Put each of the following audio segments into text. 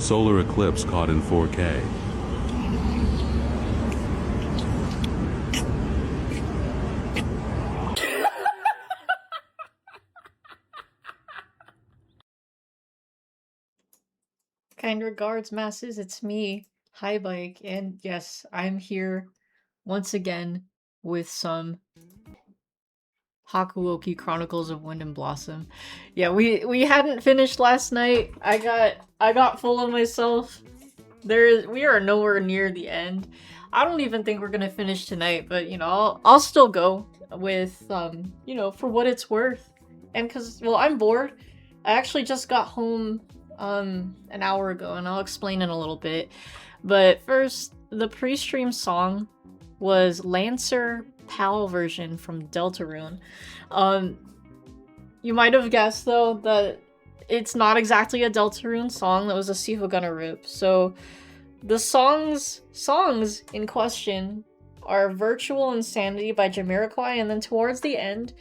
Solar eclipse caught in 4K. Kind regards, masses. It's me, Hi Bike, and yes, I'm here once again with some Hakuoki Chronicles of Wind and Blossom. Yeah, we hadn't finished last night. I got full of myself. We are nowhere near the end. I don't even think we're gonna finish tonight, but you know, I'll still go with you know, for what it's worth. And cause well, I'm bored. I actually just got home an hour ago, and I'll explain in a little bit. But first, the pre-stream song was Lancer PAL version from Deltarune. Um you might have guessed though that it's not exactly a Deltarune song, that was a Sifugana rip. So the songs in question are Virtual Insanity by Jamiroquai, and then towards the end,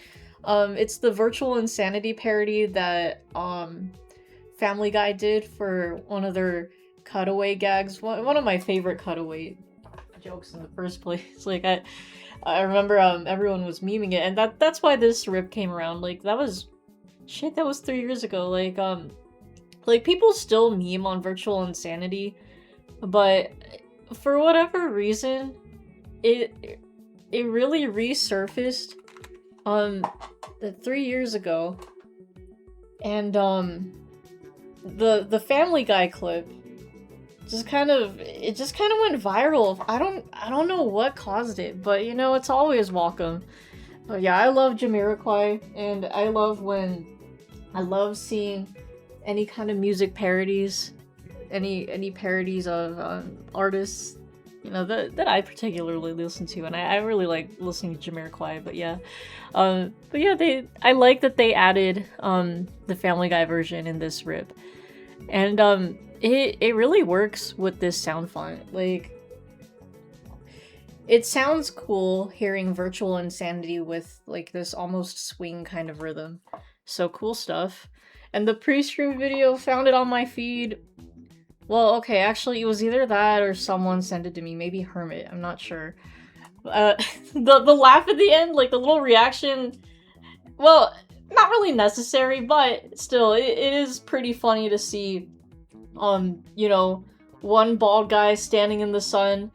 it's the Virtual Insanity parody that Family Guy did for one of their cutaway gags. One of my favorite cutaway jokes in the first place. Like I remember everyone was memeing it, and that's why this rip came around. Like that was 3 years ago. Like people still meme on Virtual Insanity, but for whatever reason, it really resurfaced 3 years ago, and the Family Guy clip just kind of went viral. I don't know what caused it, but you know, it's always welcome. But yeah, I love Jamiroquai, and I love seeing any kind of music parodies, any parodies of artists, you know, that I particularly listen to, and I really like listening to Jamiroquai. But yeah, I like that they added the Family Guy version in this rip, and it really works with this sound font. Like, it sounds cool hearing Virtual Insanity with like this almost swing kind of rhythm. So cool stuff. And the pre-stream video found it on my feed. Well, okay, actually, it was either that or someone sent it to me. Maybe Hermit. I'm not sure. The laugh at the end, like the little reaction. Well, not really necessary, but still, it is pretty funny to see. You know, one bald guy standing in the sun,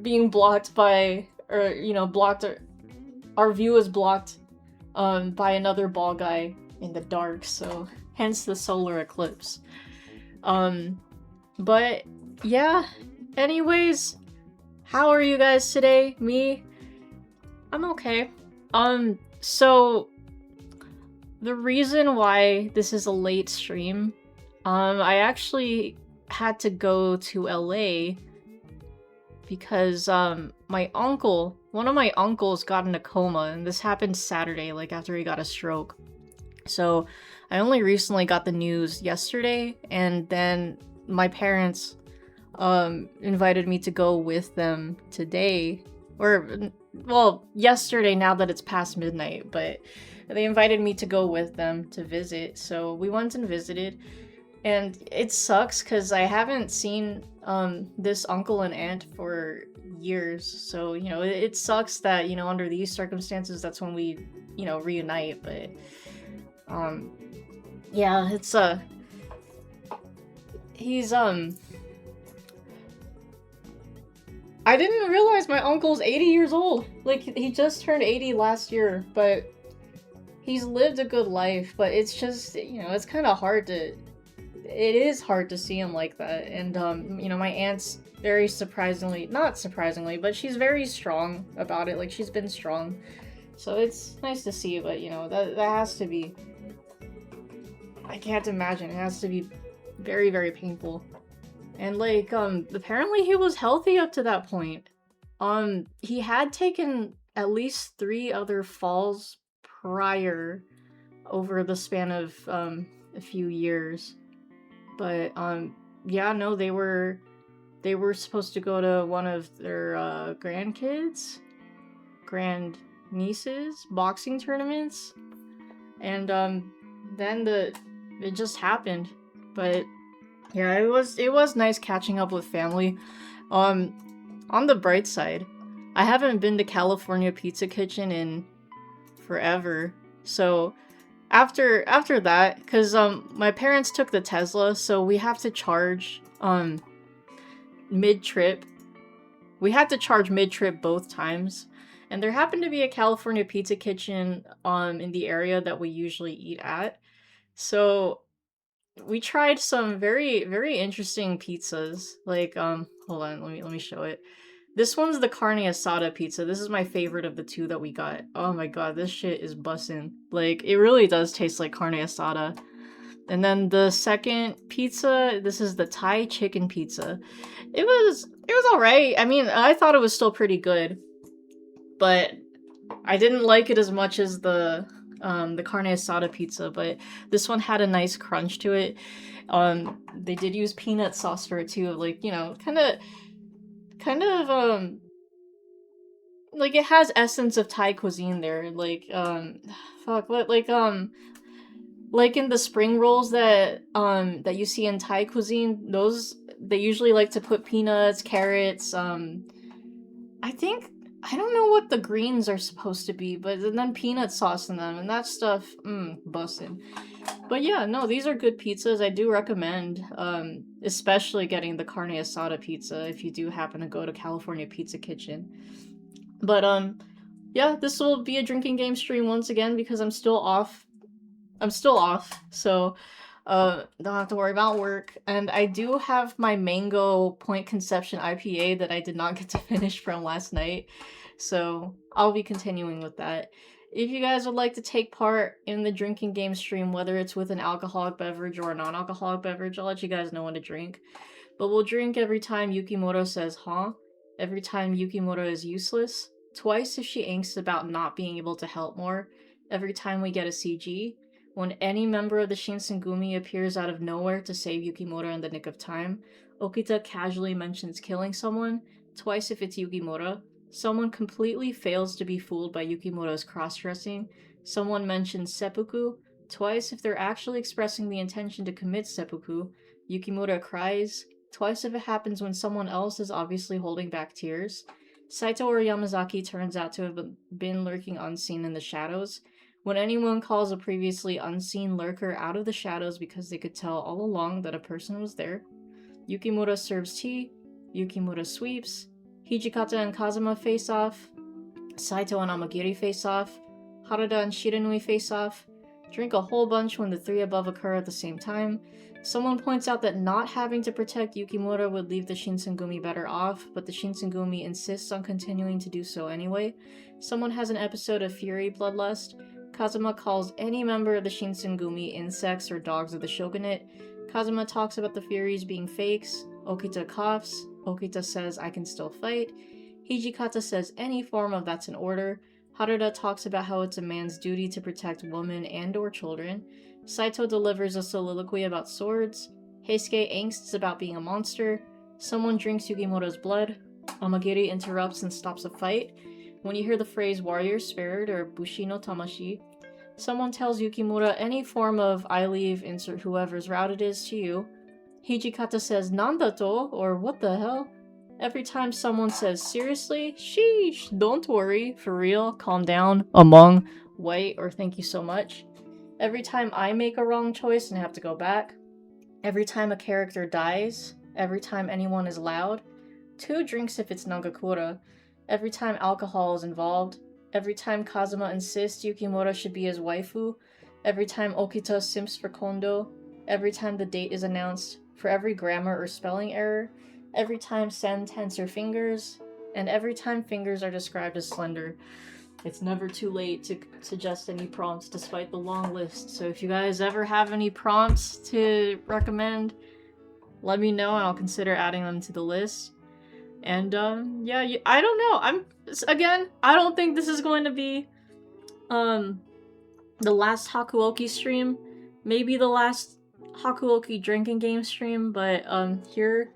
being blocked by, or you know, blocked. Our view is blocked, by another bald guy in the dark. So, hence the solar eclipse. But yeah, anyways, how are you guys today? Me? I'm okay. So the reason why this is a late stream, I actually had to go to LA because one of my uncles got in a coma, and this happened Saturday, like after he got a stroke. So I only recently got the news yesterday, and then my parents invited me to go with them today, or well, yesterday, now that it's past midnight, but they invited me to go with them to visit. So we went and visited, and it sucks because I haven't seen this uncle and aunt for years. So you know, it sucks that, you know, under these circumstances, that's when we, you know, reunite. But yeah, it's he's I didn't realize my uncle's 80 years old. Like, he just turned 80 last year, but he's lived a good life. But it's just, you know, it's kind of hard to, it is hard to see him like that. And you know, my aunt's very not surprisingly, but she's very strong about it. Like, she's been strong, so it's nice to see. But you know, that has to be, I can't imagine. It has to be very, very painful. And like, apparently he was healthy up to that point. He had taken at least 3 other falls prior over the span of a few years. But yeah, no, they were supposed to go to one of their grandkids, grand nieces boxing tournaments, and then it just happened. But Yeah, it was nice catching up with family. On the bright side, I haven't been to California Pizza Kitchen in forever. So after that, because my parents took the Tesla, so we have to charge mid trip. We had to charge mid trip both times. And there happened to be a California Pizza Kitchen in the area that we usually eat at. So we tried some very interesting pizzas. Like hold on, let me show it. This one's the carne asada pizza. This is my favorite of the two that we got. Oh my god, this shit is bussin'. Like, it really does taste like carne asada. And then the second pizza, this is the Thai chicken pizza. It was alright. I mean, I thought it was still pretty good, but I didn't like it as much as the carne asada pizza, but this one had a nice crunch to it. They did use peanut sauce for it too, like, you know, kind of like it has essence of Thai cuisine there. Like fuck, what like in the spring rolls that you see in Thai cuisine, those they usually like to put peanuts, carrots, I think I don't know what the greens are supposed to be, but then peanut sauce in them and that stuff, bussin'. But yeah, no, these are good pizzas. I do recommend, especially getting the carne asada pizza if you do happen to go to California Pizza Kitchen. But yeah, this will be a drinking game stream once again because I'm still off. I'm still off, so don't have to worry about work. And I do have my mango Point Conception IPA that I did not get to finish from last night, so I'll be continuing with that. If you guys would like to take part in the drinking game stream, whether it's with an alcoholic beverage or a non-alcoholic beverage, I'll let you guys know when to drink. But we'll drink every time Yukimoto says huh, every time Yukimoto is useless, twice if she angsts about not being able to help more, every time we get a CG, when any member of the Shinsengumi appears out of nowhere to save Yukimoto in the nick of time, Okita casually mentions killing someone, twice if it's Yukimura, someone completely fails to be fooled by Yukimoto's cross-dressing, someone mentions seppuku, twice if they're actually expressing the intention to commit seppuku, Yukimura cries, twice if it happens when someone else is obviously holding back tears. Saito or Yamazaki turns out to have been lurking unseen in the shadows. When anyone calls a previously unseen lurker out of the shadows because they could tell all along that a person was there. Yukimura serves tea. Yukimura sweeps. Hijikata and Kazuma face off. Saito and Amagiri face off. Harada and Shiranui face off. Drink a whole bunch when the three above occur at the same time. Someone points out that not having to protect Yukimura would leave the Shinsengumi better off, but the Shinsengumi insists on continuing to do so anyway. Someone has an episode of Fury Bloodlust. Kazuma calls any member of the Shinsengumi insects or dogs of the shogunate. Kazuma talks about the Furies being fakes. Okita coughs. Okita says, I can still fight. Hijikata says any form of that's an order. Harada talks about how it's a man's duty to protect women and or children. Saito delivers a soliloquy about swords. Heisuke angsts about being a monster. Someone drinks Yukimoto's blood. Amagiri interrupts and stops a fight. When you hear the phrase warrior spirit or bushi no tamashi, someone tells Yukimura any form of I leave, insert whoever's route it is to you. Hijikata says nandato, or what the hell? Every time someone says seriously, sheesh, don't worry, for real, calm down, among, white, or thank you so much. Every time I make a wrong choice and have to go back. Every time a character dies. Every time anyone is loud. 2 drinks if it's Nagakura. Every time alcohol is involved. Every time Kazuma insists Yukimura should be his waifu. Every time Okita simps for Kondo. Every time the date is announced. For every grammar or spelling error. Every time Sen tents her fingers. And every time fingers are described as slender. It's never too late to suggest any prompts despite the long list. So if you guys ever have any prompts to recommend, let me know and I'll consider adding them to the list. And yeah, I don't know. I don't think this is going to be the last Hakuoki stream. Maybe the last Hakuoki drinking game stream, but here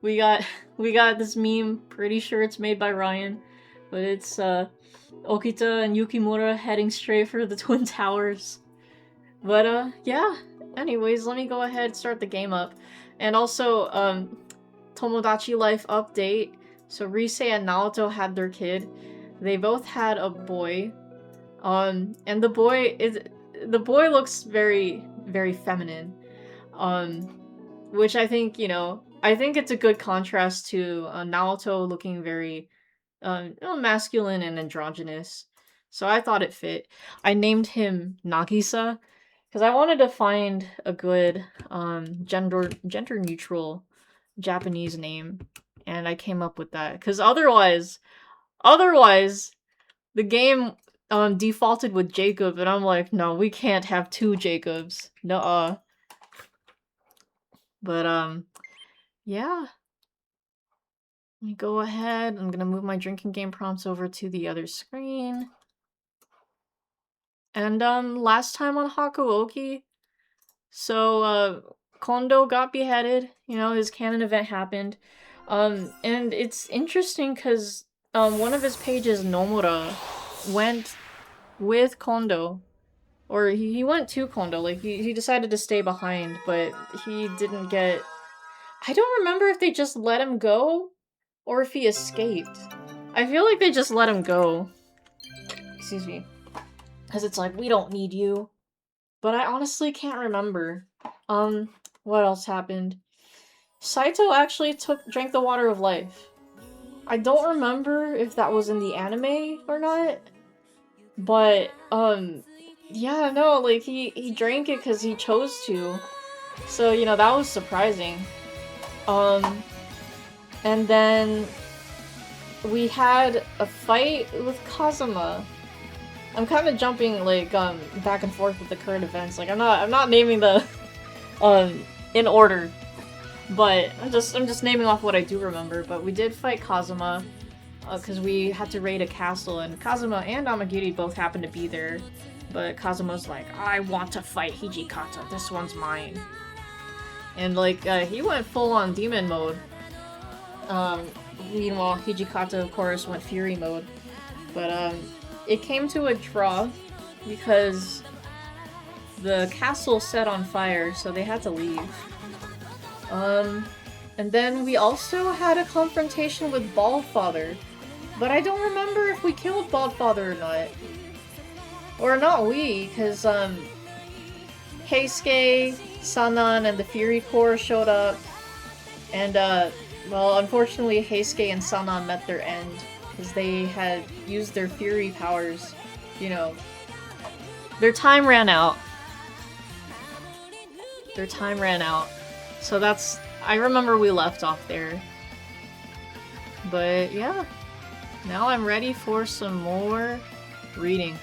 we got this meme. Pretty sure it's made by Ryan, but it's Okita and Yukimura heading straight for the Twin Towers. But yeah. Anyways, let me go ahead and start the game up. And also, Tomodachi Life update. So Rise and Naoto had their kid. They both had a boy. And the boy looks very, very feminine. Um, which I think, you know, I think it's a good contrast to Naoto looking very masculine and androgynous. So I thought it fit. I named him Nagisa because I wanted to find a good gender neutral Japanese name, and I came up with that because otherwise the game defaulted with Jacob, and I'm like, no, we can't have two Jacobs. Nuh-uh. But yeah. Let me go ahead. I'm gonna move my drinking game prompts over to the other screen. And last time on Hakuoki, so Kondo got beheaded, you know, his canon event happened. And it's interesting cuz one of his pages, Nomura, went with Kondo. Or he went to Kondo, like he decided to stay behind, but he didn't get I don't remember if they just let him go or if he escaped. I feel like they just let him go. Excuse me. Because it's like, we don't need you. But I honestly can't remember. What else happened? Saito actually drank the water of life. I don't remember if that was in the anime or not. But, yeah, no, like, he drank it because he chose to. So, you know, that was surprising. And then we had a fight with Kazuma. I'm kind of jumping like back and forth with the current events. Like I'm not naming the in order, but I'm just naming off what I do remember. But we did fight Kazuma because we had to raid a castle, and Kazuma and Amagiri both happened to be there. But Kazuma's like, I want to fight Hijikata. This one's mine. And like he went full on demon mode. Meanwhile, Hijikata of course went fury mode. But it came to a draw because the castle set on fire, so they had to leave. And then we also had a confrontation with Baldfather, but I don't remember if we killed Baldfather or not. Or not we, because Heisuke, Sanan, and the Fury Corps showed up, and well, unfortunately Heisuke and Sanan met their end. Because they had used their fury powers, you know. Their time ran out. Their time ran out. So that's... I remember we left off there. But yeah. Now I'm ready for some more reading.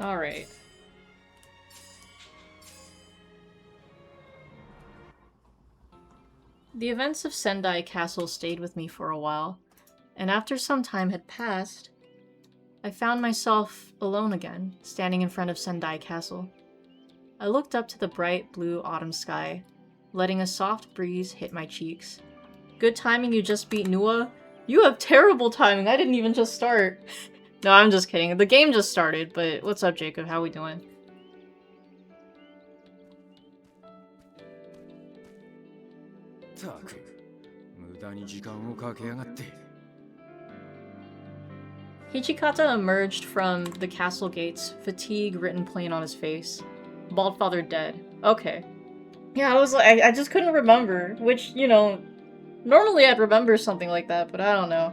Alright. The events of Sendai Castle stayed with me for a while, and after some time had passed, I found myself alone again, standing in front of Sendai Castle. I looked up to the bright blue autumn sky, letting a soft breeze hit my cheeks. Good timing, you just beat Nua? You have terrible timing, I didn't even just start. No, I'm just kidding. The game just started, but what's up, Jacob? How we doing? Hijikata emerged from the castle gates, fatigue written plain on his face. Baldfather dead. Okay. Yeah, I was like, I just couldn't remember, which, you know, normally I'd remember something like that, but I don't know.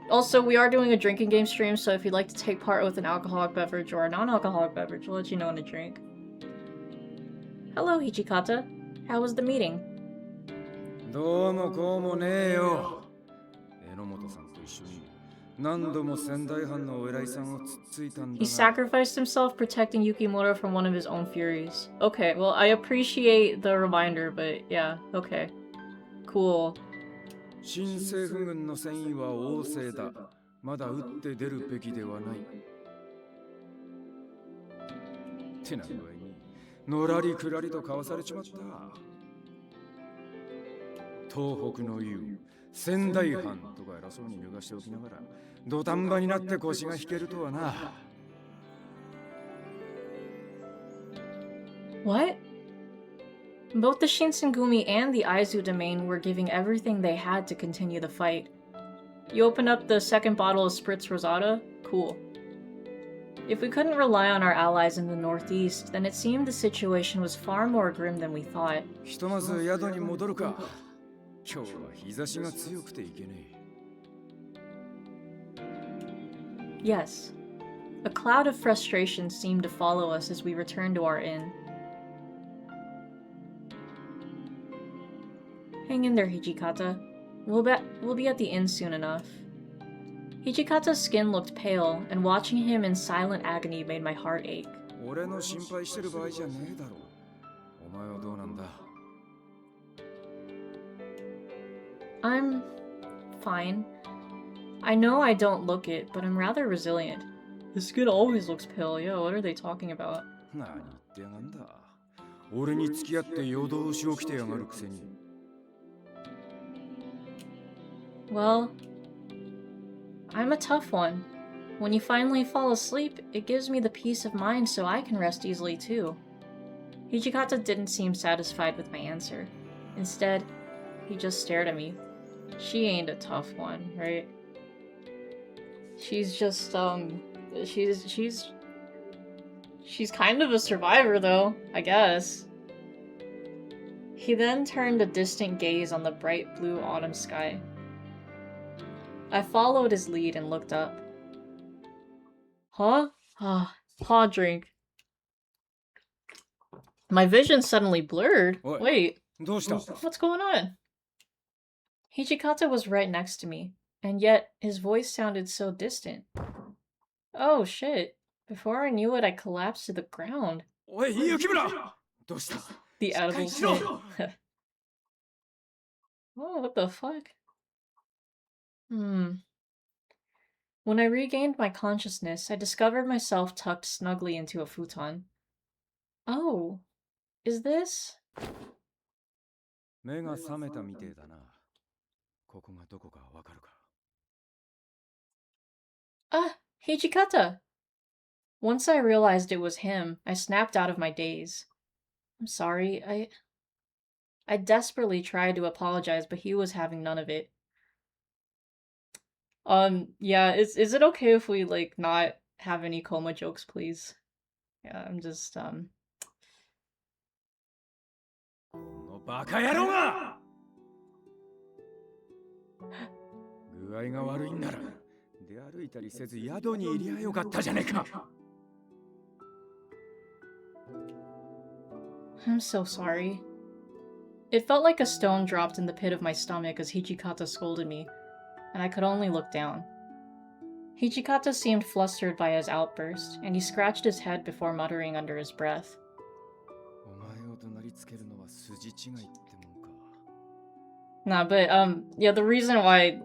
Also, we are doing a drinking game stream, so if you'd like to take part with an alcoholic beverage or a non-alcoholic beverage, we'll let you know when to drink. Hello, Hijikata. How was the meeting? He sacrificed himself protecting Yukimura from one of his own furies. Okay, well, I appreciate the reminder, but yeah, okay. Cool. ってな具合にのらりくらりとかわされちまった。東北の言う仙台藩とか偉そうに脱がしておきながら土壇場になって腰が引けるとはな。What? Both the Shinsengumi and the Aizu domain were giving everything they had to continue the fight. You open up the second bottle of Spritz Rosada? Cool. If we couldn't rely on our allies in the northeast, then it seemed the situation was far more grim than we thought. ひとまず宿に戻るか。今日は日差しが強くていけねえ。 Yes. A cloud of frustration seemed to follow us as we returned to our inn. Hang in there, Hijikata. We'll be at the inn soon enough. Hijikata's skin looked pale, and watching him in silent agony made my heart ache. 俺の心配してる場合じゃねえだろう。お前はどうなんだ? I'm fine. I know I don't look it, but I'm rather resilient. The skin always looks pale. Yo, what are they talking about? 何言ってやがんだ。俺に付き合って夜通し起きてやがるくせに。Well, I'm a tough one. When you finally fall asleep, it gives me the peace of mind so I can rest easily too. Hijikata didn't seem satisfied with my answer. Instead, he just stared at me. She ain't a tough one, right? She's just, she's kind of a survivor though, I guess. He then turned a distant gaze on the bright blue autumn sky. I followed his lead and looked up. Huh? Ah, paw drink. My vision suddenly blurred. Wait, what's going on? Hijikata was right next to me, and yet his voice sounded so distant. Oh shit. Before I knew it, I collapsed to the ground. The edible pit. Oh, what the fuck? When I regained my consciousness, I discovered myself tucked snugly into a futon. Oh, is this? 目が覚めたみてえだな。ここがどこかわかるか? Ah, Hijikata! Once I realized it was him, I snapped out of my daze. I'm sorry, I desperately tried to apologize, but he was having none of it. Yeah, is it okay if we, like, not have any coma jokes, please? Yeah, I'm just, このバカ野郎が! 具合が悪いんなら出歩いたりせず宿にいりゃよかったじゃねえか. I'm so sorry. It felt like a stone dropped in the pit of my stomach as Hijikata scolded me, and I could only look down. Hijikata seemed flustered by his outburst, and he scratched his head before muttering under his breath. お前を怒鳴りつけるのは筋違いってもんか. Nah, but yeah, the reason why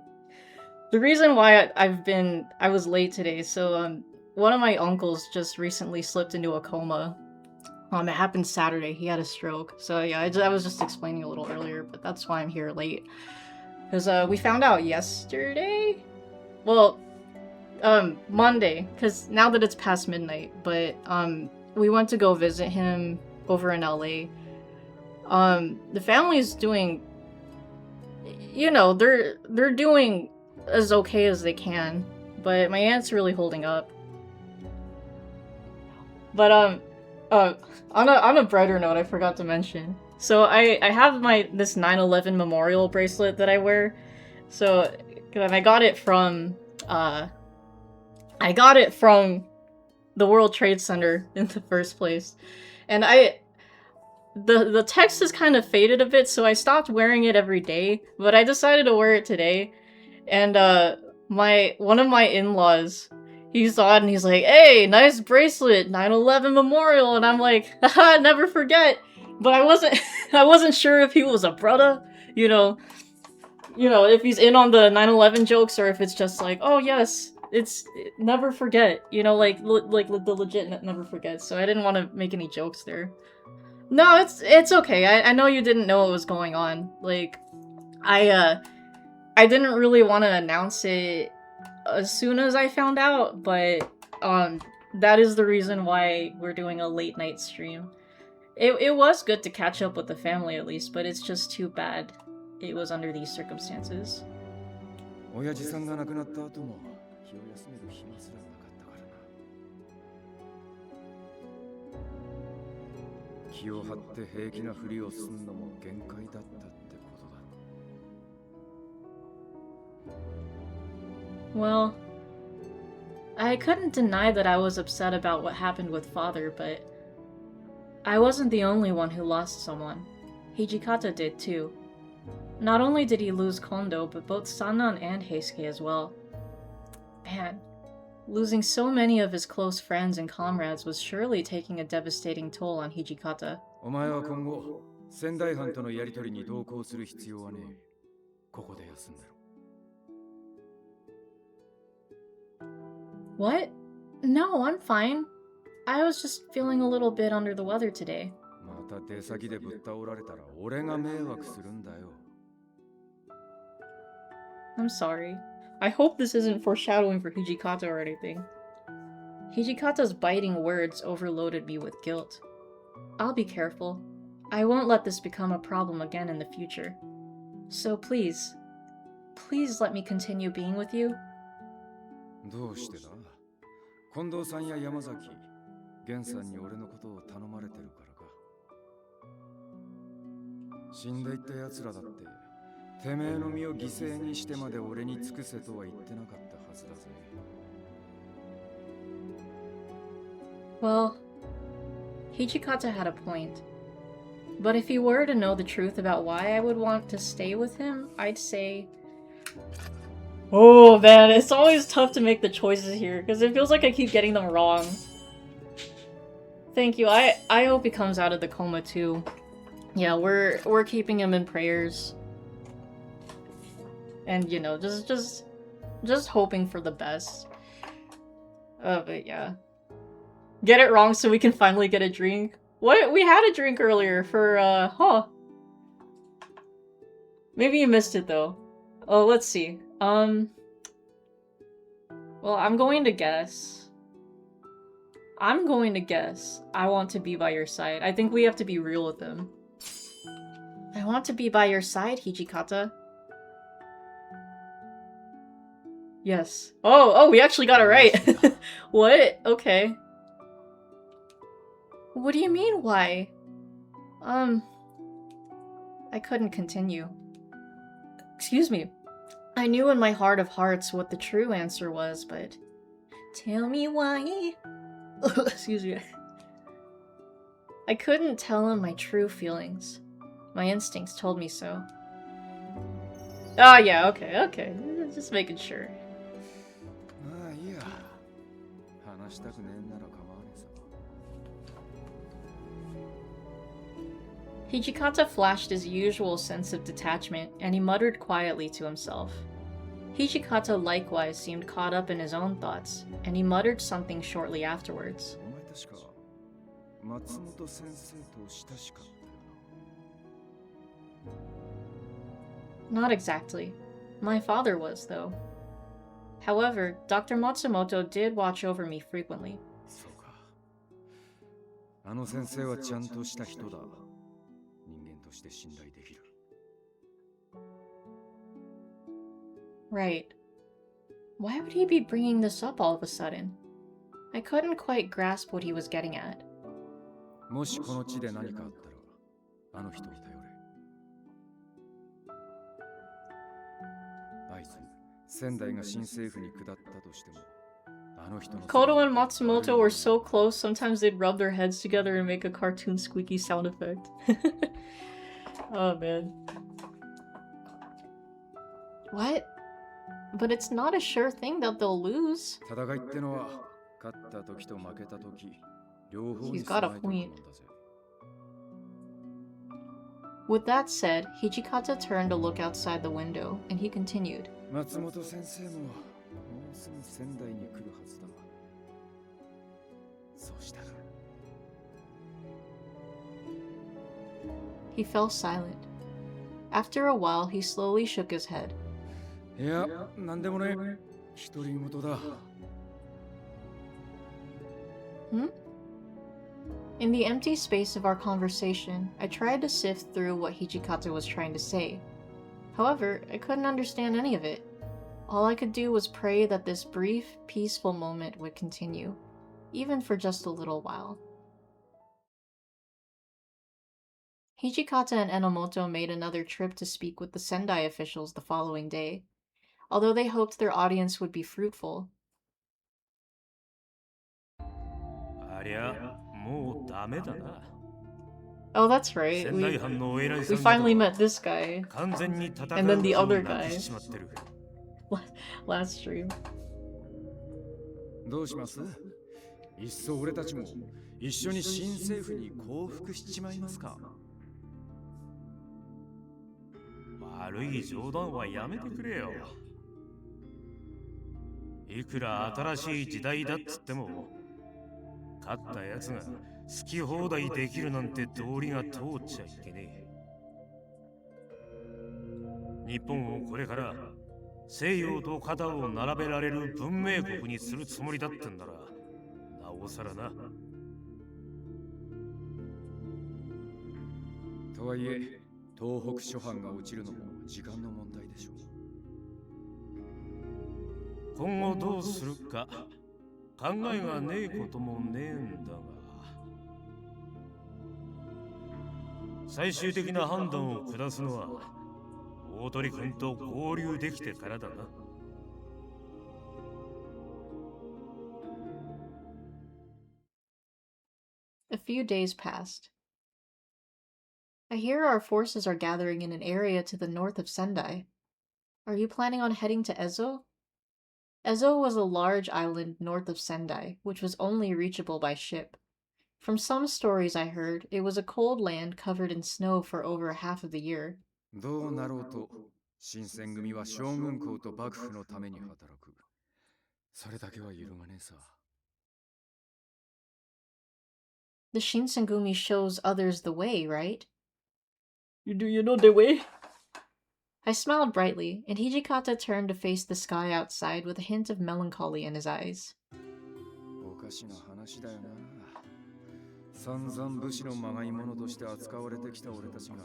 I was late today, so one of my uncles just recently slipped into a coma. It happened Saturday. He had a stroke. So yeah, I was just explaining a little earlier, but that's why I'm here late. Because we found out yesterday? Well, Monday, because now that it's past midnight, but we went to go visit him over in LA. The family's doing, you know, they're doing as okay as they can, but my aunt's really holding up. But on a brighter note, I forgot to mention. So I have this 9/11 memorial bracelet that I wear. So I got it from the World Trade Center in the first place, and the text is kind of faded a bit, so I stopped wearing it every day. But I decided to wear it today, and one of my in-laws, he saw it and he's like, "Hey, nice bracelet, 9/11 memorial," and I'm like, "Haha, never forget." But I wasn't sure if he was a brother, you know, if he's in on the 9/11 jokes or if it's just like, "Oh yes, it's never forget, you know, like the legit never forget. So I didn't want to make any jokes there. No, it's okay. I know you didn't know what was going on. Like, I didn't really want to announce it as soon as I found out, but that is the reason why we're doing a late night stream. It was good to catch up with the family at least, but it's just too bad it was under these circumstances. 親父さんが亡くなった後も気を休める暇すらなかったからな。気を張って平気なふりをすんのも限界だったってことだ。Well, I couldn't deny that I was upset about what happened with father, but I wasn't the only one who lost someone. Hijikata did too. Not only did he lose Kondo, but both Sanan and Heisuke as well. Man, losing so many of his close friends and comrades was surely taking a devastating toll on Hijikata. お前は今後、仙台藩とのやりとりに同行する必要はねえ。ここで休んでろ。What? No, I'm fine. I was just feeling a little bit under the weather today. また出先でぶっ倒られたら俺が迷惑するんだよ。I'm sorry. I hope this isn't foreshadowing for Hijikata or anything. Hijikata's biting words overloaded me with guilt. I'll be careful. I won't let this become a problem again in the future. So please, please let me continue being with you. どうしてだ？近藤さんや山崎、源さんに俺のことを頼まれてるからか。死んでいった奴らだって、てめえの身を犠牲にしてまで俺に尽くせとは言ってなかったはずだぜ。Well, Hijikata had a point. But if he were to know the truth about why I would want to stay with him, I'd say... Oh man, it's always tough to make the choices here, because it feels like I keep getting them wrong. Thank you, I hope he comes out of the coma too. Yeah, we're keeping him in prayers. And you know, just hoping for the best. But yeah. Get it wrong so we can finally get a drink. What? We had a drink earlier for, huh. Maybe you missed it though. Oh, let's see. Well, I'm going to guess I want to be by your side. I think we have to be real with him. I want to be by your side, Hijikata. Yes. Oh, we actually got it right. What? Okay. What do you mean, why? I couldn't continue. Excuse me. I knew in my heart of hearts what the true answer was, but... Tell me why? Excuse me. I couldn't tell him my true feelings. My instincts told me so. Oh yeah, okay. Just making sure. Hijikata flashed his usual sense of detachment, and he muttered quietly to himself. Hijikata likewise seemed caught up in his own thoughts, and he muttered something shortly afterwards. Not exactly. My father was, though. However, Dr. Matsumoto did watch over me frequently. Right. Why would he be bringing this up all of a sudden? I couldn't quite grasp what he was getting at. Kodo and Matsumoto were so close, sometimes they'd rub their heads together and make a cartoon squeaky sound effect. Oh man. What? But it's not a sure thing that they'll lose. He's got a point. With that said, Hijikata turned to look outside the window, and he continued. すぐ仙台に来るはずだ。そうしたら。He fell silent. After a while, he slowly shook his head. いや、なんでもね、独り言だ。In the empty space of our conversation, I tried to sift through what Hijikata was trying to say. However, I couldn't understand any of it. All I could do was pray that this brief, peaceful moment would continue, even for just a little while. Hijikata and Enomoto made another trip to speak with the Sendai officials the following day, although they hoped their audience would be fruitful. ありゃ、もうダメだな。 Oh, that's right. 仙台藩のお偉い We さん方 finally は met this guy 完全に戦う and then the 気を other なく guy しちまってる。 last stream. どうします？いっそ俺たちも一緒に新政府に降伏しちまいますか？悪い冗談はやめてくれよ。いくら新しい時代だっつっても、勝ったやつが好き放題できるなんて道理が通っちゃいけねえ。日本をこれから西洋と肩を並べられる文明国にするつもりだってんなら、なおさらな。とはいえ、東北諸藩が落ちるのも時間の問題でしょう。今後どうするか考えがねえこともねえんだが、最終的な判断を下すのは大鳥君と合流できてからだな。A few days passed. I hear our forces are gathering in an area to the north of Sendai. Are you planning on heading to Ezo? Ezo was a large island north of Sendai, which was only reachable by ship. From some stories I heard, it was a cold land covered in snow for over half of the year. どうなろうと、新選組は将軍公と幕府のために働く。それだけは揺るがねえさ。The Shinsengumi shows others the way, right? Do you know the way? I smiled brightly, and Hijikata turned to face the sky outside with a hint of melancholy in his eyes. おかしな話だよな。散々武士のまがいものとして扱われてきた俺たちが、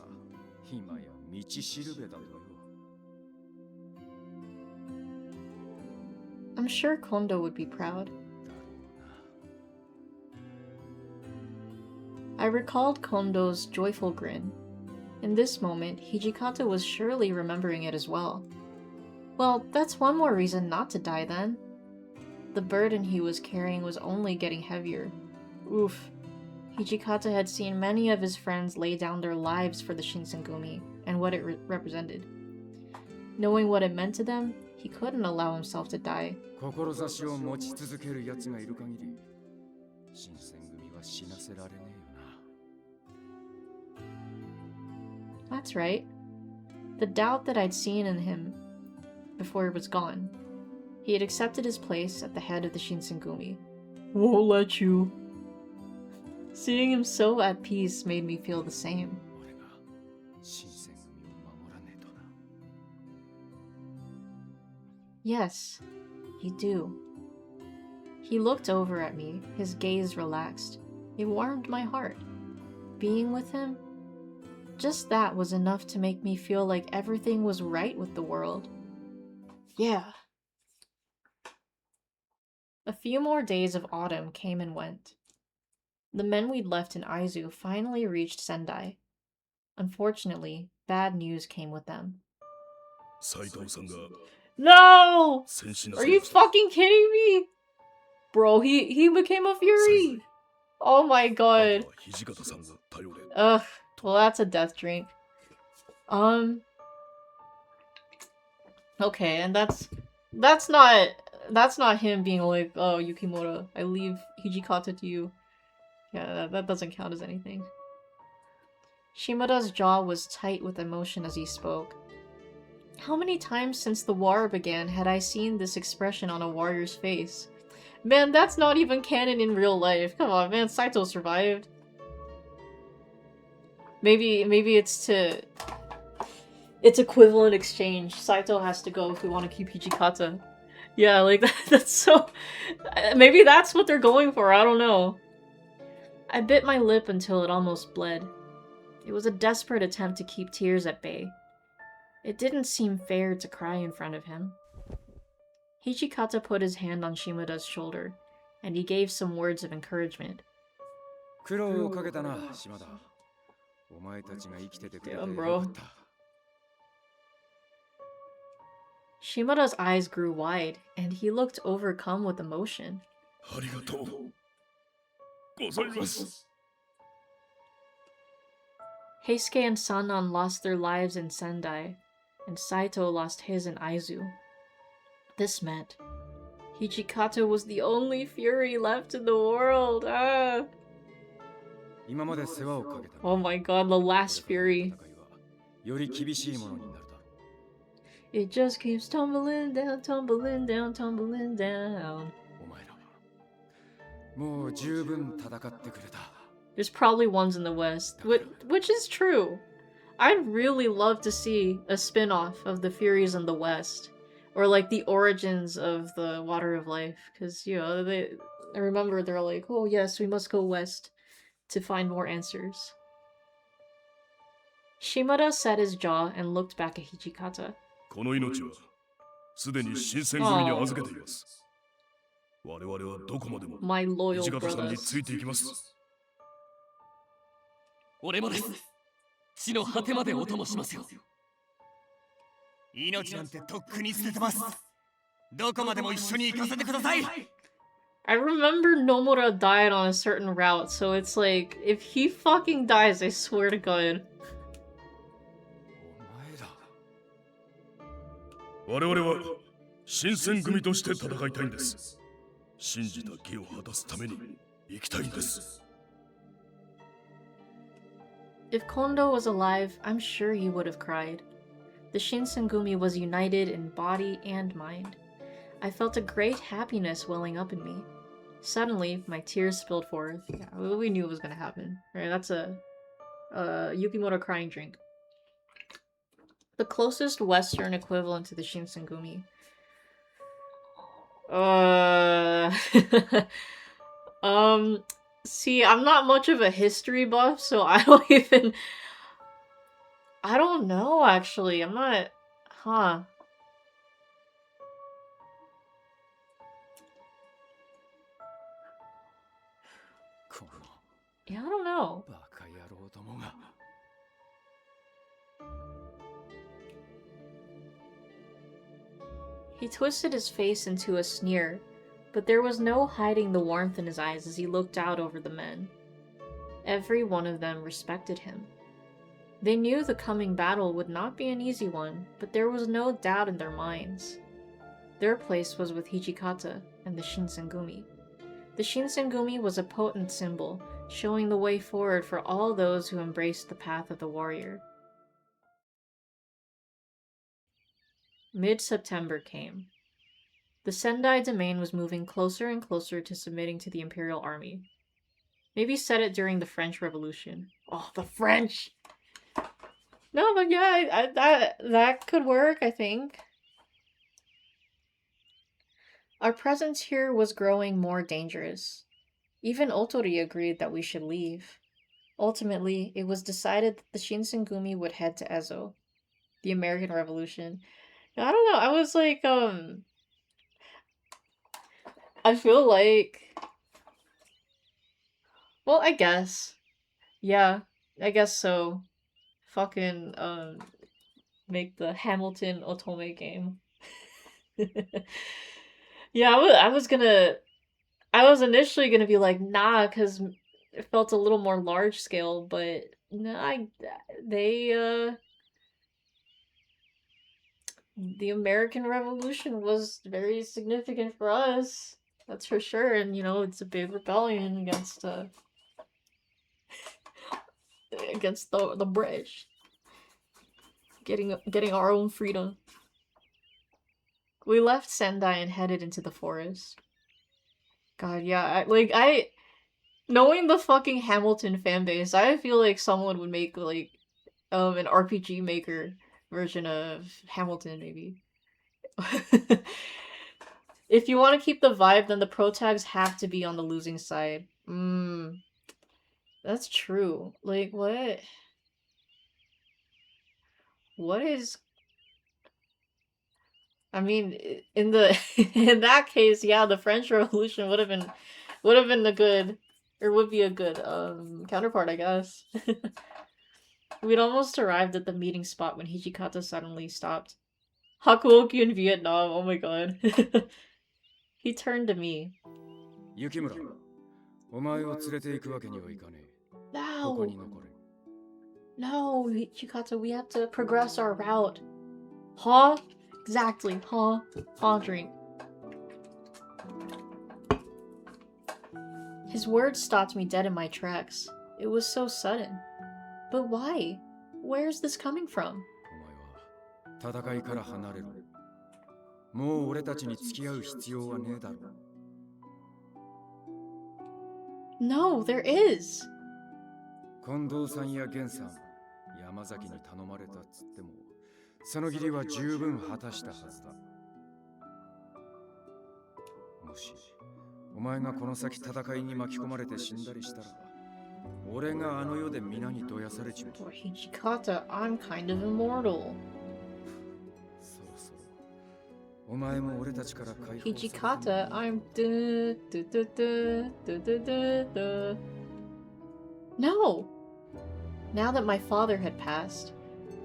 今や道しるべだとよ。I'm sure Kondo would be proud. I recalled Kondo's joyful grin. In this moment, Hijikata was surely remembering it as well. Well, that's one more reason not to die then. The burden he was carrying was only getting heavier. Oof. Hijikata had seen many of his friends lay down their lives for the Shinsengumi and what it represented. Knowing what it meant to them, he couldn't allow himself to die. 志を持ち続ける奴がいる限り、新選組は死なせられねえよな。 That's right. The doubt that I'd seen in him before it was gone. He had accepted his place at the head of the Shinsengumi. Won't let you. Seeing him so at peace made me feel the same. 俺が新選組を守らねえとな。 Yes, you do. He looked over at me, his gaze relaxed. It warmed my heart. Being with him, just that was enough to make me feel like everything was right with the world. Yeah. A few more days of autumn came and went. The men we'd left in Aizu finally reached Sendai. Unfortunately, bad news came with them. No! Are you fucking kidding me? Bro, he became a fury! Oh my god. Ugh, well that's a death drink. Okay, and that's not him being like, oh, Yukimura, I leave Hijikata to you. Yeah, that doesn't count as anything. Shimada's jaw was tight with emotion as he spoke. How many times since the war began had I seen this expression on a warrior's face? Man, that's not even canon in real life. Come on, man, Saito survived. Maybe it's equivalent exchange. Saito has to go if we want to keep Hijikata. Yeah, like, that's so... Maybe that's what they're going for, I don't know. I bit my lip until it almost bled. It was a desperate attempt to keep tears at bay. It didn't seem fair to cry in front of him. Hijikata put his hand on Shimada's shoulder, and he gave some words of encouragement. Damn, bro. Shimada's eyes grew wide, and he looked overcome with emotion. Heisuke and Sannan lost their lives in Sendai, and Saito lost his in Aizu. This meant Hijikata was the only Fury left in the world. Ah. Oh my god, the last Fury. It just keeps tumbling down, tumbling down, tumbling down. There's probably ones in the West, which is true. I'd really love to see a spin-off of the Furies in the West. Or like the origins of the Water of Life. Because, you know, I remember they're like, oh yes, we must go west to find more answers. Shimada set his jaw and looked back at Hijikata. My loyal brothers. I remember Nomura died on a certain route, so it's like, if he fucking dies, I swear to God. If Kondo was alive, I'm sure he would have cried. The Shinsengumi was united in body and mind. I felt a great happiness welling up in me. Suddenly, my tears spilled forth. Yeah, we knew it was gonna happen. Right, that's a Yukimoto crying drink. The closest Western equivalent to the Shinsengumi. See, I'm not much of a history buff, so I don't know, actually. I'm not... Huh. Yeah, I don't know. He twisted his face into a sneer, but there was no hiding the warmth in his eyes as he looked out over the men. Every one of them respected him. They knew the coming battle would not be an easy one, but there was no doubt in their minds. Their place was with Hijikata and the Shinsengumi. The Shinsengumi was a potent symbol, showing the way forward for all those who embraced the path of the warrior. Mid-September came. The Sendai domain was moving closer and closer to submitting to the Imperial Army. Maybe said it during the French Revolution. Oh, the French! No, but yeah, that could work, I think. Our presence here was growing more dangerous. Even Otori agreed that we should leave. Ultimately, it was decided that the Shinsengumi would head to Ezo, the American Revolution. I don't know, I was like, I feel like... Well, I guess. Yeah, I guess so. Fucking, make the Hamilton Otome game. Yeah, I was initially gonna be like, nah, because it felt a little more large scale, but no, the American Revolution was very significant for us. That's for sure, and you know, it's a big rebellion against the British. Getting our own freedom. We left Sendai and headed into the forest. God, yeah, knowing the fucking Hamilton fanbase, I feel like someone would make like an RPG Maker version of Hamilton, maybe. If you want to keep the vibe, then the pro tags have to be on the losing side. That's true. Like, what? What is... I mean, in the in that case, yeah, the French Revolution would have been a good, or would be a good counterpart, I guess. We'd almost arrived at the meeting spot when Hijikata suddenly stopped. Hakuoki in Vietnam, oh my god. He turned to me. Yukimura, お前を連れて行くわけにはいかねえ。ここに残れ。 No, Hijikata, we have to progress our route. Huh? Exactly, huh? Huh drink. His words stopped me dead in my tracks. It was so sudden. But why? Where's this coming from? お前は戦いから離れろ。もう俺たちに付き合う必要はねえだろ。 No, there is. 近藤さんや源さん、山崎に頼まれたっつっても、その義理は十分果たしたはずだ。もし、お前がこの先戦いに巻き込まれて死んだりしたら、俺があの世で皆にどやされちまう。Hijikata, I'm kind of immortal. そろそろ、お前も俺たちから解放されて。Hijikata, I'm No! Now that my father had passed,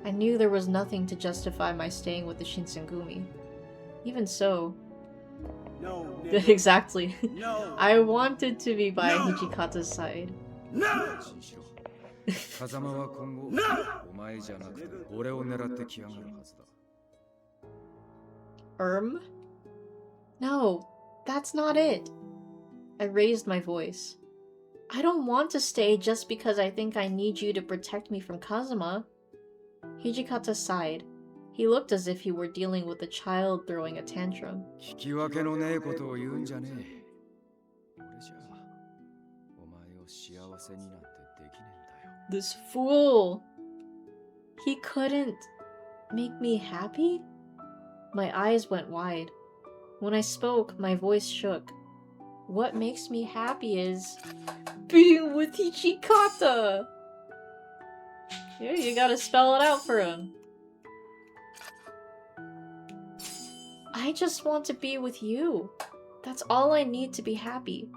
I knew there was nothing to justify my staying with the Shinsengumi. Even so... No, exactly. no. I wanted to be by Hijikata's side. No! 風間は今後、お前じゃなくて俺を狙ってきやがるはずだ。No, that's not it. I raised my voice. I don't want to stay just because I think I need you to protect me from Kazuma. Hijikata sighed. He looked as if he were dealing with a child throwing a tantrum. 聞き分けのねえことを言うんじゃねえ。俺じゃお前を幸せになんてできねえんだよ。This fool! He couldn't make me happy? My eyes went wide. When I spoke, my voice shook. What makes me happy is being with Hijikata! Yeah, you gotta spell it out for him. I just want to be with you. That's all I need to be happy.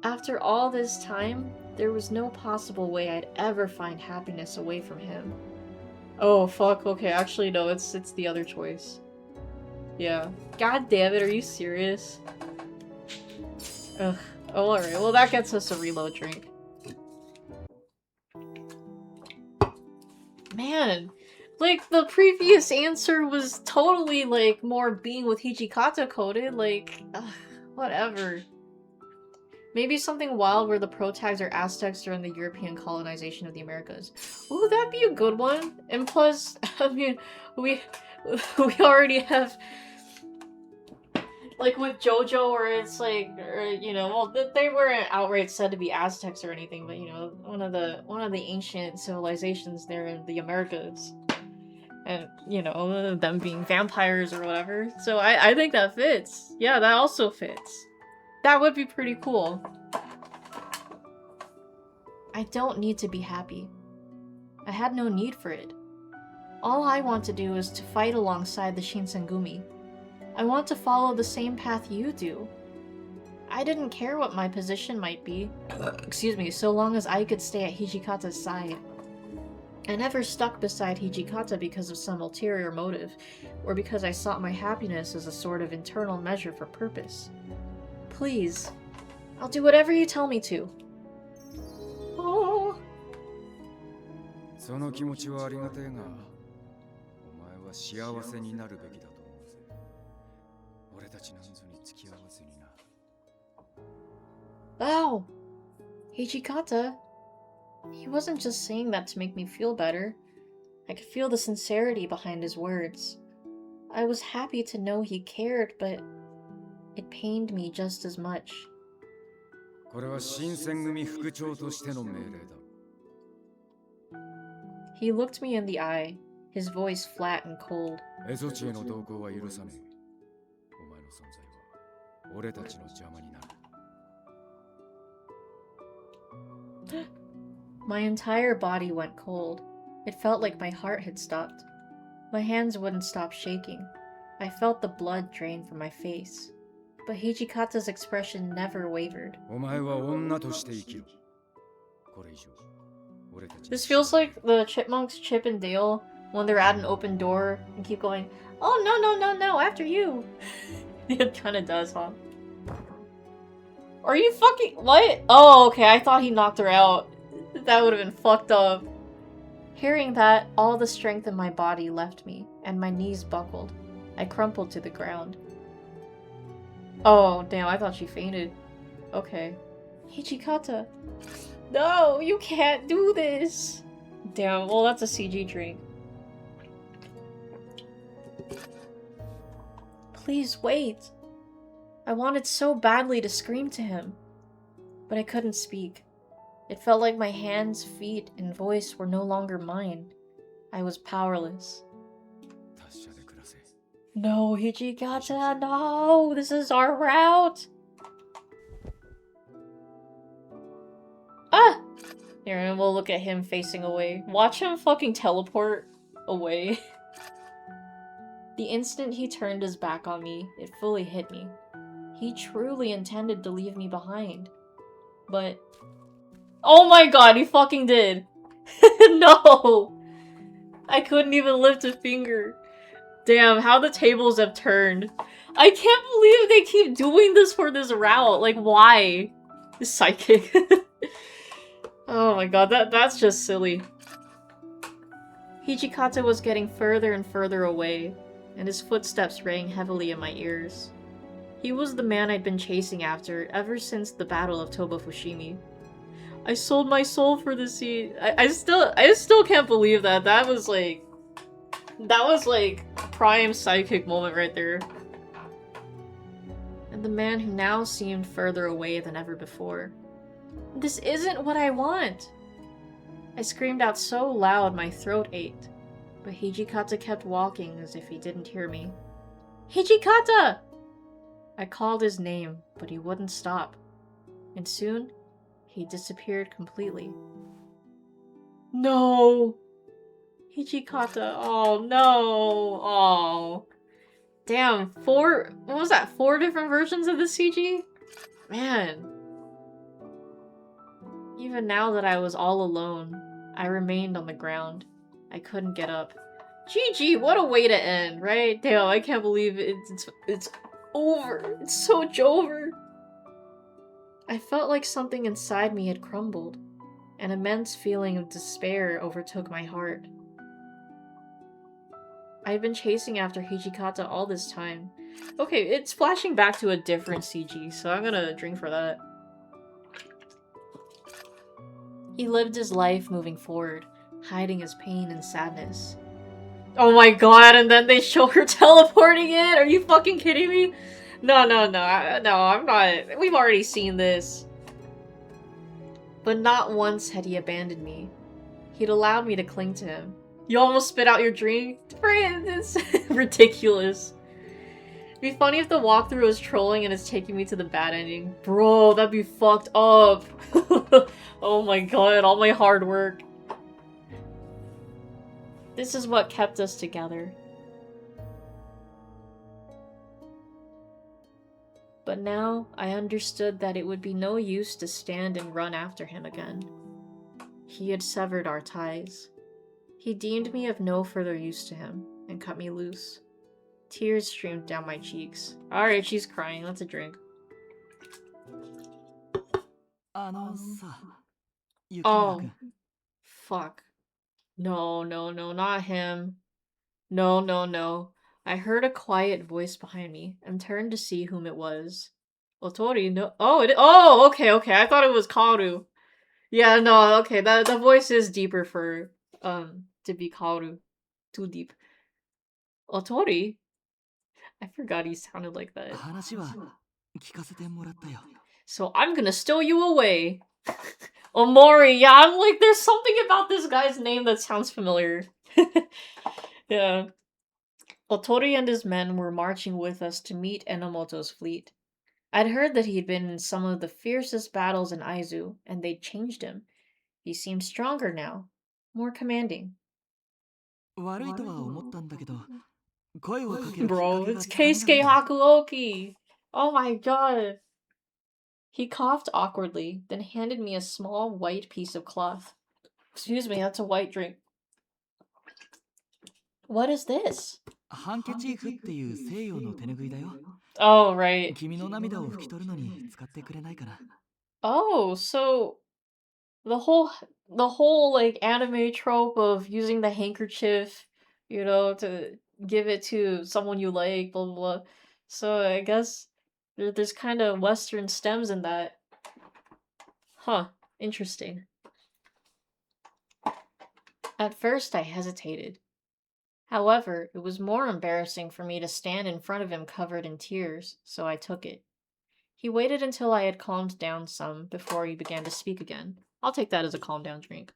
After all this time, there was no possible way I'd ever find happiness away from him. Oh fuck, okay, actually no, it's the other choice. Yeah. God damn it, are you serious? Ugh. Oh, alright, well that gets us a reload drink. Man, like, the previous answer was totally, like, more being with Hijikata coded, like, whatever. Maybe something wild where the pro-tags are Aztecs during the European colonization of the Americas. Ooh, that'd be a good one. And plus, I mean, we already have, like, with JoJo, where it's like, you know, well, they weren't outright said to be Aztecs or anything, but, you know, one of the ancient civilizations there in the Americas. And, you know, them being vampires or whatever. So I think that fits. Yeah, that also fits. That would be pretty cool. I don't need to be happy. I had no need for it. All I want to do is to fight alongside the Shinsengumi. I want to follow the same path you do. I didn't care what my position might be, excuse me, so long as I could stay at Hijikata's side. I never stuck beside Hijikata because of some ulterior motive, or because I sought my happiness as a sort of internal measure for purpose. Please, I'll do whatever you tell me to. Oh. その気持ちはありがてえが、お前は幸せになるべきだと思うぜ。俺たちなんぞに付き合わずにな。Wow! Hijikata, he wasn't just saying that to make me feel better. I could feel the sincerity behind his words. I was happy to know he cared, but it pained me just as much. これは新選組副長としての命令だ。 He looked me in the eye, his voice flat and cold. 蝦夷地への同行は許さねえ。お前の存在は俺たちの邪魔になる。 My entire body went cold. It felt like my heart had stopped. My hands wouldn't stop shaking. I felt the blood drain from my face. But Hijikata's expression never wavered. お前は女として生きろ。これ以上、俺たち。 This feels like the chipmunks Chip and Dale when they're at an open door and keep going, "Oh no no no no, after you." It kinda does, huh? Are you fucking what? Oh, okay, I thought he knocked her out. That would have been fucked up. Hearing that, all the strength in my body left me, and my knees buckled. I crumpled to the ground. Oh, damn, I thought she fainted. Okay. Hijikata. No, you can't do this! Damn, well that's a CG drink. Please wait. I wanted so badly to scream to him, but I couldn't speak. It felt like my hands, feet, and voice were no longer mine. I was powerless. No, Hijikata, no! This is our route! Ah! Here, and we'll look at him facing away. Watch him fucking teleport away. The instant he turned his back on me, it fully hit me. He truly intended to leave me behind. But... oh my god, he fucking did! No! I couldn't even lift a finger. Damn, how the tables have turned. I can't believe they keep doing this for this route. Like, why? Psychic. Oh my god, that's just silly. Hijikata was getting further and further away, and his footsteps rang heavily in my ears. He was the man I'd been chasing after ever since the Battle of Toba Fushimi. I sold my soul for the sea. I still can't believe that. That was like a prime psychic moment right there. And the man who now seemed further away than ever before. This isn't what I want! I screamed out so loud my throat ached, but Hijikata kept walking as if he didn't hear me. Hijikata! I called his name, but he wouldn't stop. And soon, he disappeared completely. No! Hijikata, oh no! Oh. Damn, what was that, 4 different versions of the CG? Man. Even now that I was all alone, I remained on the ground. I couldn't get up. GG, what a way to end, right? Damn, I can't believe it's over. It's so over. I felt like something inside me had crumbled. An immense feeling of despair overtook my heart. I'd been chasing after Hijikata all this time. Okay, it's flashing back to a different CG, so I'm gonna drink for that. He lived his life moving forward, hiding his pain and sadness. Oh my god, and then they show her teleporting in? Are you fucking kidding me? No, I'm not. We've already seen this. But not once had he abandoned me. He'd allowed me to cling to him. You almost spit out your drink? It's ridiculous. It'd be funny if the walkthrough was trolling and it's taking me to the bad ending. Bro, that'd be fucked up. Oh my god, all my hard work. This is what kept us together. But now, I understood that it would be no use to stand and run after him again. He had severed our ties. He deemed me of no further use to him, and cut me loose. Tears streamed down my cheeks. Alright, she's crying. Let's a drink. Oh. Fuck. No, not him. No. I heard a quiet voice behind me, and turned to see whom it was. Otori, no- Oh, okay, I thought it was Kaoru. Yeah, no, okay, the voice is deeper for to be Kaoru. Too deep. Otori? I forgot he sounded like that. 話は聞かせてもらったよ。 So I'm gonna stow you away. Omori, yeah, I'm like, there's something about this guy's name that sounds familiar. Yeah. Otori and his men were marching with us to meet Enomoto's fleet. I'd heard that he'd been in some of the fiercest battles in Aizu, and they'd changed him. He seemed stronger now, more commanding. 悪いとは思ったんだけど、声をかけるきっか Bro, けが it's つかめな Keisuke かった。 Hakuoki! Oh my god. He coughed awkwardly, then handed me a small white piece of cloth. Excuse me, that's a white drink. What is this? ハンケチーフっていう西洋の手ぬぐいだよ。 Oh, right. 君の涙を拭き取るのに使ってくれないかな。 Oh, so the whole like anime trope of using the handkerchief, you know, to give it to someone you like, blah blah blah. So I guess there's kind of Western stems in that. Huh, interesting. At first, I hesitated. However, it was more embarrassing for me to stand in front of him covered in tears, so I took it. He waited until I had calmed down some before he began to speak again. I'll take that as a calm down drink.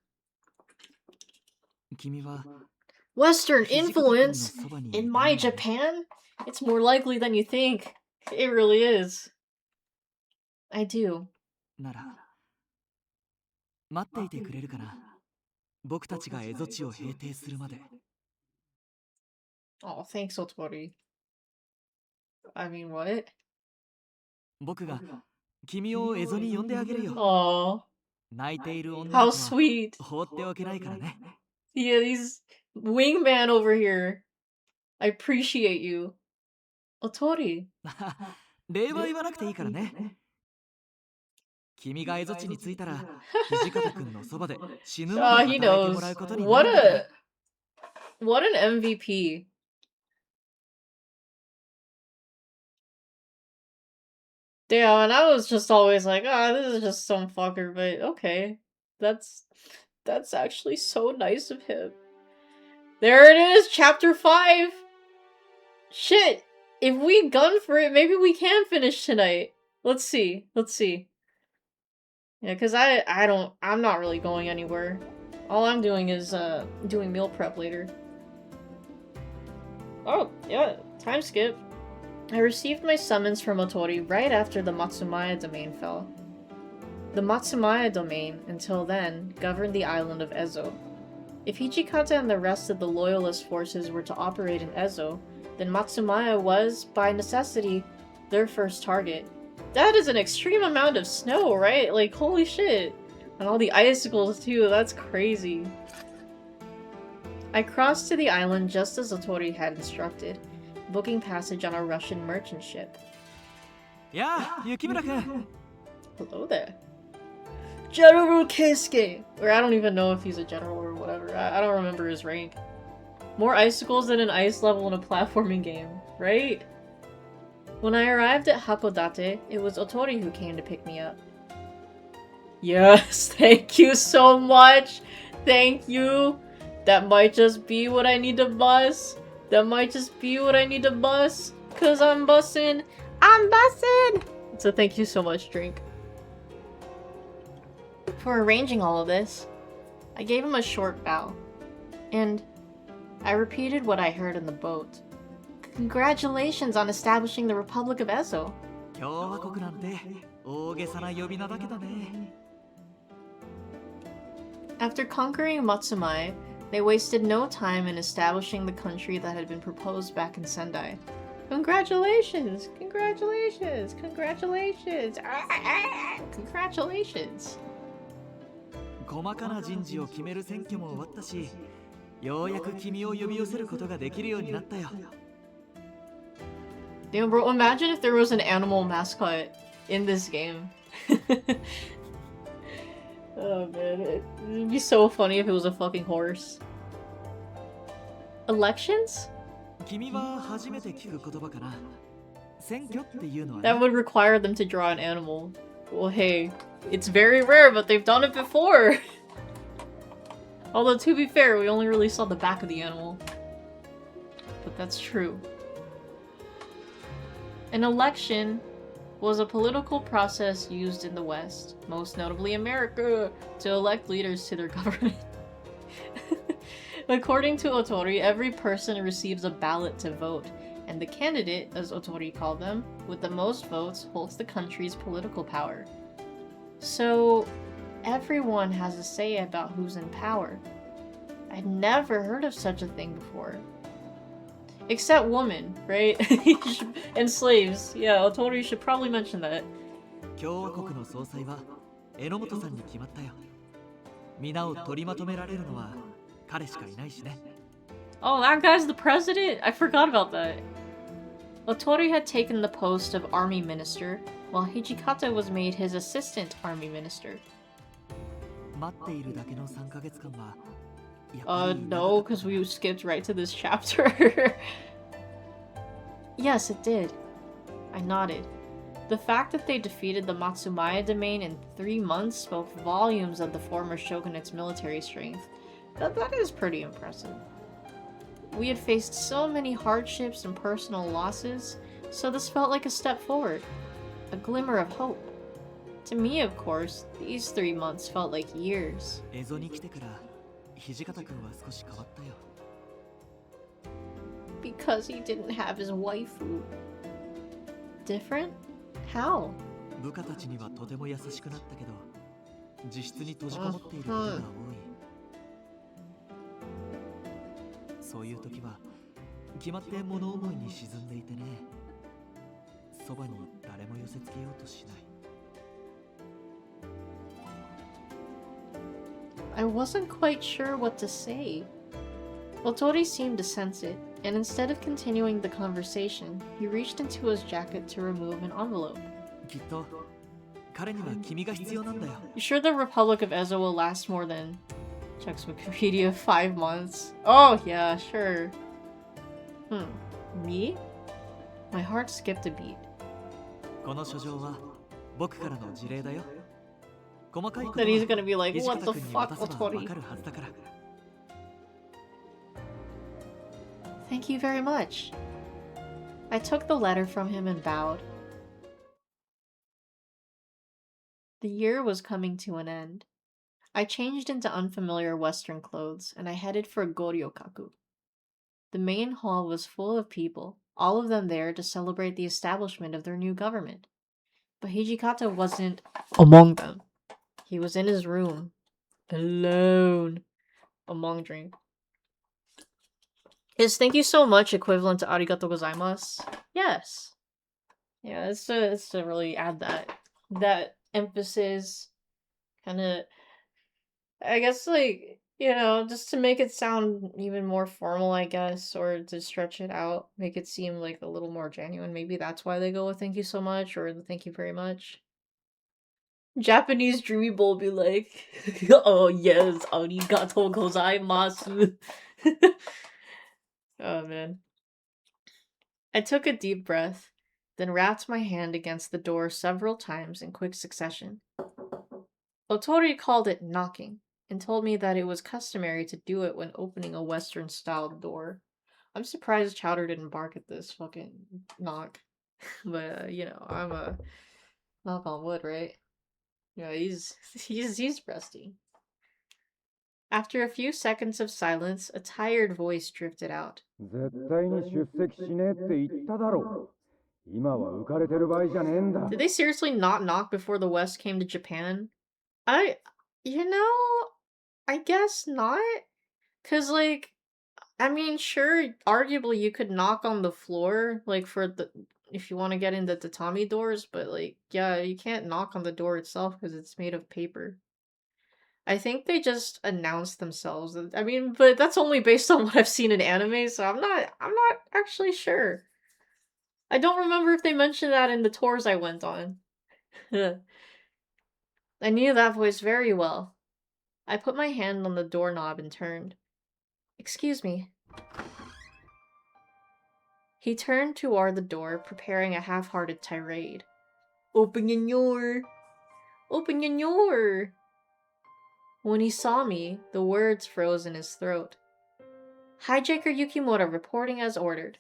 君は Western 土方君の influence そばにい in た my んだね。 Japan? It's more likely than you think. It really is. I do. なら待っていてくれるかな。僕たちが蝦夷地を平定するまで。 Oh, thanks, Otori. I mean, what? 僕が君を蝦夷に呼んであげるよ。 Aw, 泣いている女 how の子は sweet. 放っておけないからね。 Yeah, he's wingman over here. I appreciate you. Otori. 礼は言わなくていいからね。君が蝦夷地に着いたら、土方君のそばで死ぬま Oh, で he 働いても knows. らうことにな What るんだから。 what an MVP. Yeah, and I was just always like, ah, this is just some fucker, but okay. That's actually so nice of him. There it is, chapter 5! Shit! If we gun for it, maybe we can finish tonight. Let's see. Yeah, cause I'm not really going anywhere. All I'm doing is, doing meal prep later. Oh, yeah, time skip. I received my summons from Otori right after the Matsumaya domain fell. The Matsumaya domain, until then, governed the island of Ezo. If Hijikata and the rest of the loyalist forces were to operate in Ezo, then Matsumaya was, by necessity, their first target. That is an extreme amount of snow, right? Like, holy shit. And all the icicles, too. That's crazy. I crossed to the island just as Otori had instructed, booking passage on a Russian merchant ship. やあ、雪村君。 Hello there. General Keisuke! Or I don't even know if he's a general or whatever. I don't remember his rank. More icicles than an ice level in a platforming game, right? When I arrived at Hakodate, it was Otori who came to pick me up. Yes, thank you so much! Thank you! That might just be what I need to bus. That might just be what I need to bus. Cause I'm bussin'. I'm bussin'! So thank you so much, Drink. For arranging all of this, I gave him a short bow. And I repeated what I heard in the boat. Congratulations on establishing the Republic of Ezo. 共和国なんて大げさな呼び名だけどね。 After conquering Matsumai, they wasted no time in establishing the country that had been proposed back in Sendai. Congratulations! Congratulations! Congratulations! Congratulations! 細かな人事を決める選挙も終わったし、ようやく君を呼び寄せることができるようになったよ。 Damn, bro, imagine if there was an animal mascot in this game. Oh man, it'd be so funny if it was a fucking horse. Elections? 君は初めて聞く言葉かな。選挙っていうのは That ね。 would require them to draw an animal. Well, hey, it's very rare, but they've done it before. Although, to be fair, we only really saw the back of the animal. But that's true. An election was a political process used in the West, most notably America, to elect leaders to their government. According to Otori, every person receives a ballot to vote, and the candidate, as Otori called them, with the most votes holds the country's political power. So, everyone has a say about who's in power. I'd never heard of such a thing before. Except women, right? And slaves. Yeah, Otori should probably mention that. 共和国の総裁は榎本さんに決まったよ。皆を取りまとめられるのは彼しかいないしね。Oh, that guy's the president? I forgot about that. Otori had taken the post of army minister, while Hijikata was made his assistant army minister. 待っているだけの3ヶ月間は No, because we skipped right to this chapter. Yes, it did. I nodded. The fact that they defeated the Matsumaya domain in 3 months spoke volumes of the former shogunate's military strength. That is pretty impressive. We had faced so many hardships and personal losses, so this felt like a step forward. A glimmer of hope. To me, of course, these 3 months felt like years. 蝦夷に来てから土方君は少し変わったよ。 Because he didn't have his waifu. Different? How? 部下たちにはとても優しくなったけど、自室に閉じこもっていることが多い。そういう時は決まって物思いに沈んでいてね。そばに誰も寄せつけようとしない。 I wasn't quite sure what to say. Otori seemed to sense it, and instead of continuing the conversation, he reached into his jacket to remove an envelope. きっと彼には君が必要なんだよ。 You sure the Republic of Ezo will last more than, checks Wikipedia, 5 months? Oh, yeah, sure. Me? My heart skipped a beat. この書状は僕からの辞令だよ。細かいこと Then は he's gonna be like, 土 what 方 the 君に fuck, 渡せばわ Otori? かるはずだから。 Thank you very much. I took the letter from him and bowed. The year was coming to an end. I changed into unfamiliar Western clothes, and I headed for Goryokaku. The main hall was full of people, all of them there to celebrate the establishment of their new government. But Hijikata wasn't among them. He was in his room, alone, among drink. Is thank you so much equivalent to arigato gozaimasu? Yes. Yeah, it's to really add that emphasis, kind of, I guess, like, you know, just to make it sound even more formal, I guess, or to stretch it out, make it seem like a little more genuine. Maybe that's why they go with thank you so much or the thank you very much. Japanese Dreamy Bowl be like, oh yes, arigato gozaimasu. Oh man. I took a deep breath, then rapped my hand against the door several times in quick succession. Otori called it knocking, and told me that it was customary to do it when opening a Western-styled door. I'm surprised Chowder didn't bark at this fucking knock. But, you know, I'm a knock on wood, right? Yeah, he's rusty. After a few seconds of silence, a tired voice drifted out. 絶対に出席しねえって言っただろ。今は浮かれてる場合じゃねえんだ。 Did they seriously not knock before the West came to Japan? You know, I guess not. Cause, like, I mean, sure, arguably you could knock on the floor, like, if you want to get in the tatami doors, but, like, yeah, you can't knock on the door itself because it's made of paper. I think they just announced themselves. I mean, but that's only based on what I've seen in anime, so I'm not actually sure. I don't remember if they mentioned that in the tours I went on. I knew that voice very well. I put my hand on the doorknob and turned. Excuse me. He turned toward the door, preparing a half-hearted tirade. Open your door! Open your door! When he saw me, the words froze in his throat. Hijacker Yukimura reporting as ordered.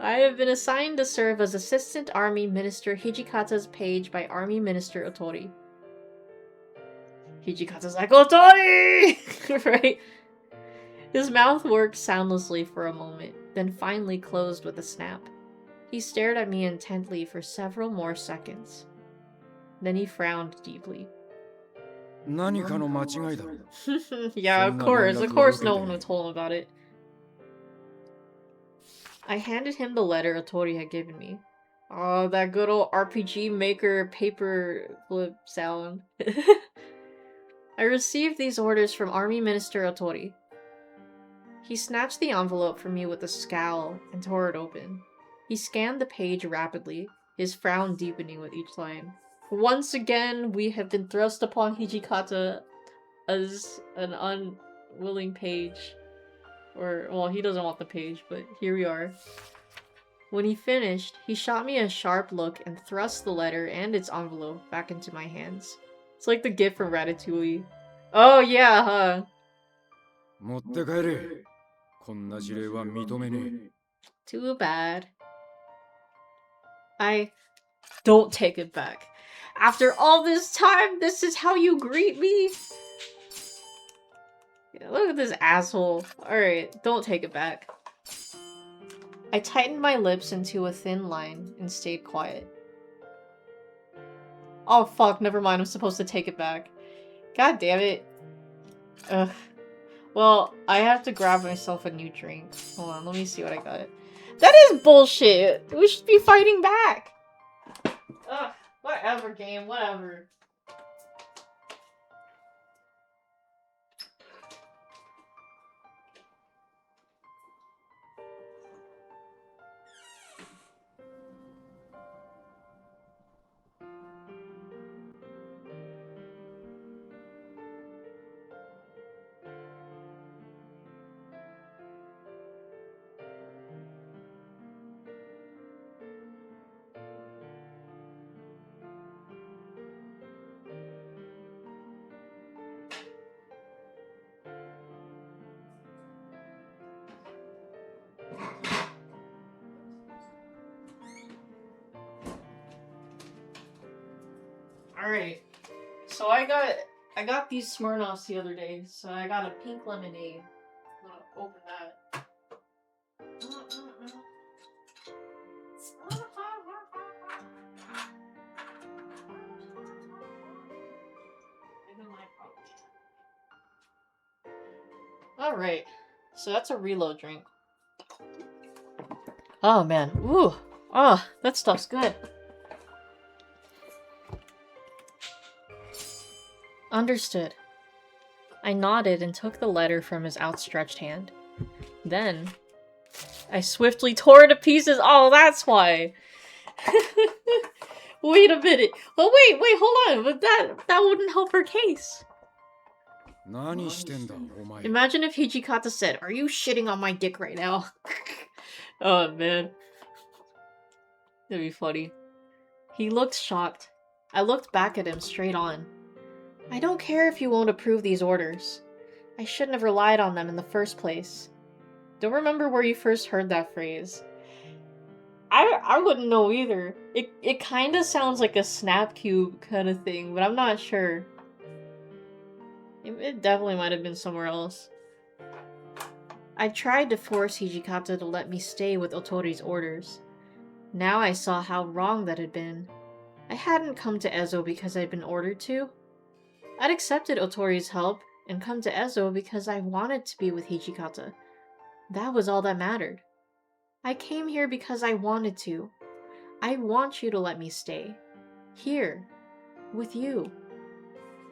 I have been assigned to serve as Assistant Army Minister Hijikata's page by Army Minister Otori. Hijikata's like, Otori! Right? His mouth worked soundlessly for a moment, then finally closed with a snap. He stared at me intently for several more seconds. Then he frowned deeply. 何かの間違いだろう。 Yeah, of course no one would told him about it. I handed him the letter Otori had given me. Oh, that good old RPG Maker paper flip sound. I received these orders from Army Minister Otori. He snatched the envelope from me with a scowl and tore it open. He scanned the page rapidly, his frown deepening with each line. Once again, we have been thrust upon Hijikata as an unwilling page. Or, well, he doesn't want the page, but here we are. When he finished, he shot me a sharp look and thrust the letter and its envelope back into my hands. It's like the gift from Ratatouille. Oh yeah, huh? 持って帰れ。こんな事例は認めねえ。 Too bad. I don't take it back. After all this time, this is how you greet me? Yeah, look at this asshole. Alright, don't take it back. I tightened my lips into a thin line and stayed quiet. Oh fuck, never mind, I'm supposed to take it back. God damn it. Ugh. Well, I have to grab myself a new drink. Hold on, let me see what I got. That is bullshit! We should be fighting back! Ugh, whatever game, whatever. Alright, so I got these Smirnoffs the other day, so I got a pink lemonade. I'm gonna open that. Alright, so that's a reload drink. Oh man, ooh, oh, that stuff's good. Understood. I nodded and took the letter from his outstretched hand. Then, I swiftly tore it to pieces. Oh, that's why. Wait a minute. Oh, wait, hold on. But that wouldn't help her case. 何してんだ、お前。 Imagine if Hijikata said, "Are you shitting on my dick right now?" Oh, man. That'd be funny. He looked shocked. I looked back at him straight on. I don't care if you won't approve these orders. I shouldn't have relied on them in the first place. Don't remember where you first heard that phrase. I wouldn't know either. It kind of sounds like a snap cube kind of thing, but I'm not sure. It definitely might have been somewhere else. I tried to force Hijikata to let me stay with Otori's orders. Now I saw how wrong that had been. I hadn't come to Ezo because I'd been ordered to. I'd accepted Otori's help and come to Ezo because I wanted to be with Hijikata. That was all that mattered. I came here because I wanted to. I want you to let me stay. Here. With you.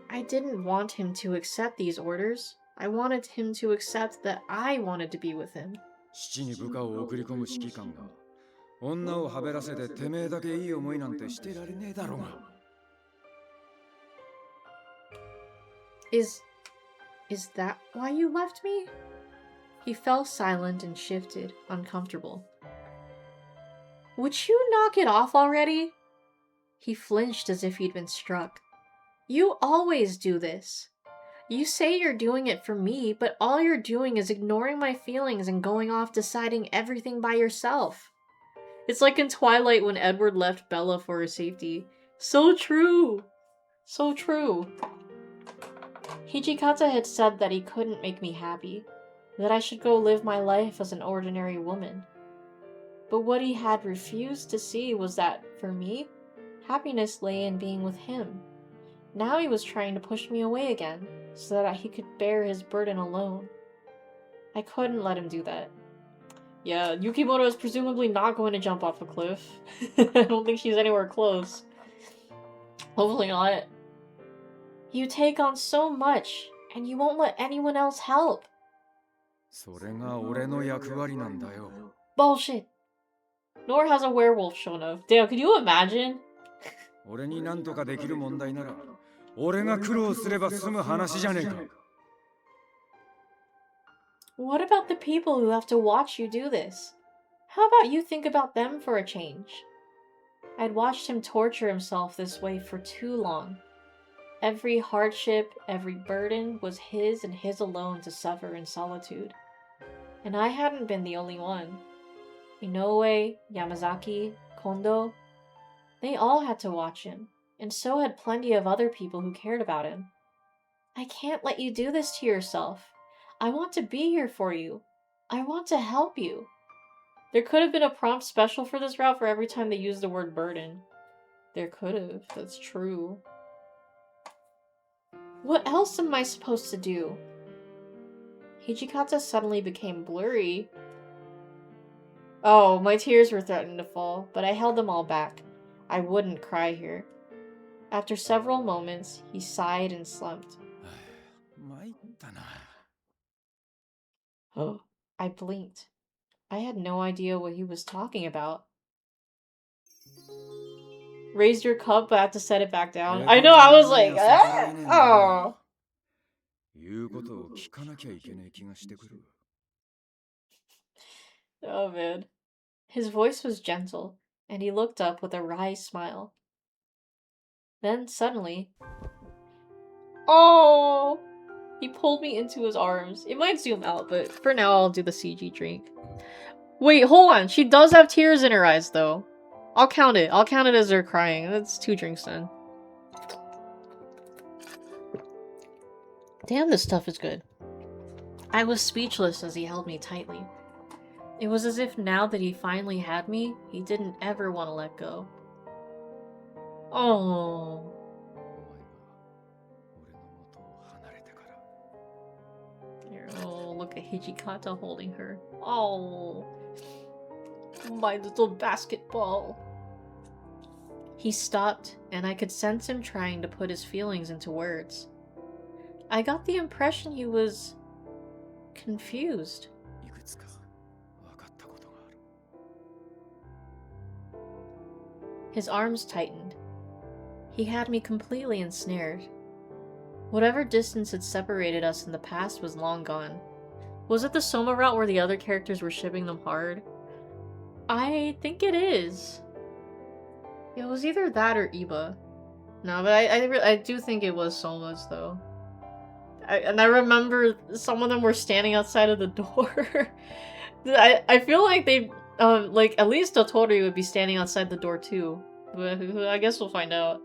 I didn't want him to accept these orders. I wanted him to accept that I wanted to be with him. 七に部下を送り込む指揮官が女をはべらせててめえだけいい思いなんてしてられねえだろうが。 Is that why you left me? He fell silent and shifted, uncomfortable. Would you knock it off already? He flinched as if he'd been struck. You always do this. You say you're doing it for me, but all you're doing is ignoring my feelings and going off deciding everything by yourself. It's like in Twilight when Edward left Bella for her safety. So true! So true. Hijikata had said that he couldn't make me happy, that I should go live my life as an ordinary woman. But what he had refused to see was that, for me, happiness lay in being with him. Now he was trying to push me away again, so that he could bear his burden alone. I couldn't let him do that. Yeah, Yukimoto is presumably not going to jump off a cliff. I don't think she's anywhere close. Hopefully not. You take on so much, and you won't let anyone else help. それが俺の役割なんだよ。 Bullshit. Nor has a werewolf shown up. Damn, could you imagine? 俺に何とかできる問題なら、俺が苦労すれば済む話じゃねえか。 What about the people who have to watch you do this? How about you think about them for a change? I'd watched him torture himself this way for too long. Every hardship, every burden was his and his alone to suffer in solitude. And I hadn't been the only one. Inoue, Yamazaki, Kondo, they all had to watch him, and so had plenty of other people who cared about him. I can't let you do this to yourself. I want to be here for you. I want to help you. There could have been a prompt special for this route for every time they used the word burden. There could have, that's true. What else am I supposed to do? Hijikata suddenly became blurry. Oh, my tears were threatening to fall, but I held them all back. I wouldn't cry here. After several moments, he sighed and slumped. Oh, I blinked. I had no idea what he was talking about. Raised your cup, but I have to set it back down. I know, I was like, ah! Oh. 言うことを聞かなきゃいけない気がしてくる。 Oh man. His voice was gentle, and he looked up with a wry smile. Then, suddenly... Oh! He pulled me into his arms. It might zoom out, but for now I'll do the CG drink. Wait, hold on. She does have tears in her eyes, though. I'll count it. I'll count it as her crying. That's 2 drinks then. Damn, this stuff is good. I was speechless as he held me tightly. It was as if now that he finally had me, he didn't ever want to let go. Oh. Here, oh, look at Hijikata holding her. Oh. My little basketball. He stopped, and I could sense him trying to put his feelings into words. I got the impression he was... confused. His arms tightened. He had me completely ensnared. Whatever distance had separated us in the past was long gone. Was it the Soma route where the other characters were shipping them hard? I think it is. It was either that or Iba. No, but I do think it was Soma's though. And I remember some of them were standing outside of the door. I feel like they, like at least Totori would be standing outside the door too. But I guess we'll find out.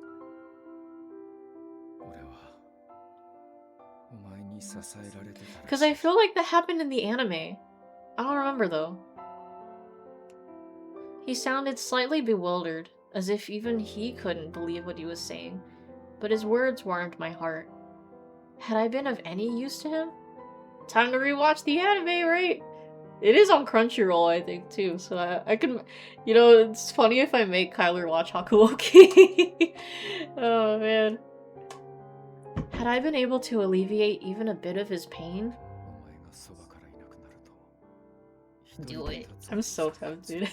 Because I feel like that happened in the anime. I don't remember though. He sounded slightly bewildered, as if even he couldn't believe what he was saying, but his words warmed my heart. Had I been of any use to him? Time to rewatch the anime, right? It is on Crunchyroll, I think, too, so I can... You know, it's funny if I make Kyler watch Hakuoki. Oh, man. Had I been able to alleviate even a bit of his pain? Do it. I'm so tempted.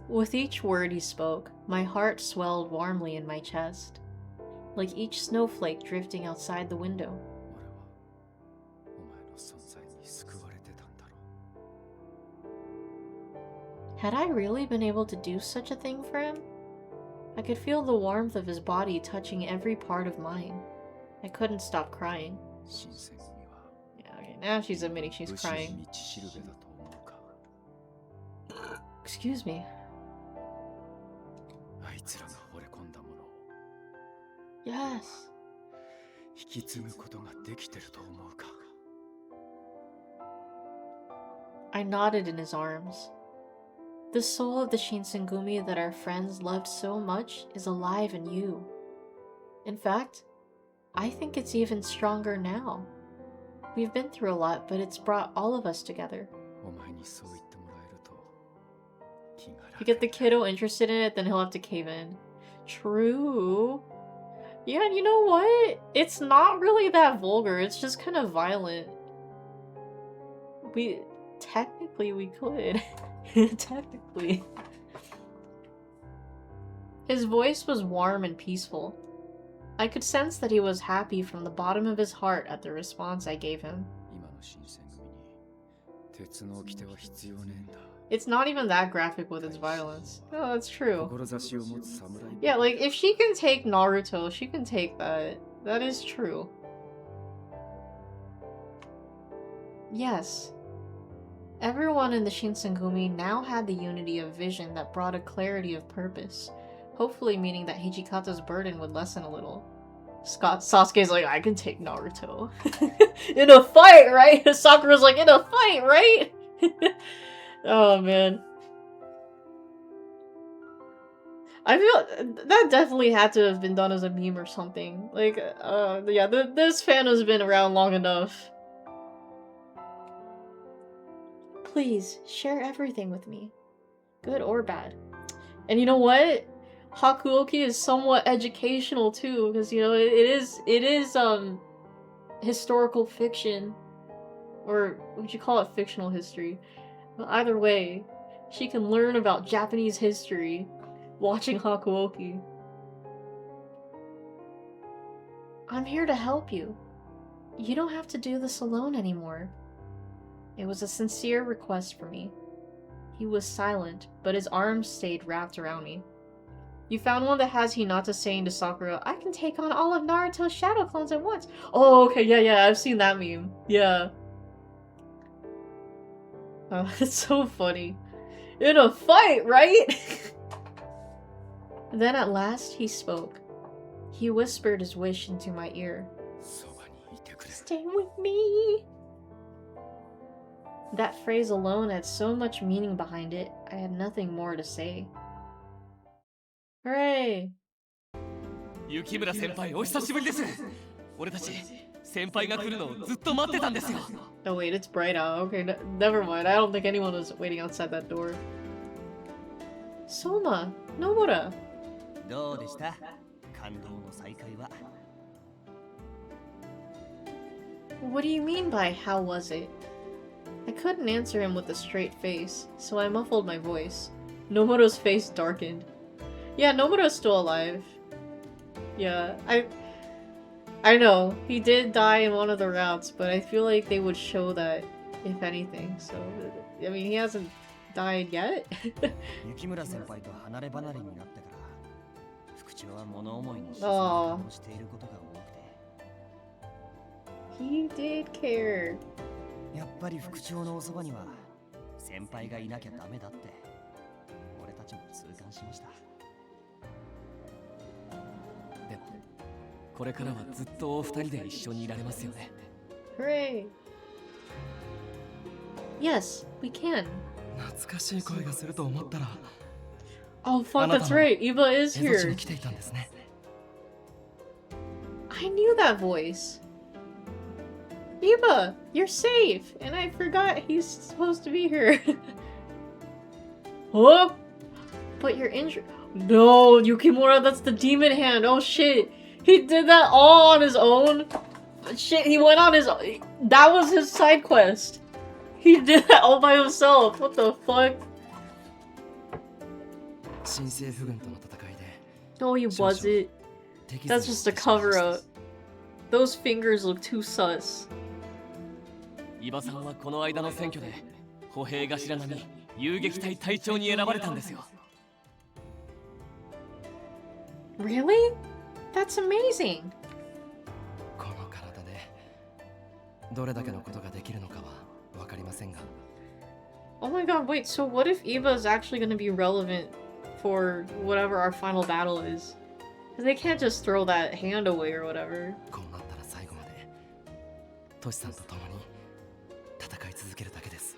With each word he spoke, my heart swelled warmly in my chest, like each snowflake drifting outside the window. Had I really been able to do such a thing for him? I could feel the warmth of his body touching every part of mine. I couldn't stop crying. 新選組は Yeah, okay, now she's admitting she's 武士の crying. 道しるべだと思うか。 Excuse me. あいつらが惚れ込んだものを Yes. 引き継ぐことができてると思うか。 I nodded in his arms. The soul of the Shinsengumi that our friends loved so much is alive in you. In fact, I think it's even stronger now. We've been through a lot, but it's brought all of us together. お前にそう言ってもらえると気が If you 楽 get the kiddo interested in it, then he'll have to cave in. True. Yeah, and you know what? It's not really that vulgar. It's just kind of violent. Technically, we could. Technically. His voice was warm and peaceful. I could sense that he was happy from the bottom of his heart at the response I gave him. 今の新選組に鉄の掟は必要ねえんだ。 It's not even that graphic with its violence. No, that's true. 志を持つ侍 Yeah, like, if she can take Naruto, she can take that. That is true. Yes. Everyone in the Shinsengumi now had the unity of vision that brought a clarity of purpose, hopefully meaning that Hijikata's burden would lessen a little. Sasuke's like, I can take Naruto. In a fight, right? Sakura's like, in a fight, right? Oh, man. I feel that definitely had to have been done as a meme or something. Like, yeah, this fan has been around long enough. Please, share everything with me. Good or bad. And you know what? Hakuoki is somewhat educational too, because, you know, it is historical fiction. Or would you call it fictional history? But either way, she can learn about Japanese history watching Hakuoki. I'm here to help you. You don't have to do this alone anymore. It was a sincere request for me. He was silent, but his arms stayed wrapped around me. You found one that has Hinata saying to Sakura, I can take on all of Naruto's shadow clones at once. Oh, okay, yeah, I've seen that meme. Yeah. Oh, it's so funny. In a fight, right? Then at last he spoke. He whispered his wish into my ear. そばにいてくれ。 Stay with me. That phrase alone had so much meaning behind it, I had nothing more to say. Hooray! 雪村先輩お久しぶりです。俺たち先輩が来るのをずっと待ってたんですよ。 Oh wait, it's bright out. Okay, never mind. I don't think anyone was waiting outside that door. Soma, Nomura. どうでした？感動の再会は。 What do you mean by how was it? I couldn't answer him with a straight face, so I muffled my voice. Nomura's face darkened. Yeah, Nomura's still alive. Yeah, I know, he did die in one of the routes, but I feel like they would show that, if anything, so... I mean, he hasn't died yet? 雪村先輩と離れ離れになってから福地は物思いに沈んだ顔をしていることが多くて He did care. やっぱり福地のおそばには先輩がいなきゃダメだって俺たちも痛感しましたでもこれからはずっとお二人で一緒にいられますよね Hooray! Yes, we can. 懐かしい声がすると思ったら Oh fuck, that's right, Eva is 蝦夷地 here. に来ていたんですね I knew that voice. Eva, you're safe, and I forgot he's supposed to be here. Huh? But you're injured. No, Yukimura, that's the demon hand. Oh shit. He did that all on his own? Shit, he went on his own. That was his side quest. He did that all by himself. What the fuck? 新政府軍との戦いで No, he wasn't. That's just a cover up. Those fingers look too sus. 伊庭さんはこの間の選挙で歩兵頭並み遊撃隊隊長に選ばれたんですよ。 Really? That's amazing. この体でどれだけのことができるのかはわかりませんが。 Oh my god, wait, so what if Eva is actually going to be relevant for whatever our final battle is? Because they can't just throw that hand away or whatever. こうなったら最後までトシさんと共に戦い続けるだけです。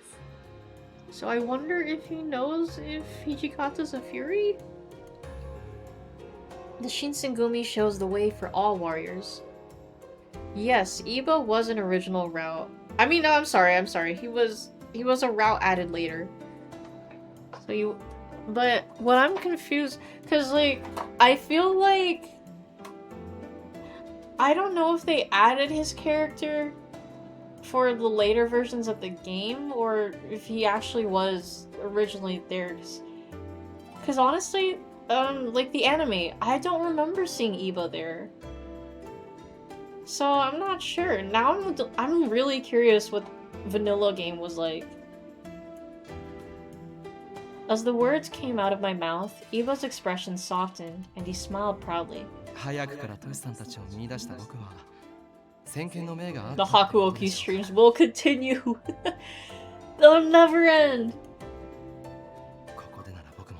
So I wonder if he knows if Hijikata's a fury? The Shinsengumi shows the way for all warriors. Yes, Iba was an original route. I mean, no, I'm sorry. He was a route added later. So you... But what I'm confused... Because, like, I feel like... I don't know if they added his character for the later versions of the game, or if he actually was originally theirs. Because honestly, like the anime, I don't remember seeing Iba there. So I'm not sure. Now I'm really curious what vanilla game was like. As the words came out of my mouth, Iba's expression softened, and he smiled proudly. 早くからトシさんたちを見出した僕は先見の明があっ The たってこと Hakuoki でしょう。 streams will continue. They'll never end. ここでなら僕も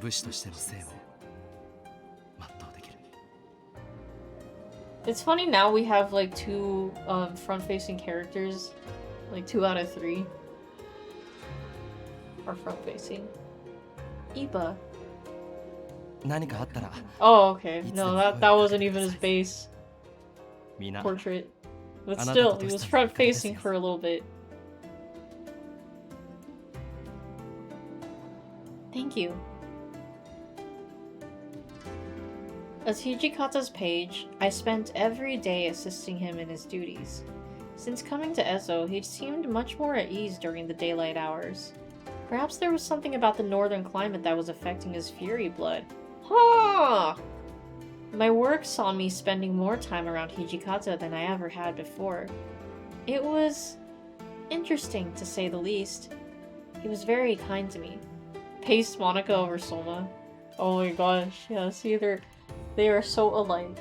武士としての生を全うできる。 It's funny now we have like two front-facing characters, like 2 out of 3 are front-facing. Iba. 何かあったら Oh, okay. No, that wasn't even his base みんな portrait. But Anata still, to he was Toshi-san front-facing desu. for a little bit. Thank you. As Hijikata's page, I spent every day assisting him in his duties. Since coming to Ezo, he seemed much more at ease during the daylight hours. Perhaps there was something about the northern climate that was affecting his fury blood. Ha! My work saw me spending more time around Hijikata than I ever had before. It was interesting, to say the least. He was very kind to me. Paste Monica over Soma. Oh my gosh, yes, they are so alike.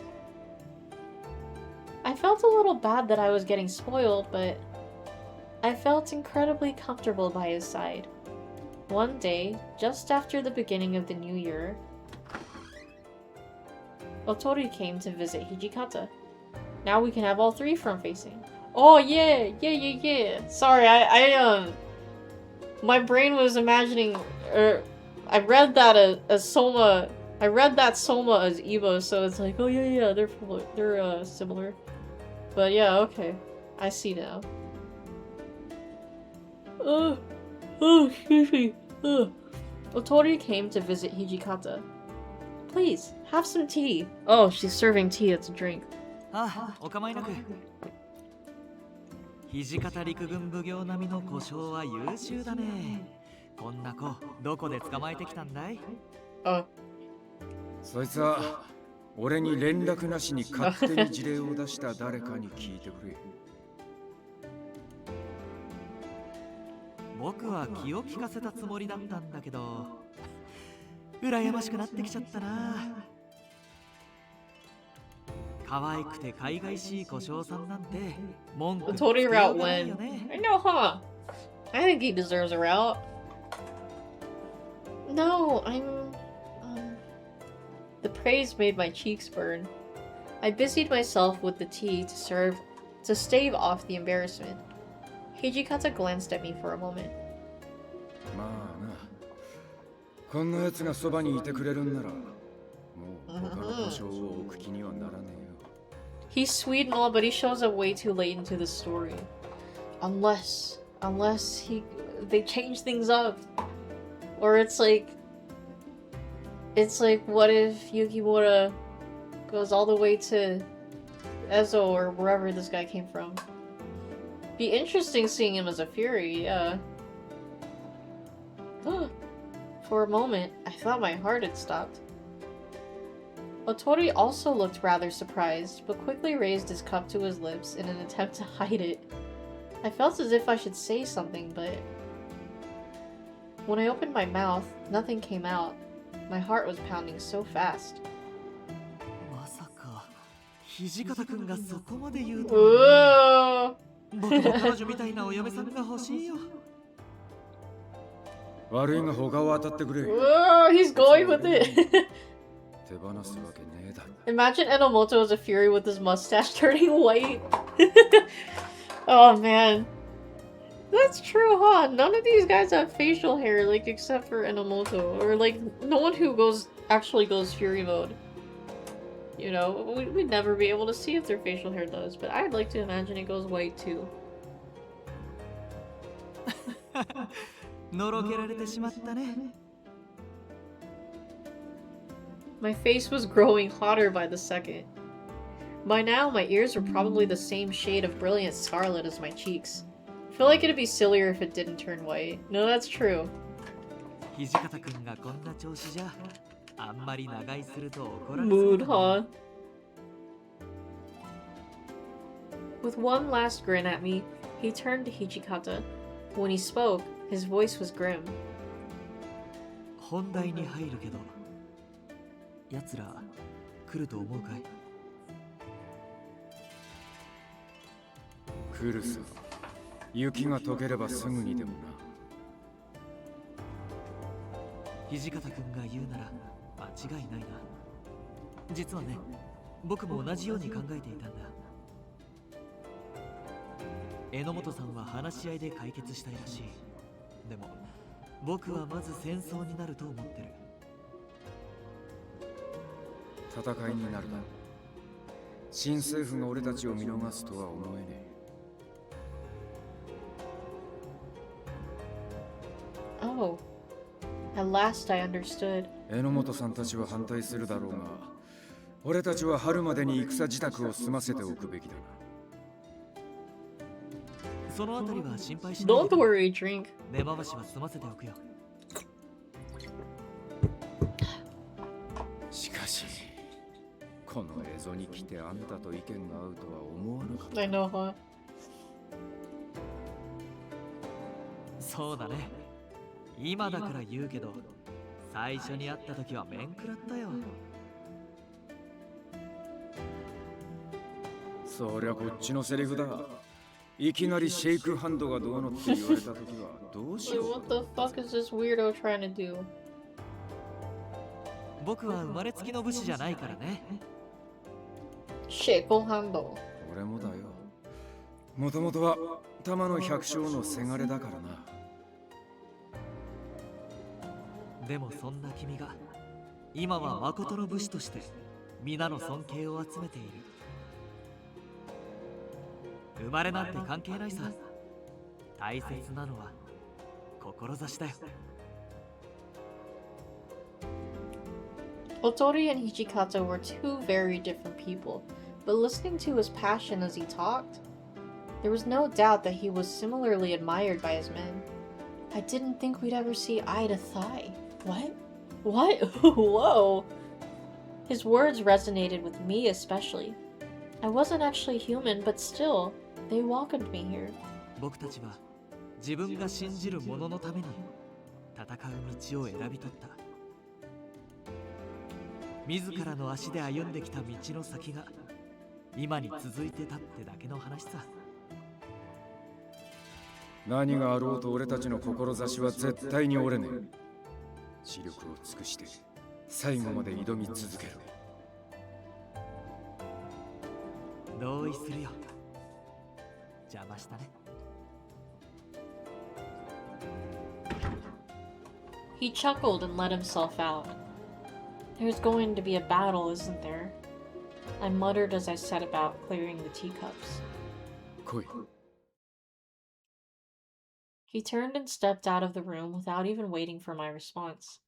I felt a little bad that I was getting spoiled, but I felt incredibly comfortable by his side. One day, just after the beginning of the new year, Otori came to visit Hijikata. Now we can have all 3 front-facing. Oh yeah! Sorry, my brain was imagining, I read that as Soma. I read that Soma as Iba, so it's like, oh yeah, they're similar. But yeah, okay, I see now. Excuse me. Otori came to visit Hijikata. Please, have some tea. Oh, she's serving tea, it's a drink. あ、お構いなく。土方陸軍奉行並みの故障は優秀だね。こんな子、どこで捕まえてきたんだい？ Oh. そいつは俺に連絡なしに勝手に事例を出した誰かに聞いてくれ。僕は気を利かせたつもりだったんだけど、羨ましくなってきちゃったな。可愛くて海外しい故障さんなんて文句 The Tori route ない win. よね。 I know, huh? I think he deserves a route. No, The praise made my cheeks burn. I busied myself with the tea to stave off the embarrassment. Hijikata glanced at me for a moment. まあな、こんな奴がそばにいてくれるんなら、もう他の故障を置く気にはならねえよ。 He's sweet and all, but he shows up way too late into the story. Unless they change things up. Or it's like, what if Yukimura goes all the way to Ezo or wherever this guy came from? Be interesting seeing him as a Fury, yeah. For a moment, I thought my heart had stopped. Otori also looked rather surprised, but quickly raised his cup to his lips in an attempt to hide it. I felt as if I should say something, but When I opened my mouth, nothing came out. My heart was pounding so fast. まさか土方くんがそこまで言うとは Ooh. ね。僕も彼女みたいなお嫁さんが欲しいよ。悪いが他を当たってくれ。 Ooh, he's going with it. 手放すわけねえだろ。 Imagine Enomoto as a fury with his mustache turning white. Oh man. That's true, huh? None of these guys have facial hair, like, except for Enomoto. Or, like, no one who actually goes fury mode. You know, we'd never be able to see if their facial hair does, but I'd like to imagine it goes white too. のろけられてしまったね。 My face was growing hotter by the second. By now, my ears were probably the same shade of brilliant scarlet as my cheeks. I feel like it'd be sillier if it didn't turn white. No, that's true. 土方くんがこんな調子じゃあんまり長居すると怒られ Mood, huh? With one last grin at me, he turned to Hijikata. When he spoke, his voice was grim. 本題に入るけど、奴ら来ると思うかい？来るさ。雪が溶ければすぐにでもな。土方くんが言うなら間違いないな。実はね、僕も同じように考えていたんだ。榎本さんは話し合いで解決したいらしい。でも僕はまず戦争になると思ってる。戦いになるだ。新政府が俺たちを見逃すとは思えねえ。 Oh. At last I understood. 榎本さんたちは反対するだろうが、俺たちは春までに戦支度を済ませておくべきだな。そのあたりは心配しない Don't で。 worry, drink. 根回しは済ませておくよ。しかし、この蝦夷に来てあんたと意見が合うとは思わなかった。 I know, huh? そうだね。今だから言うけど、最初に会った時は面食らったよ。そりゃこっちのセリフだ。いきなりシェイクハンドがどうのって言われた時はどうし Wait, よう。 what the fuck is this weirdo trying to do? 僕は生まれつきの武士じゃないからね。 Shit, go handle. 俺もだよ。もともとは玉の百姓のせがれだからな。でもそんな君が今は誠の武士として皆の尊敬を集めている。生まれなんて関係ないさ。大切なのは志だよ。 Otori and Hijikata were two very different people, but listening to his passion as he talked, there was no doubt that he was similarly admired by his men. I didn't think we'd ever see eye to thigh. What? What? Whoa! His words resonated with me especially. I wasn't actually human, but still, they welcomed me here. 僕たちは自分が信じるもののために戦う道を選び取った。自らの足で歩んできた道の先が今に続いてたってだけの話さ。何があろうと俺たちの志は絶対に折れねえ。知力を尽くして最後まで挑み続ける。同意するよ。邪魔したね。 He chuckled and let himself out. There's going to be a battle, isn't there? I muttered as I set about clearing the teacups. 来い。 He turned and stepped out of the room without even waiting for my response.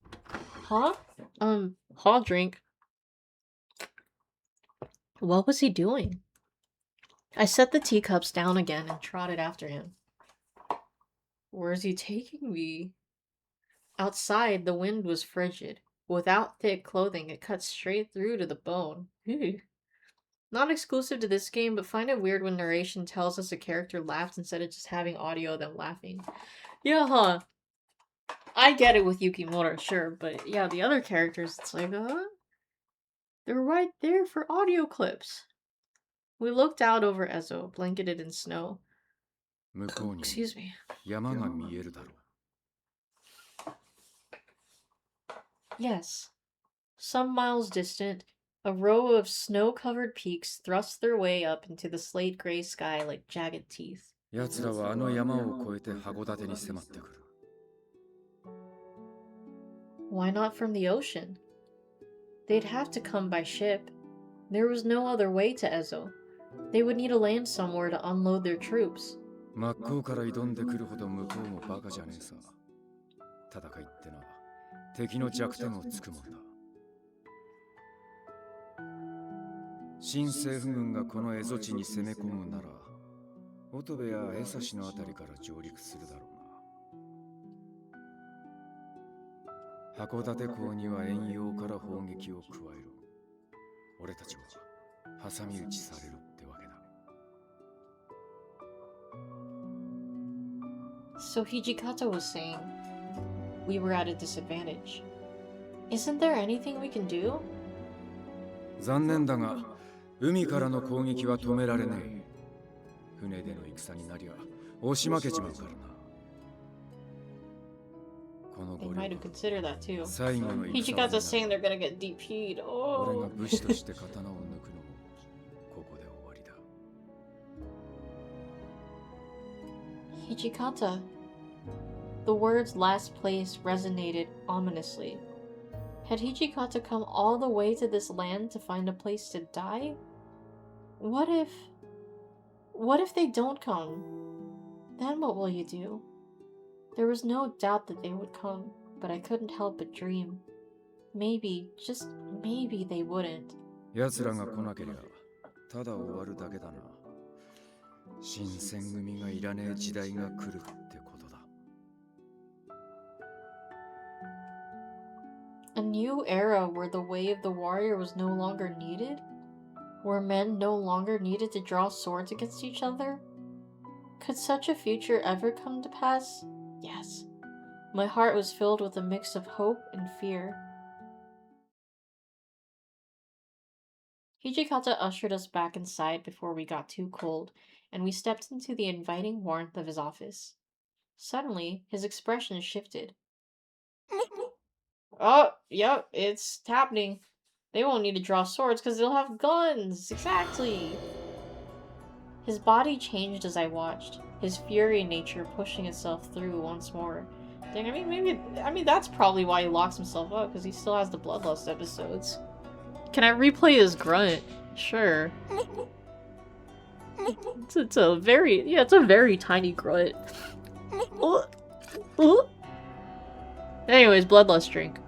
Huh? Hall drink. What was he doing? I set the teacups down again and trotted after him. Where's he taking me? Outside, the wind was frigid. Without thick clothing, it cut straight through to the bone. Ew. Not exclusive to this game, but find it weird when narration tells us a character laughed instead of just having audio of them laughing. Yeah, huh? I get it with Yukimura, sure, but yeah, the other characters, it's like, they're right there for audio clips. We looked out over Ezo, blanketed in snow. 向こうに Excuse me. 山が見えるだろう。 Yes. Some miles distant, a row of snow-covered peaks thrust their way up into the slate-gray sky like jagged teeth. 奴らはあの山を越えて函館に迫ってくる。 Why not from the ocean? They'd have to come by ship. There was no other way to Ezo. They would need to land somewhere to unload their troops. 真っ向から挑んでくるほど向こうもバカじゃねえさ。戦いってのは敵の弱点をつくもんだ。新政府軍がこの蝦夷地に攻め込むなら、乙部や江差のあたりから上陸するだろうな。函館港には遠洋から砲撃を加える。俺たちは挟み撃ちされるってわけだ。 So Hijikata was saying, we were at a disadvantage. Isn't there anything we can do? 残念だが、海からの攻撃は止められねえ。船での戦になりゃ押し負けちまうからな。この They ゴ might リ have considered that too. 最後の戦 Hijikata's saying they're gonna get DP'd. 俺が Oh. 武士として刀を抜くのもここで終わりだ。 Hijikata. The words last place resonated ominously. Had Hijikata come all the way to this land to find a place to die? What if they don't come? Then what will you do? There was no doubt that they would come, but I couldn't help but dream. Maybe, just maybe they wouldn't. 奴らが来なけりゃただ終わるだけだな。新選組がいらねえ時代が来るってことだ。 A new era where the way of the warrior was no longer needed? Where men no longer needed to draw swords against each other? Could such a future ever come to pass? Yes. My heart was filled with a mix of hope and fear. Hijikata ushered us back inside before we got too cold, and we stepped into the inviting warmth of his office. Suddenly, his expression shifted. Oh, yep, it's happening. They won't need to draw swords because they'll have guns. Exactly. His body changed as I watched, his fury nature pushing itself through once more. Dang, I mean that's probably why he locks himself up, because he still has the Bloodlust episodes. Can I replay his grunt? Sure. It's a very tiny grunt. Anyways, Bloodlust drink.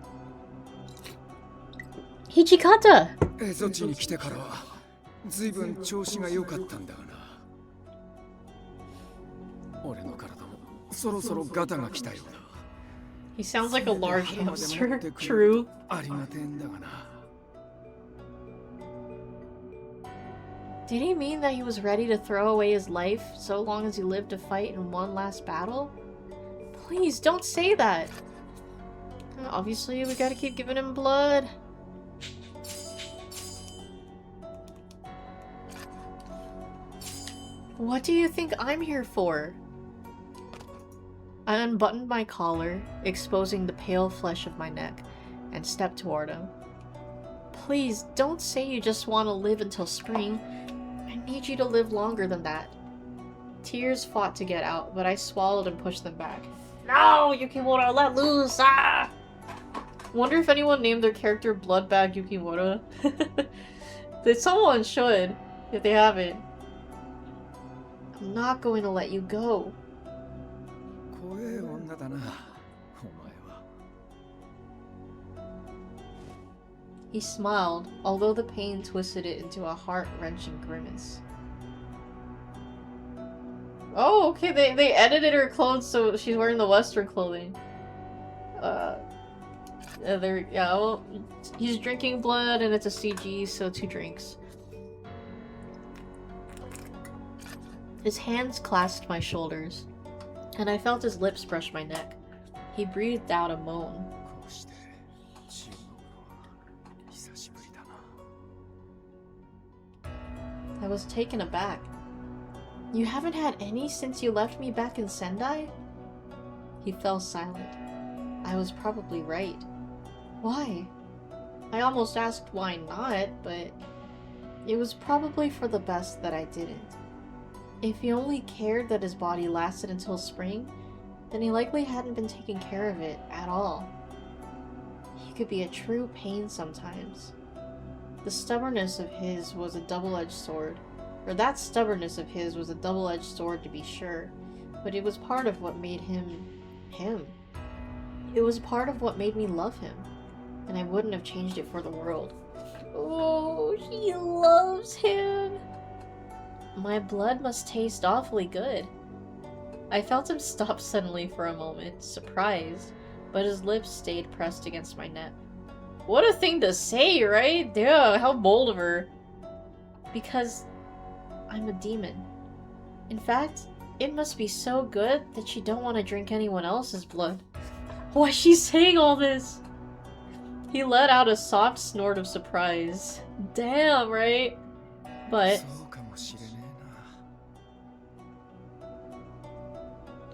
Hijikata! 蝦夷地に来てからは随分調子が良かったんだがな。俺の体もそろそろガタが来たようだ。 He sounds like a large hamster. True. ありがてえんだがな。 Did he mean that he was ready to throw away his life so long as he lived to fight in one last battle? Please, don't say that! Obviously, we gotta keep giving him blood. What do you think I'm here for? I unbuttoned my collar, exposing the pale flesh of my neck, and stepped toward him. Please, don't say you just want to live until spring. I need you to live longer than that. Tears fought to get out, but I swallowed and pushed them back. No, Yukimura, let loose! Ah! Wonder if anyone named their character Bloodbag Yukimura. Someone should, if they haven't. I'm not going to let you go. 怖え女だな、お前は。 He smiled, although the pain twisted it into a heart-wrenching grimace. Oh, okay, they edited her clothes so she's wearing the Western clothing. Well, he's drinking blood and it's a CG, so 2 drinks. His hands clasped my shoulders, and I felt his lips brush my neck. He breathed out a moan. こうして血を飲むのは久しぶりだな。 I was taken aback. You haven't had any since you left me back in Sendai? He fell silent. I was probably right. Why? I almost asked why not, but it was probably for the best that I didn't. If he only cared that his body lasted until spring, then he likely hadn't been taking care of it at all. He could be a true pain sometimes. The stubbornness of his was a double-edged sword. Or that stubbornness of his was a double-edged sword to be sure, but it was part of what made him, him. It was part of what made me love him, and I wouldn't have changed it for the world. Oh, he loves him! My blood must taste awfully good. I felt him stop suddenly for a moment, surprised, but his lips stayed pressed against my neck. What a thing to say, right? Yeah, how bold of her. Because I'm a demon. In fact, it must be so good that you don't want to drink anyone else's blood. Why is she saying all this? He let out a soft snort of surprise. Damn, right? But そうかもしれねえな。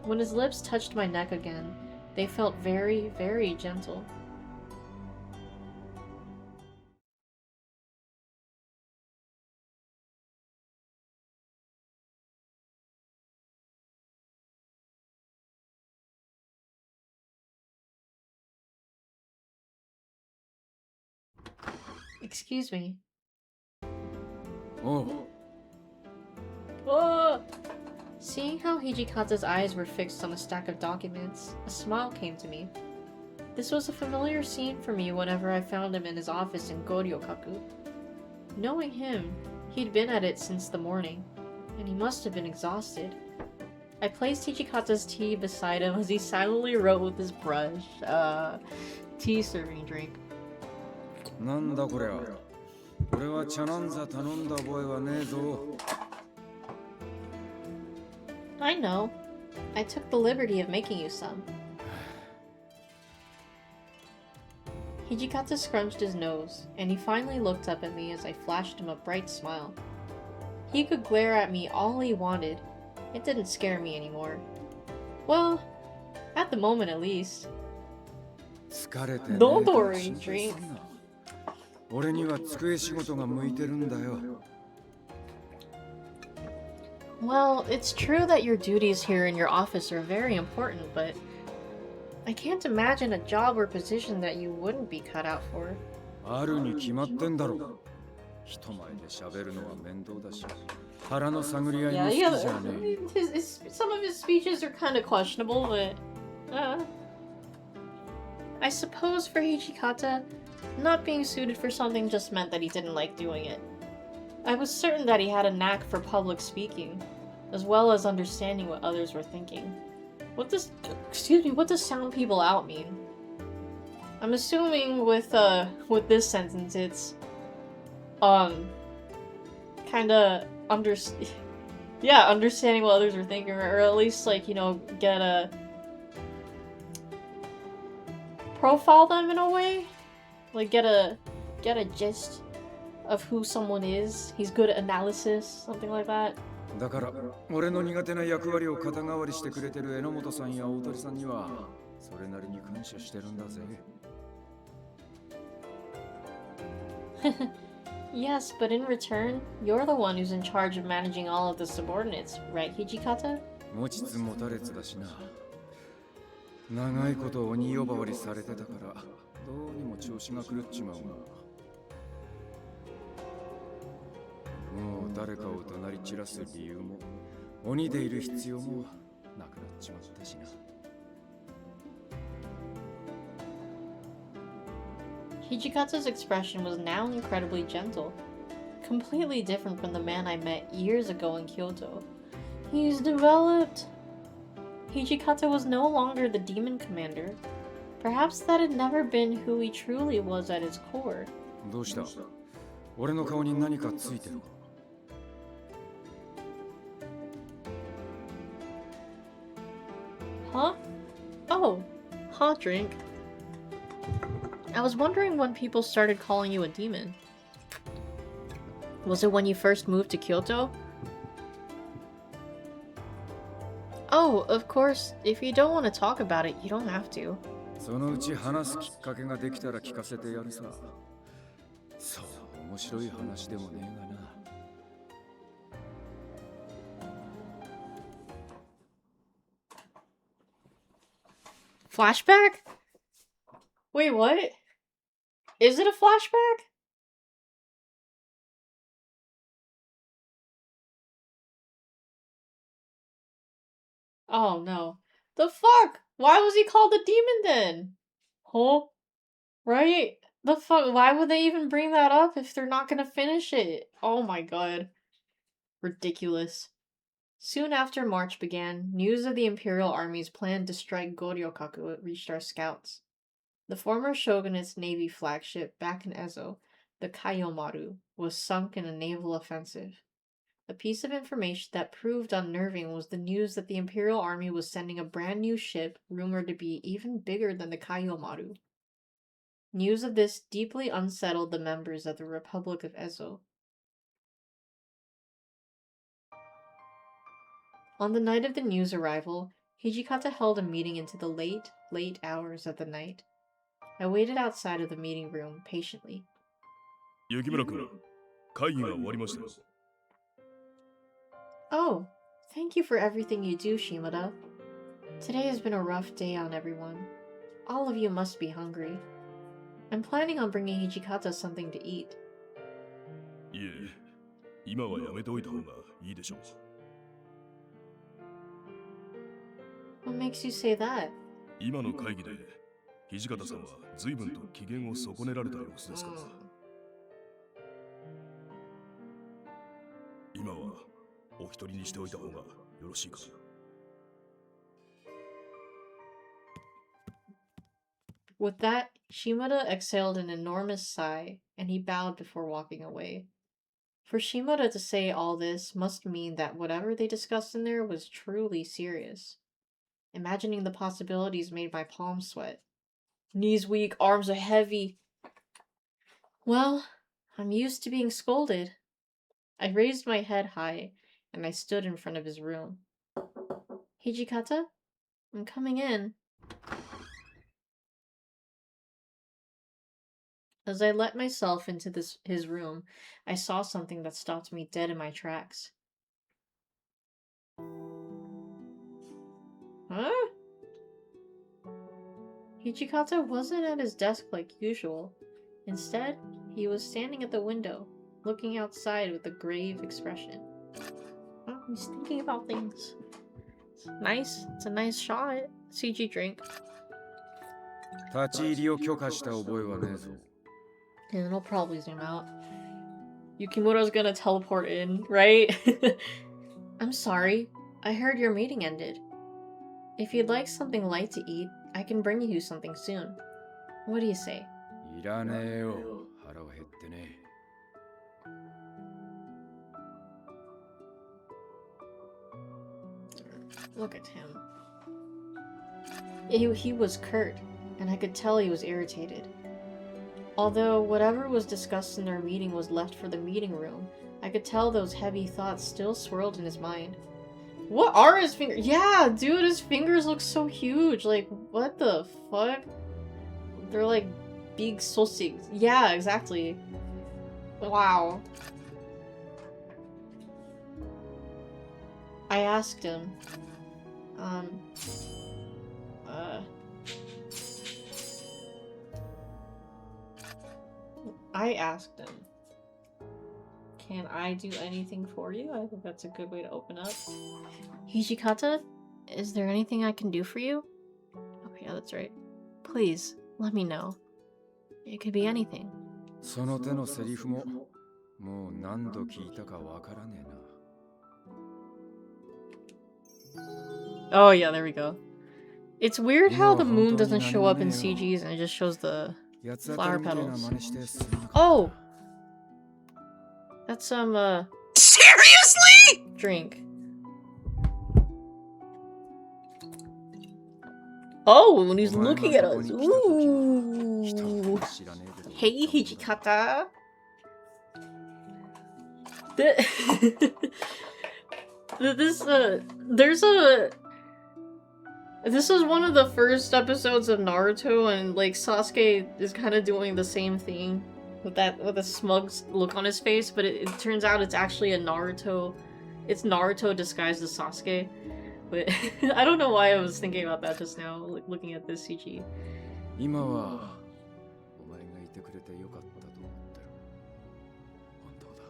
when his lips touched my neck again, they felt very, very gentle. Excuse me. おう。 Oh! Seeing how Hijikata's eyes were fixed on a stack of documents, a smile came to me. This was a familiar scene for me whenever I found him in his office in Goryokaku. Knowing him, he'd been at it since the morning, and he must have been exhausted. I placed Hijikata's tea beside him as he silently wrote with his brush. Tea serving drink. なんだこれは。俺は茶なんざ頼んだ覚えはねえぞ。 I know. I took the liberty of making you some. Hijikata scrunched his nose, and he finally looked up at me as I flashed him a bright smile. He could glare at me all he wanted. It didn't scare me anymore. Well, at the moment at least. 疲れてねえ Don't から worry, 心配 drink. すんな。俺には机仕事が向いてるんだよ。 Well, it's true that your duties here in your office are very important, but I can't imagine a job or position that you wouldn't be cut out for. あるに決まってんだろ。人前で喋るのは面倒だし、腹の探り合いも Yeah, 好きじゃねえ。 some of his speeches are kind of questionable, but I suppose for Hijikata, not being suited for something just meant that he didn't like doing it. I was certain that he had a knack for public speaking, as well as understanding what others were thinking. What does sound people out mean? I'm assuming with this sentence it's kinda understanding what others are thinking, or at least like, you know, profile them in a way? Like get a gist of who someone is. He's good at analysis, something like that. だから俺の苦手な役割を肩代わりしてくれてる榎本さんや大鳥さんにはそれなりに感謝してるんだぜ。 Yes, but in return, you're the one who's in charge of managing all of the subordinates, right, Hijikata? 持ちつ持たれつだしな。長いこと鬼呼ばわりされてたからどうにも調子が狂っちまうが。もう誰かを怒鳴り散らす理由も鬼でいる必要もなくなっちまったしな。 Hijikata's expression was now incredibly gentle, completely different from the man I met years ago in Kyoto. He's developed. Hijikata was no longer the demon commander. Perhaps that had never been who he truly was at his core. どうした？俺の顔に何かついてるか？ Huh? Oh, Hot drink. I was wondering when people started calling you a demon. Was it when you first moved to Kyoto? Oh, of course, if you don't want to talk about it, you don't have to. そのうち話すきっかけができたら聞かせてやるさ。そう面白い話でもねえがな。Flashback? Wait, what? Is it a flashback? Oh no. The fuck? Why was he called a demon then? Huh? Right? The fuck? Why would they even bring that up if they're not gonna finish it? Oh my god. Ridiculous. Soon after March began, news of the Imperial Army's plan to strike Goryokaku reached our scouts. The former shogunate's navy flagship back in Ezo, the Kaiomaru, was sunk in a naval offensive. A piece of information that proved unnerving was the news that the Imperial Army was sending a brand new ship rumored to be even bigger than the Kaiomaru. News of this deeply unsettled the members of the Republic of Ezo. On the night of the news arrival, Hijikata held a meeting into the late hours of the night. I waited outside of the meeting room patiently. 雪村君、会議が終わりましたよ。Oh, thank you for everything you do, Shimada. Today has been a rough day on everyone. All of you must be hungry. I'm planning on bringing Hijikata something to eat. いえ、今はやめておいた方がいいでしょう。What makes you say that? 今の会議で、土方さんは随分と機嫌を損ねられた様子ですから。今はお一人にしておいた方がよろしいかと。With that, Shimada exhaled an enormous sigh, and he bowed before walking away. For Shimada to say all this must mean that whatever they discussed in there was truly serious. Imagining the possibilities made my palms sweat. Knees weak, arms are heavy. Well, I'm used to being scolded. I raised my head high, and I stood in front of his room. Hijikata? I'm coming in. As I let myself into his room, I saw something that stopped me dead in my tracks. Huh? Hijikata wasn't at his desk like usual. Instead, he was standing at the window, looking outside with a grave expression. Oh, he's thinking about things. It's nice. It's a nice shot. CG drink. 立ち入りを許可した覚えはねえぞ。And it'll probably zoom out. Yukimura's gonna teleport in, right? I'm sorry. I heard your meeting ended. If you'd like something light to eat, I can bring you something soon. What do you say? いらねえよ。腹は減ってね。Look at him. He was curt, and I could tell he was irritated. Although whatever was discussed in their meeting was left for the meeting room, I could tell those heavy thoughts still swirled in his mind. What are his fingers? Yeah, dude, his fingers look so huge. Like, what the fuck? They're like big sausages. Yeah, exactly. Wow. I asked him, I asked him, can I do anything for you? I think that's a good way to open up. Hijikata, is there anything I can do for you? Oh yeah, that's right. Please, let me know. It could be anything. その手のセリフももう何度聞いたかわからねえな。 Oh yeah, there we go. It's weird how the moon doesn't show up in CGs and it just shows the flower petals. Oh! That's some, Seriously? drink. Oh, when he's お前が looking at ここ us. に来た時は一人 Ooh. も知らねえけど Hey, Hijikata. This there's a this is one of the first episodes of Naruto, and like Sasuke is kind of doing the same thing with a smug look on his face, but it turns out it's actually it's Naruto disguised as Sasuke. But I don't know why I was thinking about that just now, like looking at this CG. 今はお前がいてくれてよかったと思ってる。本当だ。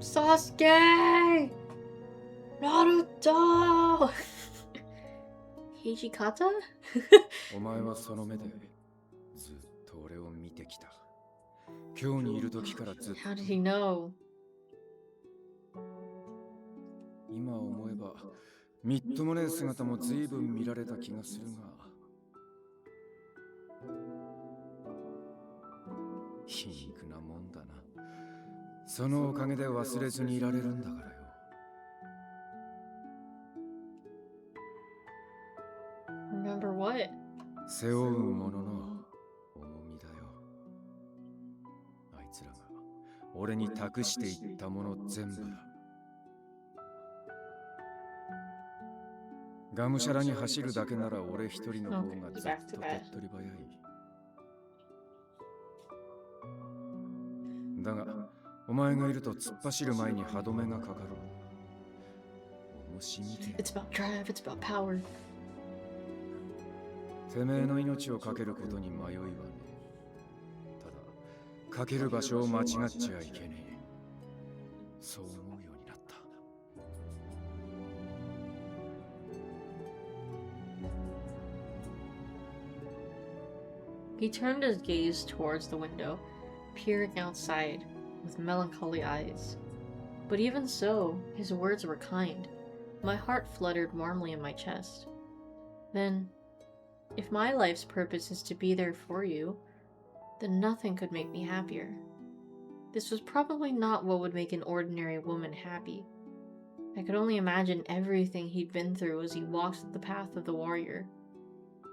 Sasuke! Naruto! Hijikata? お前はその目でずっと俺を見てきた。今日にいる時からずっと。 How did he know? 今思えばみっともねえ姿も随分見られた気がするが。皮肉なもんだな。そのおかげで忘れずにいられるんだからよ。 Remember what? 背負うものの重みだよ。あいつらが俺に託していったもの全部だ。がむしゃらに走るだけなら俺一人の方がずっと手っ取り早い。だがお前がいると突っ走る前に歯止めがかかる。重しみて。 It's about drive, it's about power. てめえの命をかけることに迷いはねえ。ただかける場所を間違っちゃいけねえ。そう思うようになった。 He turned his gaze towards the window, peering outside with melancholy eyes. But even so, his words were kind. My heart fluttered warmly in my chest. Then, if my life's purpose is to be there for you, then nothing could make me happier. This was probably not what would make an ordinary woman happy. I could only imagine everything he'd been through as he walked the path of the warrior.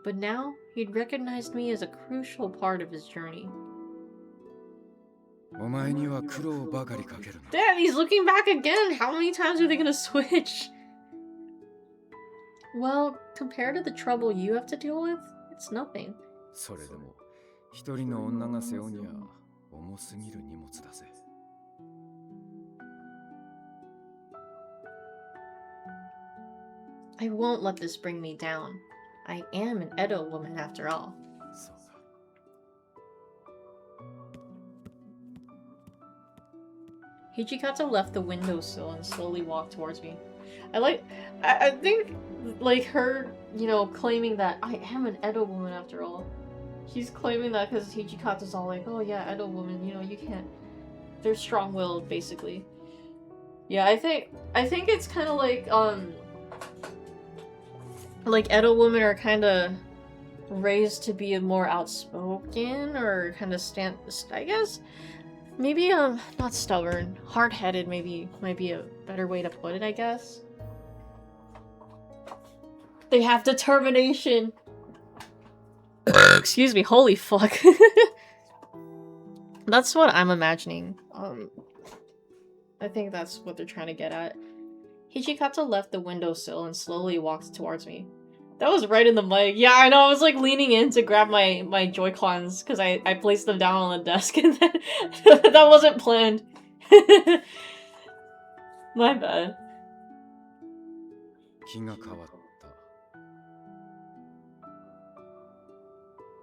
But now, he'd recognized me as a crucial part of his journey. お前には苦労ばかりかけるな。 Damn, he's looking back again! How many times are they gonna switch? Well, compared to the trouble you have to deal with, it's nothing. それでも一人の女が背負うには重すぎる荷物だぜ。 I won't let this bring me down. I am an Edo woman after all. そうだ。 Hijikata left the windowsill and slowly walked towards me. I think, like, her, you know, claiming that I am an Edo woman after all. She's claiming that because Hijikata's all like, oh yeah, Edo woman, you know, you can't. They're strong-willed, basically. Yeah, I think it's kind of like Edo women are kind of raised to be more outspoken or kind of I guess. Maybe, not stubborn. Hard-headed maybe might be a better way to put it, I guess. They have determination! Excuse me, holy fuck. That's what I'm imagining. I think that's what they're trying to get at. Hijikata left the windowsill and slowly walked towards me. That was right in the mic. Yeah, I know, I was like leaning in to grab my Joy-Cons because I placed them down on the desk and then that wasn't planned. My bad. 気が変わった。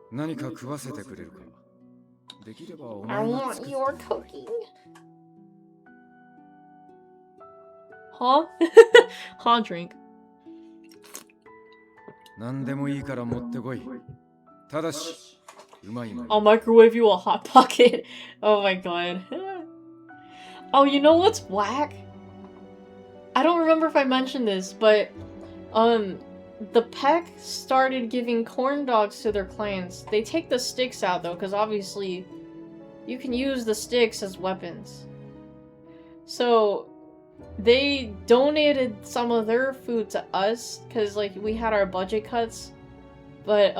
何か食わせてくれるか。できればお I 前が want 作っ your た。 cooking. Huh? Huh drink. 何でもいいから持ってこい。ただし、うまいもん。 I'll microwave you a hot pocket. Oh my god. Oh, you know what's whack? I don't remember if I mentioned this, but the Peck started giving corn dogs to their clients. They take the sticks out though, because obviously you can use the sticks as weapons. So they donated some of their food to us because like we had our budget cuts. But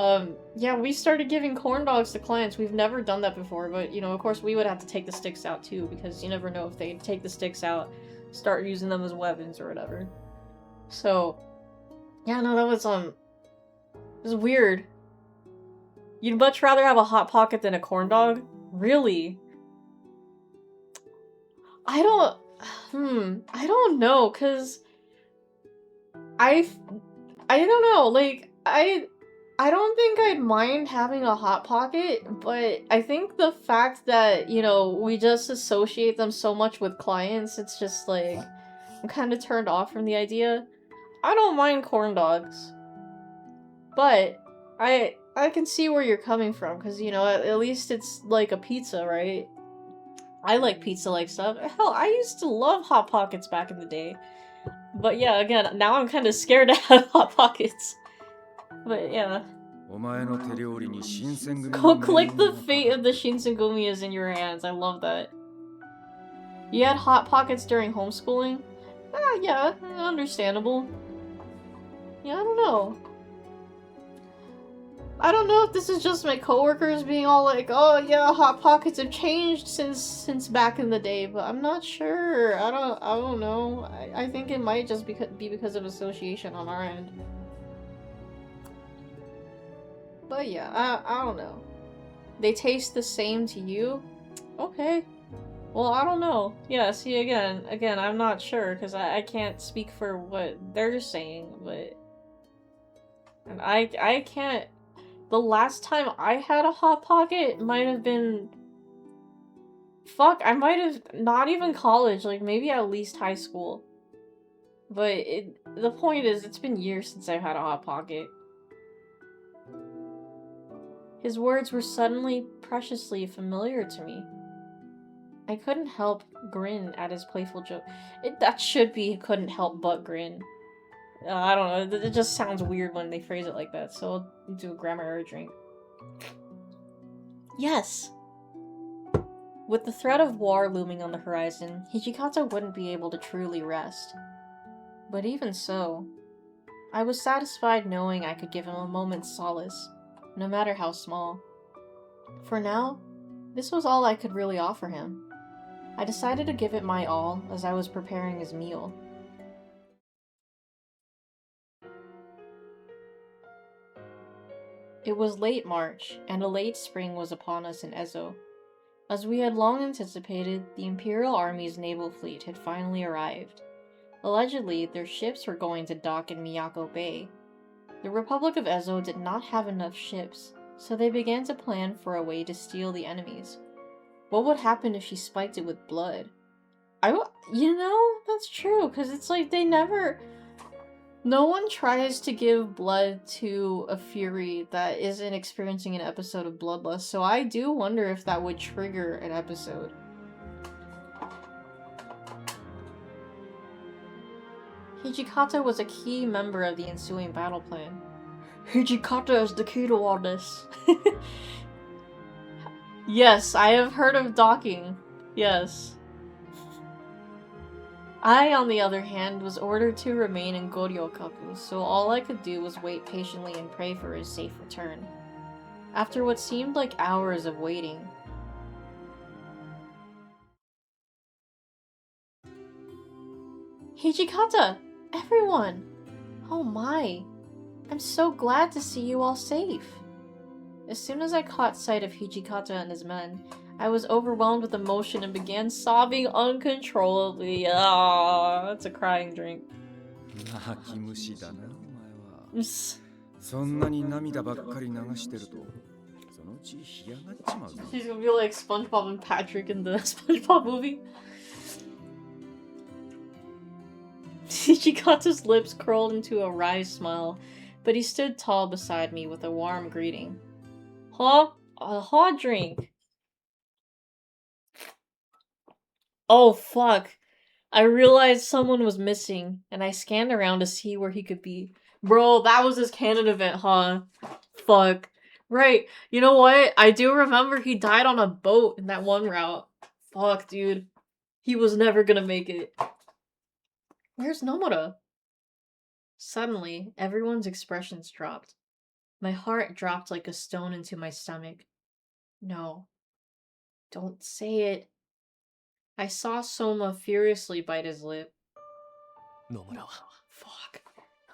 yeah, we started giving corn dogs to clients. We've never done that before, but you know, of course we would have to take the sticks out too because you never know if they take the sticks out, start using them as weapons or whatever. So yeah, no, that was it was weird. You'd much rather have a Hot Pocket than a corn dog? Really? I don't know, cause I don't know, like, I don't think I'd mind having a Hot Pocket, but I think the fact that, you know, we just associate them so much with clients, it's just like, I'm kind of turned off from the idea. I don't mind corn dogs, but I can see where you're coming from, because, you know, at least it's like a pizza, right? I like pizza-like stuff. Hell, I used to love Hot Pockets back in the day. But yeah, again, now I'm kind of scared to have Hot Pockets. But yeah. Go click the fate of the Shinsengumias in your hands. I love that. You had Hot Pockets during homeschooling? Ah, yeah, understandable. Yeah, I don't know. I don't know if this is just my coworkers being all like, oh yeah, Hot Pockets have changed since back in the day, but I'm not sure. I don't know. I think it might just be because of association on our end. But yeah, I don't know. They taste the same to you? Okay. Well, I don't know. Yeah, see, again, I'm not sure, because I can't speak for what they're saying, but... And I can't... The last time I had a Hot Pocket might have been... Fuck, I might have... Not even college, like, maybe at least high school. But the point is, it's been years since I've had a Hot Pocket. His words were suddenly preciously familiar to me. I couldn't help grin at his playful joke. That should be couldn't help but grin. I don't know, it just sounds weird when they phrase it like that, so I'll do a grammar error drink. Yes! With the threat of war looming on the horizon, Hijikata wouldn't be able to truly rest. But even so, I was satisfied knowing I could give him a moment's solace, no matter how small. For now, this was all I could really offer him. I decided to give it my all as I was preparing his meal. It was late March, and a late spring was upon us in Ezo. As we had long anticipated, the Imperial Army's naval fleet had finally arrived. Allegedly, their ships were going to dock in Miyako Bay. The Republic of Ezo did not have enough ships, so they began to plan for a way to steal the enemies. What would happen if she spiked it with blood? You know, that's true, because it's like they never... No one tries to give blood to a Fury that isn't experiencing an episode of bloodlust, so I do wonder if that would trigger an episode. Hijikata was a key member of the ensuing battle plan. Hijikata is the key to all this. Yes, I have heard of docking. Yes. I, on the other hand, was ordered to remain in Goryokaku, so all I could do was wait patiently and pray for his safe return. After what seemed like hours of waiting... Hijikata! Everyone! Oh my! I'm so glad to see you all safe! As soon as I caught sight of Hijikata and his men, I was overwhelmed with emotion and began sobbing uncontrollably. Ah, that's a crying drink. She's gonna be like SpongeBob and Patrick in the SpongeBob movie. Hijikata's lips curled into a wry smile, but he stood tall beside me with a warm greeting. Huh? A hot drink. Oh fuck. I realized someone was missing, and I scanned around to see where he could be. Bro, that was his canon event, huh? Fuck. Right. You know what? I do remember he died on a boat in that one route. Fuck, dude. He was never gonna make it. Where's Nomura? Suddenly, everyone's expressions dropped. My heart dropped like a stone into my stomach. No. Don't say it. I saw Soma furiously bite his lip. 野村は Fuck.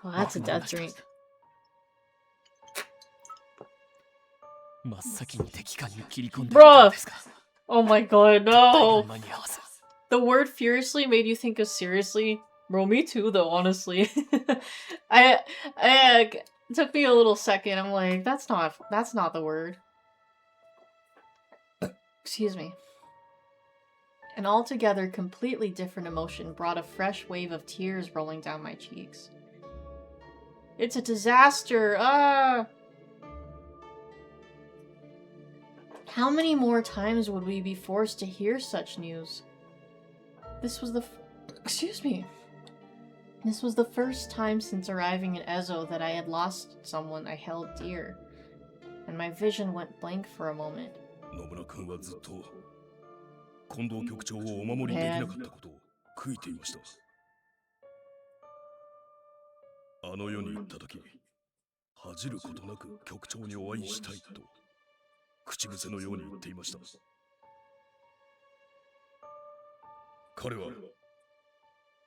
Oh, that's a death drink. 真っ先に敵艦に切り込んでい Bruh! ったんですか Oh my god, 大艦 no! 間に合わず The word furiously made you think of seriously? Bro, me too, though, honestly. It took me a little second. I'm like, that's not the word. Excuse me. An altogether completely different emotion brought a fresh wave of tears rolling down my cheeks. It's a disaster! Ah! How many more times would we be forced to hear such news? This was the excuse me. This was the first time since arriving in Ezo that I had lost someone I held dear, and my vision went blank for a moment. 野村君はずっと近藤局長をお守りできなかったことを悔いていました。あの世に行った時、恥じることなく局長にお会いしたいと口癖のように言っていました。彼は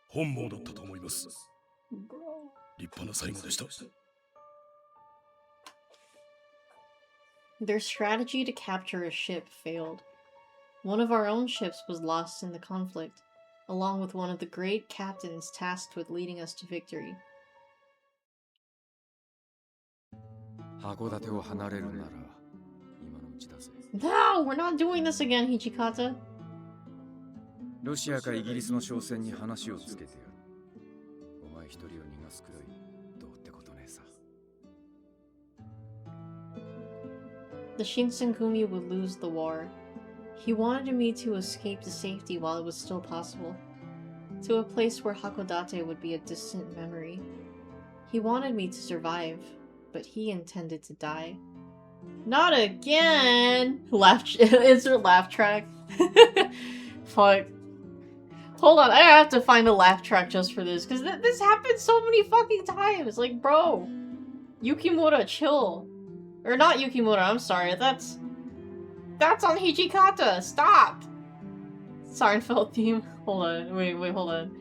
本望だったと思います。立派な最後でした。Their strategy to capture a ship failed. One of our own ships was lost in the conflict, along with one of the great captains tasked with leading us to victory. 函館を離れるなら今のうちだぜ。 No, we're not doing this again, Hijikata. ロシアかイギリスの商船に話をつけてやる。お前一人を逃がすくらいどうってことねえさ。 The Shinsengumi would lose the war. He wanted me to escape to safety while it was still possible, to a place where Hakodate would be a distant memory. He wanted me to survive, but he intended to die. Not again! Insert laugh track. Fuck. Hold on, I have to find a laugh track just for this, because this happened so many fucking times. Like, bro. Yukimura, chill. Or not Yukimura, I'm sorry. That's on Hijikata. Stop! Seinfeld theme. Hold on. Wait, hold on.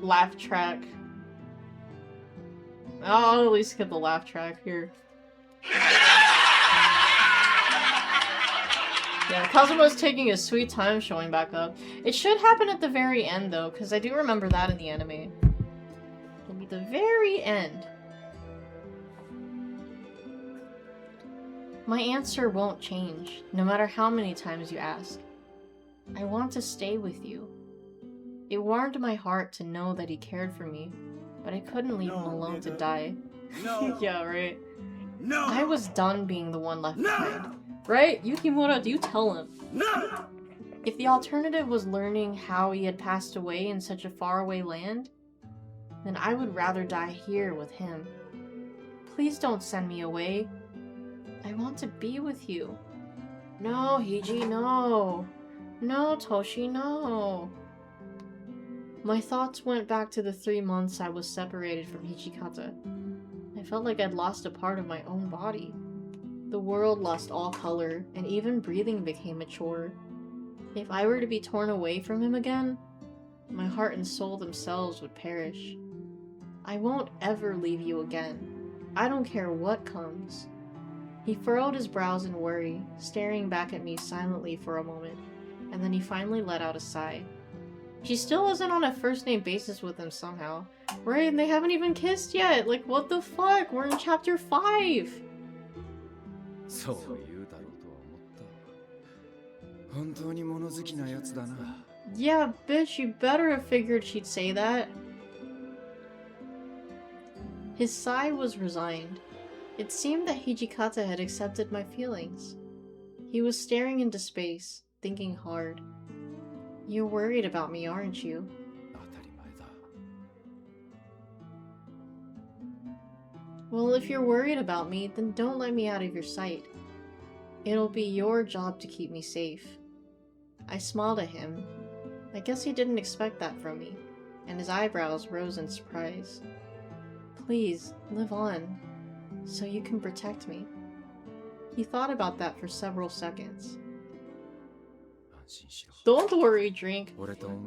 Laugh track. I'll at least get the laugh track here. Yeah, Kazuma's taking his sweet time showing back up. It should happen at the very end, though, because I do remember that in the anime. It'll be the very end. My answer won't change, no matter how many times you ask. I want to stay with you. It warmed my heart to know that he cared for me, but I couldn't leave him alone to die. No. Yeah, right. No. I was done being the one left behind. Right? Yukimura, do you tell him? No. If the alternative was learning how he had passed away in such a faraway land, then I would rather die here with him. Please don't send me away. I want to be with you. No, Hiji, no. No, Toshi, no. My thoughts went back to the 3 months I was separated from Hijikata. I felt like I'd lost a part of my own body. The world lost all color, and even breathing became a chore. If I were to be torn away from him again, my heart and soul themselves would perish. I won't ever leave you again. I don't care what comes. He furrowed his brows in worry, staring back at me silently for a moment, and then he finally let out a sigh. She still isn't on a first-name basis with him somehow. Right, and they haven't even kissed yet! Like, what the fuck? We're in chapter 5! そう言うだろうとは思ったわ。本当に物好きなやつだな。 Yeah, bitch, you better have figured she'd say that. His sigh was resigned. It seemed that Hijikata had accepted my feelings. He was staring into space, thinking hard. You're worried about me, aren't you? 当たり前だ。 Well, if you're worried about me, then don't let me out of your sight. It'll be your job to keep me safe. I smiled at him. I guess he didn't expect that from me. and his eyebrows rose in surprise. Please, live on, so you can protect me. He thought about that for several seconds. Don't worry, Drink.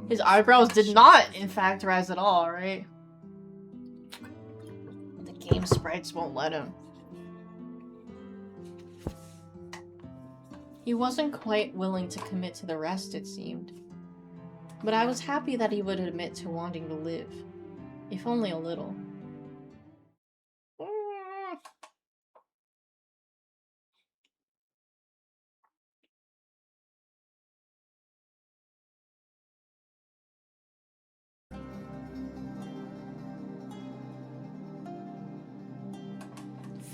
His eyebrows did not, in fact, rise at all, right? The game sprites won't let him. He wasn't quite willing to commit to the rest, it seemed. But I was happy that he would admit to wanting to live, if only a little.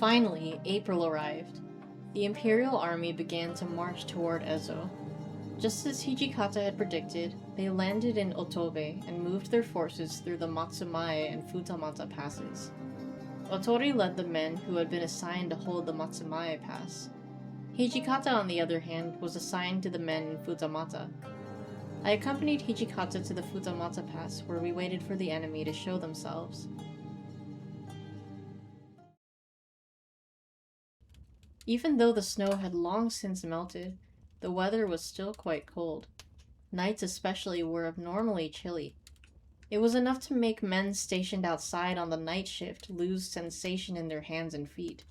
Finally, April arrived. The Imperial Army began to march toward Ezo. Just as Hijikata had predicted, they landed in Otobe and moved their forces through the Matsumae and Futamata passes. Otori led the men who had been assigned to hold the Matsumae pass. Hijikata, on the other hand, was assigned to the men in Futamata. I accompanied Hijikata to the Futamata pass, where we waited for the enemy to show themselves. Even though the snow had long since melted, the weather was still quite cold. Nights especially were abnormally chilly. It was enough to make men stationed outside on the night shift lose sensation in their hands and feet.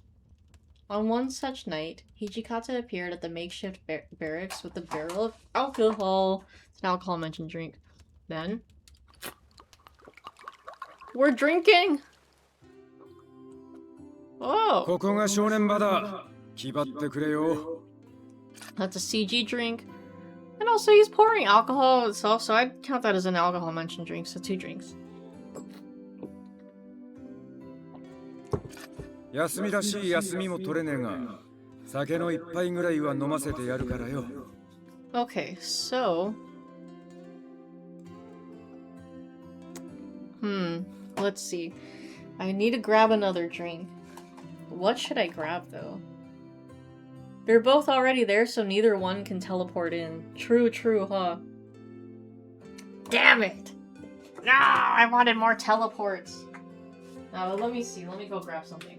On one such night, Hijikata appeared at the makeshift barracks with a barrel of alcohol. It's an alcohol-mentioned drink. Then, we're drinking! Oh! ここが正念場だ。気張ってくれよ。 That's a CG drink. And also he's pouring alcohol itself, so I'd count that as an alcohol-mentioned drink, so 2 drinks. 休みらしい休みも取れねえが、酒の一杯ぐらいは飲ませてやるからよ。 Okay, so... let's see. I need to grab another drink. What should I grab, though? They're both already there, so neither one can teleport in. True, huh? Damn it! No, I wanted more teleports. Now, let me see. Let me go grab something.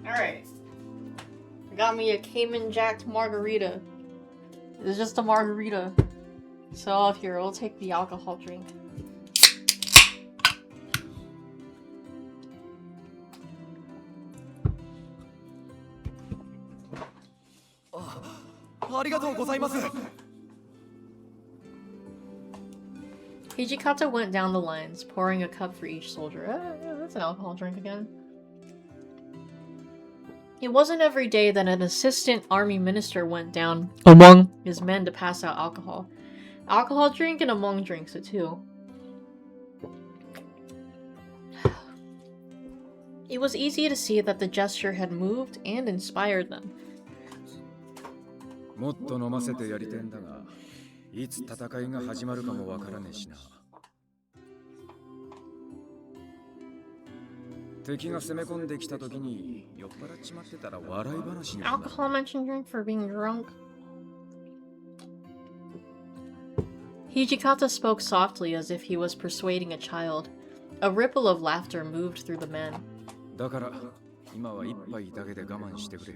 Alright. I got me a Cayman Jacked margarita. It's just a margarita. So here, we'll take the alcohol drink. Hijikata went down the lines, pouring a cup for each soldier. That's an alcohol drink again. It wasn't every day that an assistant army minister went down among his men to pass out alcohol. Alcohol drink and among drinks it too. It was easy to see that the gesture had moved and inspired them. もっと飲ませてやりてんだが、いつ戦いが始まるかもわからねえしな。敵が攻め込んできた時に酔っ払っちまってたら笑い話になる。 Alcohol mentioned drink for being drunk. Hijikata spoke softly as if he was persuading a child. A ripple of laughter moved through the men. だから今は一杯だけで我慢してくれ。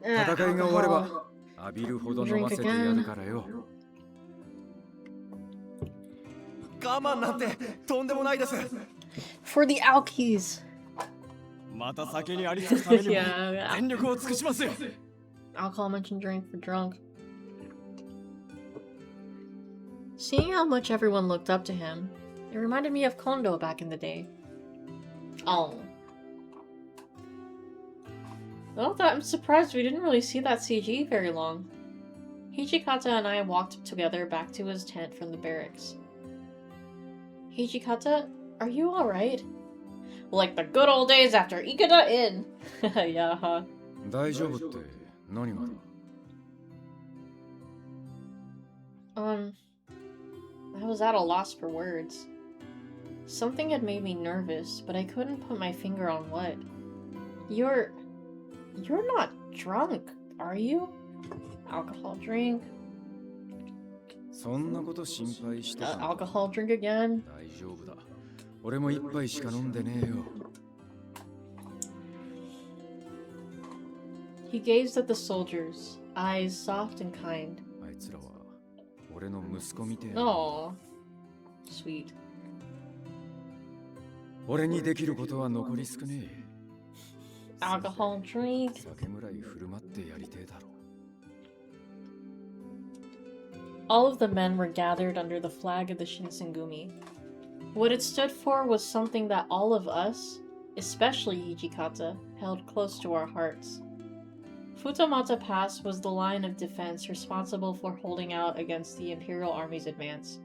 戦いが終われば浴びるほど飲ませてやるからよ。我慢なんてとんでもないです。 For the Alkies. また酒にありつくためにも Yeah. 全力を尽くしますよ。 Alcohol mentioned drink for drunk. Seeing how much everyone looked up to him, It reminded me of Kondo back in the day. Oh. Well, I'm surprised we didn't really see that CG very long. Hijikata and I walked together back to his tent from the barracks. Hijikata, are you alright? Like the good old days after Ikeda Inn! Yeah, huh? 大丈夫って何がだ I was at a loss for words. Something had made me nervous, but I couldn't put my finger on what. You're not drunk, are you? Alcohol drink. そんなこと心配してたの Alcohol drink again. 大丈夫だ俺も一杯しか飲んでねえよ He gazed at the soldiers, eyes soft and kind. あいつらは俺の息子みてえ Aww. Sweet. 俺にできることは残り少ねえ Alcohol drink. 酒ぐらい振る舞ってやりてえだろ All of the men were gathered under the flag of the Shinsengumi. What it stood for was something that all of us, especially Hijikata, held close to our hearts. Futamata Pass was the line of defense responsible for holding out against the Imperial Army's advance.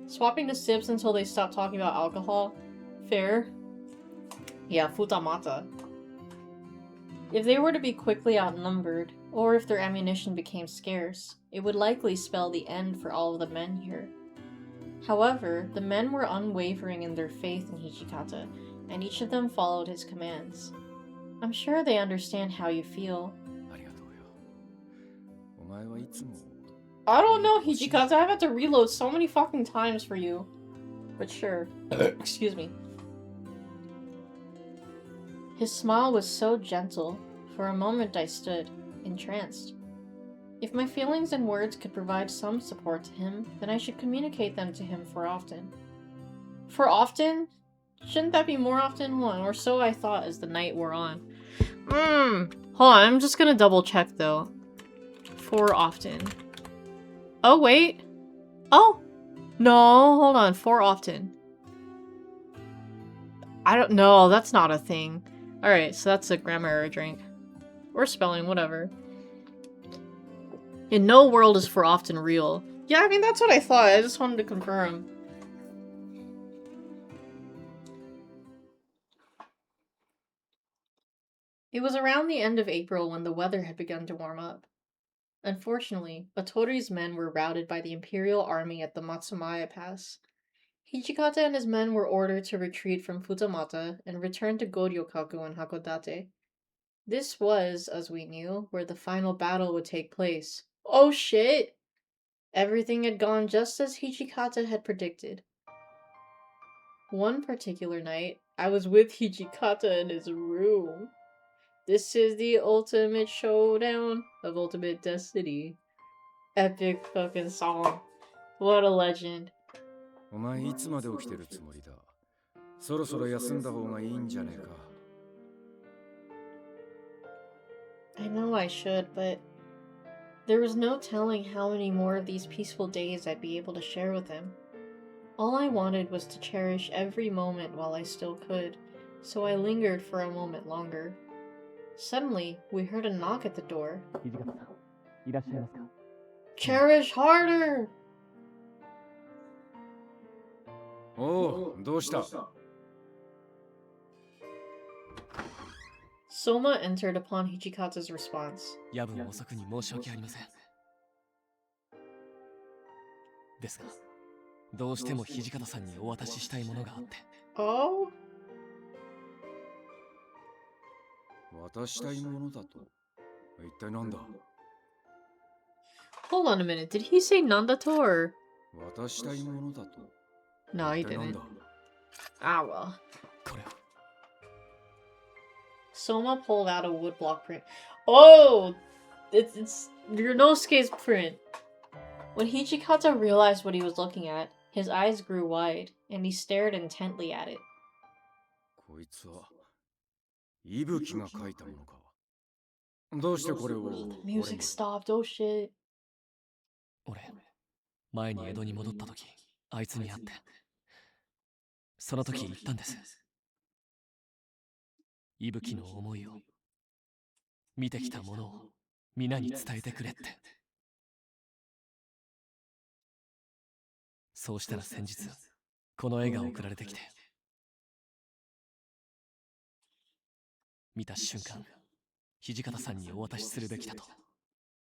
Swapping the sips until they stopped talking about alcohol? Fair. Yeah, Futamata. If they were to be quickly outnumbered, or if their ammunition became scarce, it would likely spell the end for all of the men here. However, the men were unwavering in their faith in Hijikata, and each of them followed his commands. I'm sure they understand how you feel. ありがとうよお前はいつも I don't know, Hijikata. I've had to reload so many fucking times for you. But sure. Excuse me. His smile was so gentle. For a moment I stood, entranced. If my feelings and words could provide some support to him, then I should communicate them to him for often. For often? Shouldn't that be more often? Or so I thought as the night wore on. Hold on, I'm just gonna double check though. For often. Oh, wait. Oh! No, hold on. For often. I don't know. That's not a thing. Alright, so that's a grammar error drink. Or spelling, whatever. In no world is for often real. Yeah, I mean, that's what I thought. I just wanted to confirm. It was around the end of April when the weather had begun to warm up. Unfortunately, Otori's men were routed by the Imperial Army at the Matsumaya Pass. Hijikata and his men were ordered to retreat from Futamata and return to Goryokaku and Hakodate. This was, as we knew, where the final battle would take place. Oh shit! Everything had gone just as Hijikata had predicted. One particular night, I was with Hijikata in his room. This is the ultimate showdown of Ultimate Destiny. Epic fucking song. What a legend. お前いつまで起きてるつもりだそろそろ休んだ方がいいんじゃねえか I know I should, but there was no telling how many more of these peaceful days I'd be able to share with him. All I wanted was to cherish every moment while I still could, so I lingered for a moment longer. Suddenly, we heard a knock at the door. 土方さん、いらっしゃいますか？ Cherish harder! おうどうした Soma entered upon Hijikata's response. 夜分遅くに申し訳ありませんですがどうしても土方さんにお渡ししたいものがあって Oh? 渡したいものだと一体なんだ Hold on a minute, did he say Nandato or...? 渡したいものだと No, he 一体なん didn't. だ Ah, well. これを Soma pulled out a woodblock print. Oh! It's Ryunosuke's print. When Hijikata realized what he was looking at, his eyes grew wide, and he stared intently at it. こいつは伊吹が書いたものかどうしてこれを The music stopped, oh shit. 俺前に江戸に戻った時あいつに会ってその時言ったんです。伊吹の思いを、見てきたものを皆に伝えてくれって。そうしたら先日、この絵が送られてきて、見た瞬間、土方さんにお渡しするべきだと、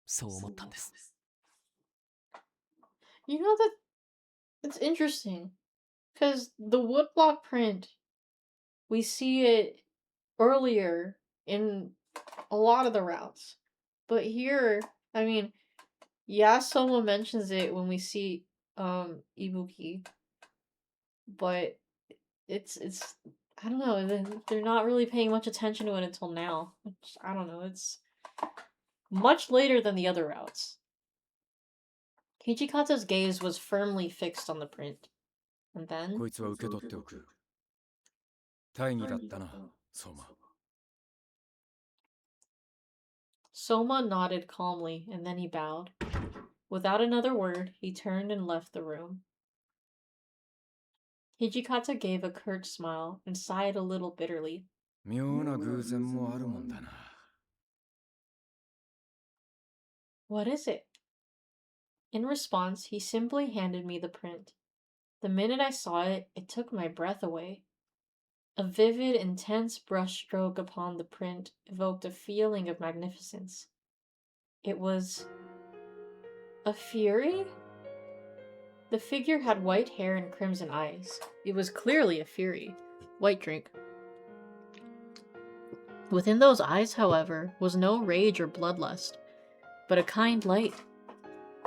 そう思ったんです。You know that it's interesting because the woodblock print, we see it earlier in a lot of the routes, but here, I mean, yeah, someone mentions it when we see Ibuki, but it's I don't know, they're not really paying much attention to it until now. Which, I don't know, it's much later than the other routes. Hijikata's gaze was firmly fixed on the print. And then こいつは受け取っておく。大義だったな、相馬。Soma nodded calmly, and then he bowed. Without another word, he turned and left the room. Hijikata gave a curt smile and sighed a little bitterly. 妙な偶然もあるもんだな。What is it? In response, he simply handed me the print. The minute I saw it, it took my breath away. A vivid, intense brushstroke upon the print evoked a feeling of magnificence. It was a fury? The figure had white hair and crimson eyes. It was clearly a fury. White drink. Within those eyes, however, was no rage or bloodlust, but a kind light.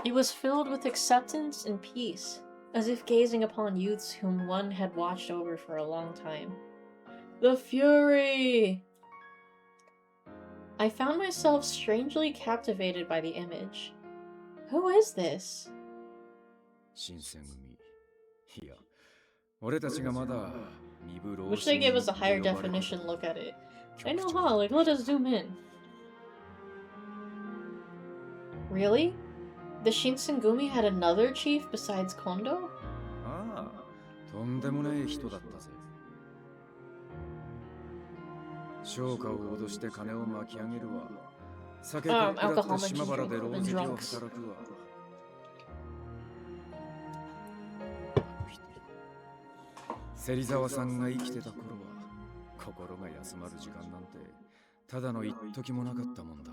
It was filled with acceptance and peace, as if gazing upon youths whom one had watched over for a long time. The Fury! I found myself strangely captivated by the image. Who is this? 新選組。いや、俺たちがまだ身分老 Wish they gave us a higher definition look at it. I know how, like, let us zoom in. Really? The Shinsengumi had another chief besides Kondo? ああ、とんでもない人だったぜ。商家を脅して金を巻き上げるわ。酒かっくらって島原で老石を働くわ。芹沢さんが生きてた頃は心が休まる時間なんてただの一時もなかったもんだ。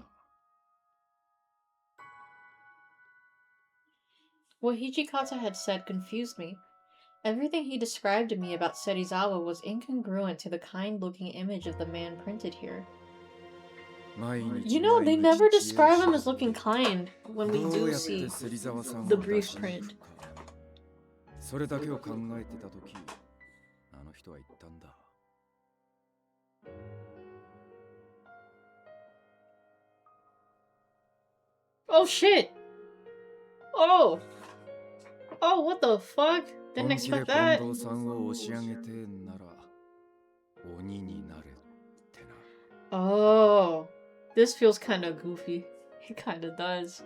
What Hijikata had said confused me. Everything he described to me about Serizawa was incongruent to the kind-looking image of the man printed here. You know, they never describe him as looking kind when we do see the brief print. それだけを考えてた時、あの人は言ったんだ。Oh shit! Oh! Oh, what the fuck? Didn't expect that. 近藤さんを押し上げてなら鬼になれってな。Oh, this feels kind of goofy. It kind of does.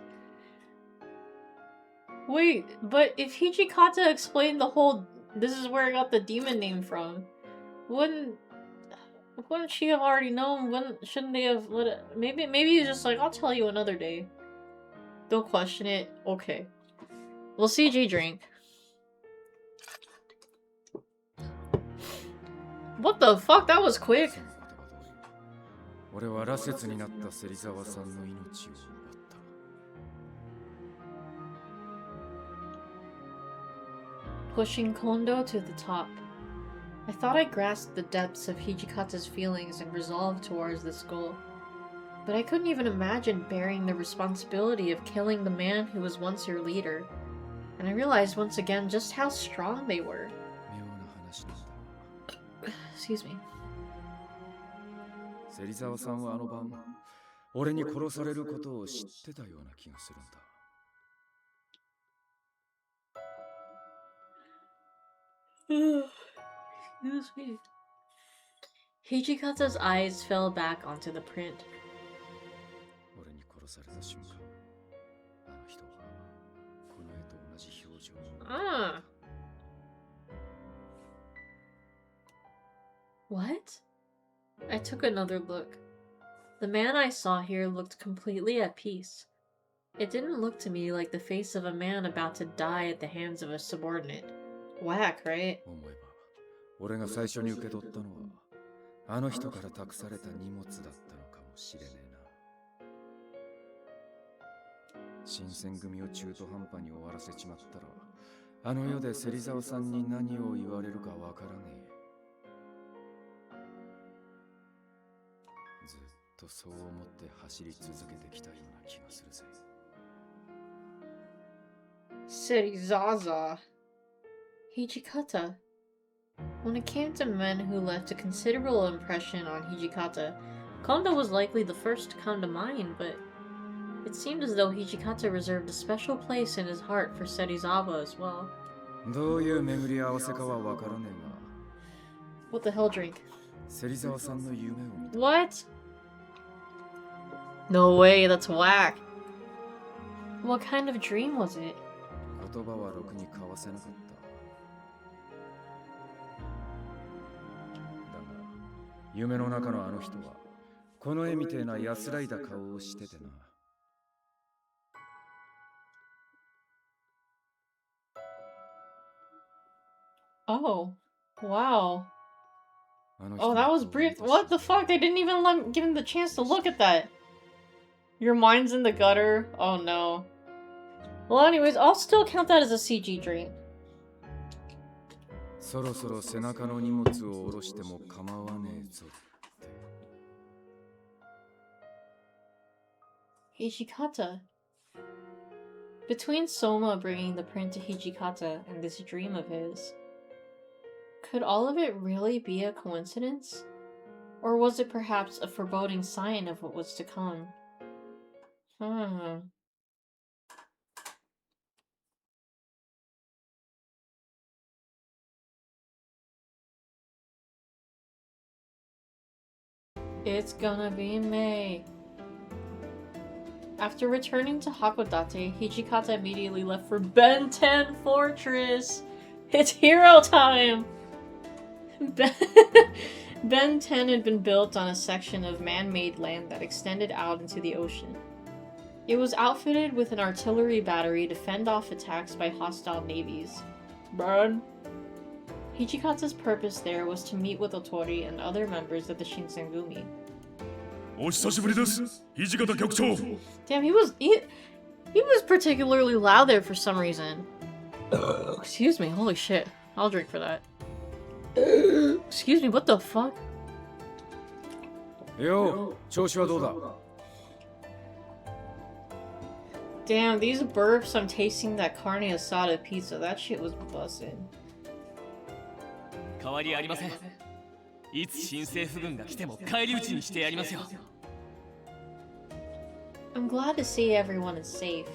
Wait, but if Hijikata explained the whole this is where I got the demon name from, wouldn't she have already known? Shouldn't they have let it? Maybe he's just like, I'll tell you another day. Don't question it. Okay. We'll CG drink. What the fuck? That was quick. 俺は羅刹になった芹沢さんの命を奪った。Pushing Kondo to the top. I thought I grasped the depths of Hijikata's feelings and resolve towards this goal. But I couldn't even imagine bearing the responsibility of killing the man who was once your leader. And I realized once again just how strong they were. Excuse me. 芹沢さんはあの晩、俺に殺されることを知ってたような気がするんだ。Excuse me. Hijikata's eyes fell back onto the print. 俺に殺された瞬間、あの人はこの絵と同じ表情を。Ah. What? I took another look. The man I saw here looked completely at peace. It didn't look to me like the face of a man about to die at the hands of a subordinate. Whack, right? 思えば俺が最初に受け取ったのはあの人から託された荷物だったのかもしれねえな。新選組を中途半端に終わらせちまったらあの世で芹沢さんに何を言われるかわからねえ。ずっとそう思って走り続けてきたような気がするぜ。Serizaza. Hijikata. When it came to men who left a considerable impression on Hijikata, Kondo was likely the first to come to mind, but it seemed as though Hijikata reserved a special place in his heart for Serizawa as well. どういう巡り合わせかはわからねえが。What the hell drink? 芹沢さんの夢を見た。 What? No way, that's whack. What kind of dream was it? 言葉はろくに交わせなかった。だが、夢の中のあの人は、この絵みてえな安らいだ顔をしててな。Oh, wow. Oh, that was brief. What the fuck? They didn't even give him the chance to look at that. Your mind's in the gutter? Oh no. Well, anyways, I'll still count that as a CG dream. そろそろ背中の荷物を下ろしても構わねえぞって。 Hijikata. Between Soma bringing the print to Hijikata and this dream of his, could all of it really be a coincidence? Or was it perhaps a foreboding sign of what was to come? It's gonna be May. After returning to Hakodate, Hijikata immediately left for Ben 10 Fortress! It's hero time! Ben 10 had been built on a section of man-made land that extended out into the ocean. It was outfitted with an artillery battery to fend off attacks by hostile navies. Burn! Hijikata's purpose there was to meet with Otori and other members of the Shinsengumi. お久しぶりです、土方局長。 Damn, he was particularly loud there for some reason. Excuse me, holy shit. I'll drink for that. Excuse me, what the fuck? Yo, 調子はどうだ? Damn, these burps, I'm tasting that carne asada pizza. That shit was bussin'. 変わりありません。いつ新政府軍が来ても返り討ちにしてやりますよ。 I'm glad to see everyone is safe.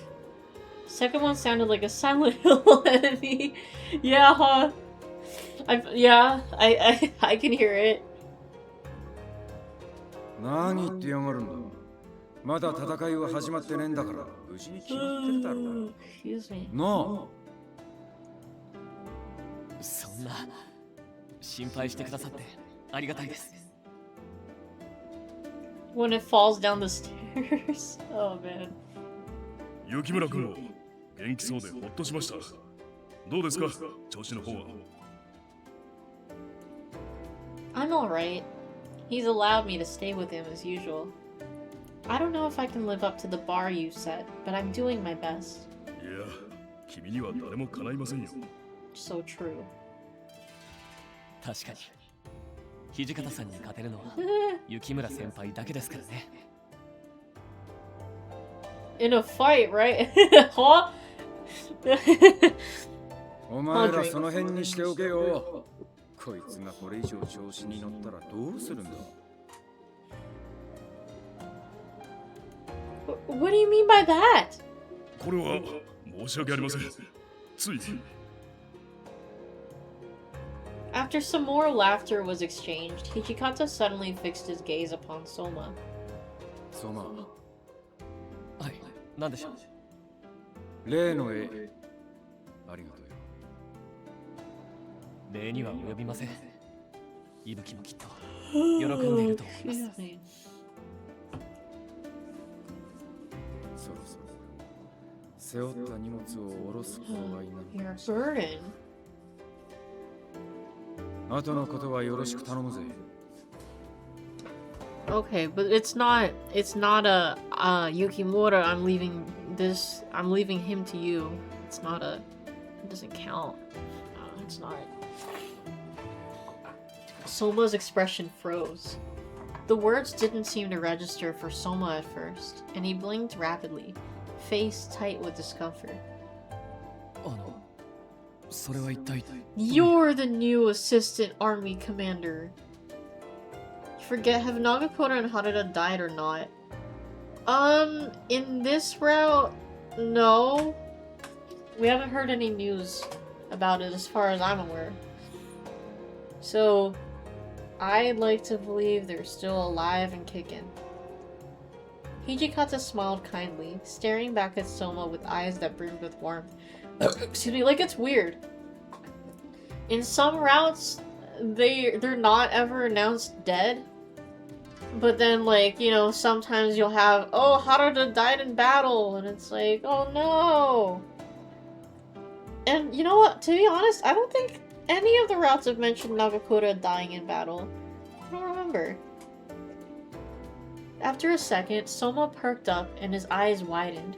Second one sounded like a Silent Hill enemy. Yeah, huh? I can hear it. 何言ってやがるんだ。まだ戦いは始まってねえんだから無事に決まってるだろう。 Excuse me. なあ。そんな心配してくださってありがたいです。 When it falls down the stairs. Oh man. 雪村君も元気そうでほっとしました。どうですか、調子の方は。 I'm alright. He's allowed me to stay with him as usual. I don't know if I can live up to the bar you set, but I'm doing my best. いや、君には誰も叶いませんよ。 So true. 確かに土方さんに勝てるのは雪村先輩だけですからね。 In a fight, right? Huh? お前らその辺にしておけよ。こいつがこれ以上調子に乗ったらどうするんだ。 What do you mean by that? これは申し訳ありません。つい。 After some more laughter was exchanged, Hijikata suddenly fixed his gaze upon Soma. ソマ、はい、なんでしょう。 例の絵、ありがとうよ。 礼には及びません。息吹もきっと喜んでいると思います。 Excuse me. そろそろ背負った荷物を下ろす頃合いなの Your かしら。 burden. 後のことはよろしく頼むぜ。 Okay, but it's not a Yukimura, I'm leaving him to you. It's not a, it doesn't count. It's not. Soma's expression froze. The words didn't seem to register for Soma at first, and he blinked rapidly, face tight with discomfort. それは一体。 You're the new assistant army commander. You forget, have Nagakota and Harada died or not? In this route, no. We haven't heard any news about it as far as I'm aware. So, I'd like to believe they're still alive and kicking. Hijikata smiled kindly, staring back at Soma with eyes that brimmed with warmth. Excuse me, like it's weird. In some routes, they're not ever announced dead. But then, like, you know, sometimes you'll have, oh, Harada died in battle, and it's like, oh no. And you know what? To be honest, I don't think any of the routes have mentioned Nagakura dying in battle. I don't remember. After a second, Soma perked up and his eyes widened,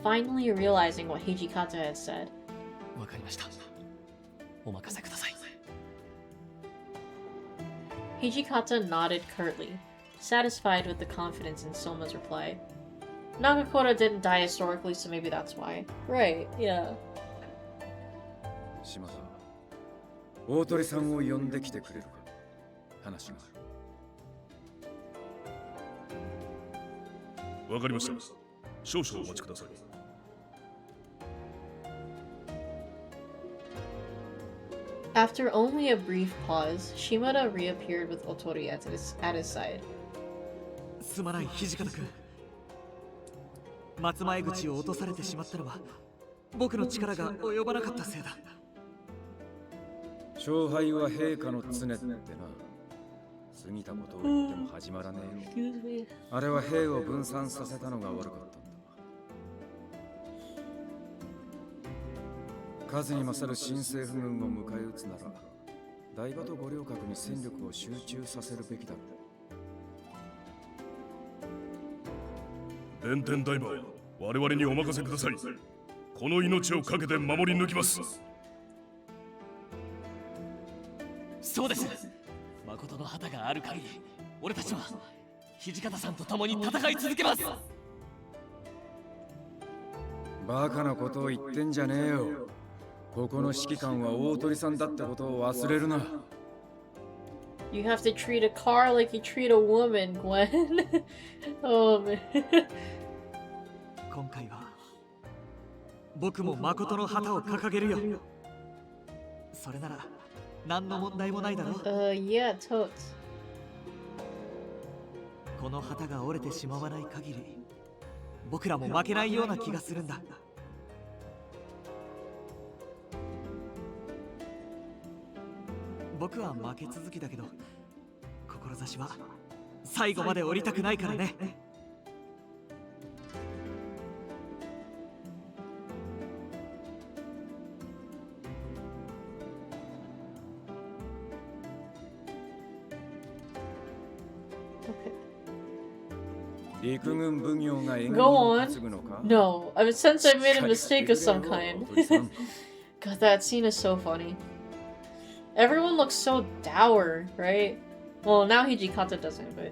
finally realizing what Hijikata had said. わかりました。お任せください。 Hijikata nodded curtly, satisfied with the confidence in Soma's reply. Nagakura didn't die historically, so maybe that's why. Right, yeah. 島田、大鳥さんを呼んできてくれるか。話がある。わかりました。少々お待ちください。After only a brief pause, Shimada reappeared with Otori at his side. すまない土方君。松前口を落とされてしまったのは僕の力が及ばなかったせいだ。勝敗は陛下の常ってな。過ぎたことを言っても始まらねえよ。あれは兵を分散させたのが悪かったんだ。数に勝る新政府軍を迎え撃つなら、台場と五稜郭に戦力を集中させるべきだろう。弁天大馬、我々にお任せください。この命をかけて守り抜きます。そうです。誠の旗がある限り、俺たちは土方さんと共に戦い続けます。バカなことを言ってんじゃねえよ。ここの指揮官は大鳥さんだってことを忘れるな。You have to treat a car like you treat a woman, Gwen. Oh man. 今回は僕も誠の旗を掲げるよ。それなら何の問題もないだろう。Yeah, totes. この旗が折れてしまわない限り、僕らも負けないような気がするんだ。僕は負け続きだけど、志は最後まで降りたくないからね。陸軍奉行が援軍 Go を on. 担ぐのか？ No, I would sense I made a mistake of some kind. God, that scene is so funny. Everyone looks so dour, right? Well, now Hijikata doesn't, but...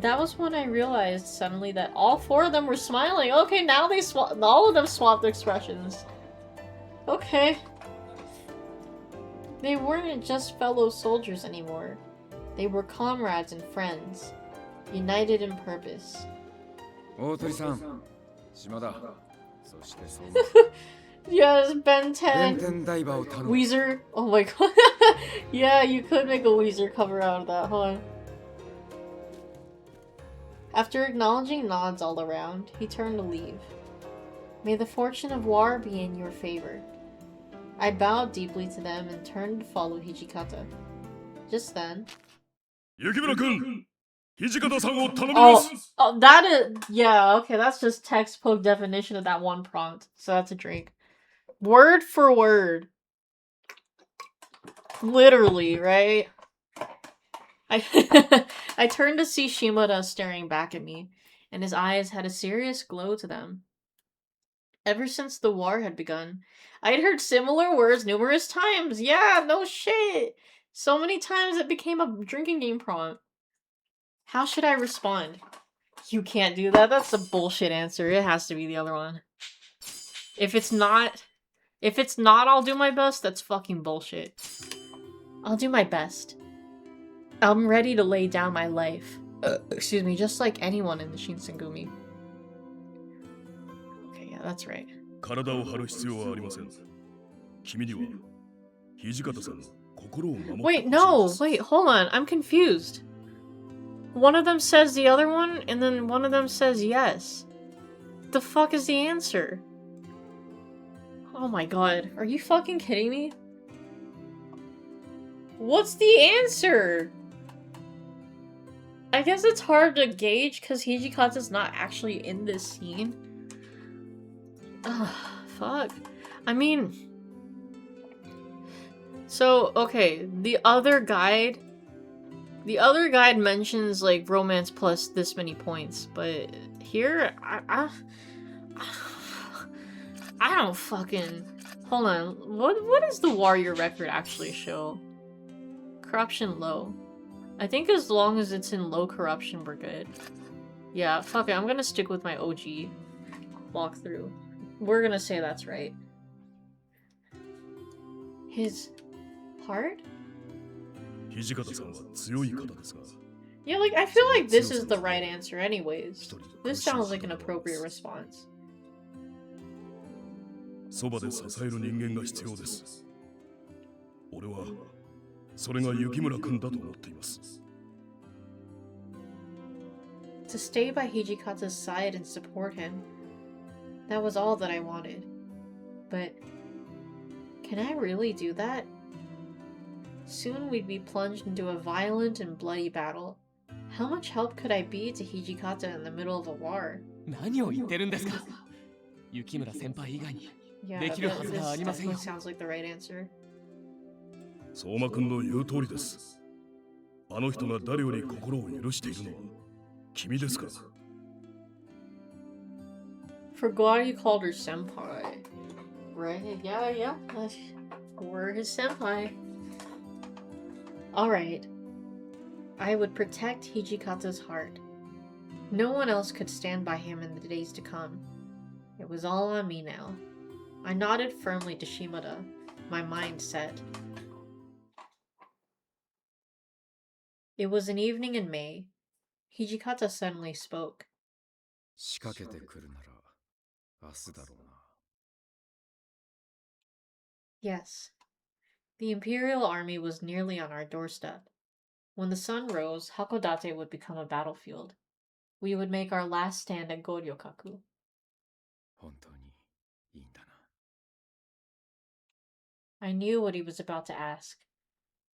That was when I realized suddenly that all four of them were smiling. Okay, now they all of them swapped expressions. Okay. They weren't just fellow soldiers anymore. They were comrades and friends, united in purpose. 大鳥さん、島田、そして相馬。Yes, Ben 弁 10. 天大馬を頼む。 Weezer. Oh my god. Yeah, you could make a Weezer cover out of that, huh? After acknowledging nods all around, he turned to leave. May the fortune of war be in your favor. I bowed deeply to them and turned to follow Hijikata. Just then... 雪村君土方さんを頼みま Oh, す oh, that is... Yeah, okay, that's just textbook definition of that one prompt. So that's a drink. Word for word. Literally, right? I turned to see Shimada staring back at me, and his eyes had a serious glow to them. Ever since the war had begun, I had heard similar words numerous times. Yeah, no shit. So many times it became a drinking game prompt. How should I respond? You can't do that. That's a bullshit answer. It has to be the other one. If it's not, I'll do my best. That's fucking bullshit. I'll do my best. I'm ready to lay down my life. Excuse me, just like anyone in the Shinsengumi. Okay, yeah, that's right. 体を張る必要はありません君には土方さんの心を守ってほしい Wait, んで no, す wait, hold on. I'm confused. One of them says the other one, and then one of them says yes. The fuck is the answer? Oh my god, are you fucking kidding me? What's the answer? I guess it's hard to gauge because Hijikata's not actually in this scene. Ugh, fuck. I mean... So, okay, the other guide mentions, like, romance plus this many points, but here, I don't fucking... Hold on, what does the warrior record actually show? Corruption low. I think as long as it's in low corruption, we're good. Yeah, fuck it, I'm gonna stick with my OG walkthrough. We're gonna say that's right. His heart? 土方さんは強い方ですが Yeah, like, I feel like this is the right answer anyways. This sounds like an appropriate response. そばで支える人間が必要です俺はそれが雪村君だと思っています To stay by Hijikata's side and support him. That was all that I wanted. But can I really do that? Soon we'd be plunged into a violent and bloody battle. How much help could I be to Hijikata in the middle of a war? 何を言ってるんですか雪村先輩以外に Yeah, できるはずがありませんよ this definitely sounds like the right answer. 相馬君の言う通りですあの人が誰より心を許しているのは君ですから Forgot he called her senpai. Right? Yeah. We're his senpai. Alright. I would protect Hijikata's heart. No one else could stand by him in the days to come. It was all on me now. I nodded firmly to Shimada, my mind set. It was an evening in May. Hijikata suddenly spoke. 仕掛けてくるなら明日だろうな Yes. The Imperial Army was nearly on our doorstep. When the sun rose, Hakodate would become a battlefield. We would make our last stand at Goryokaku. 本当にいいんだな I knew what he was about to ask.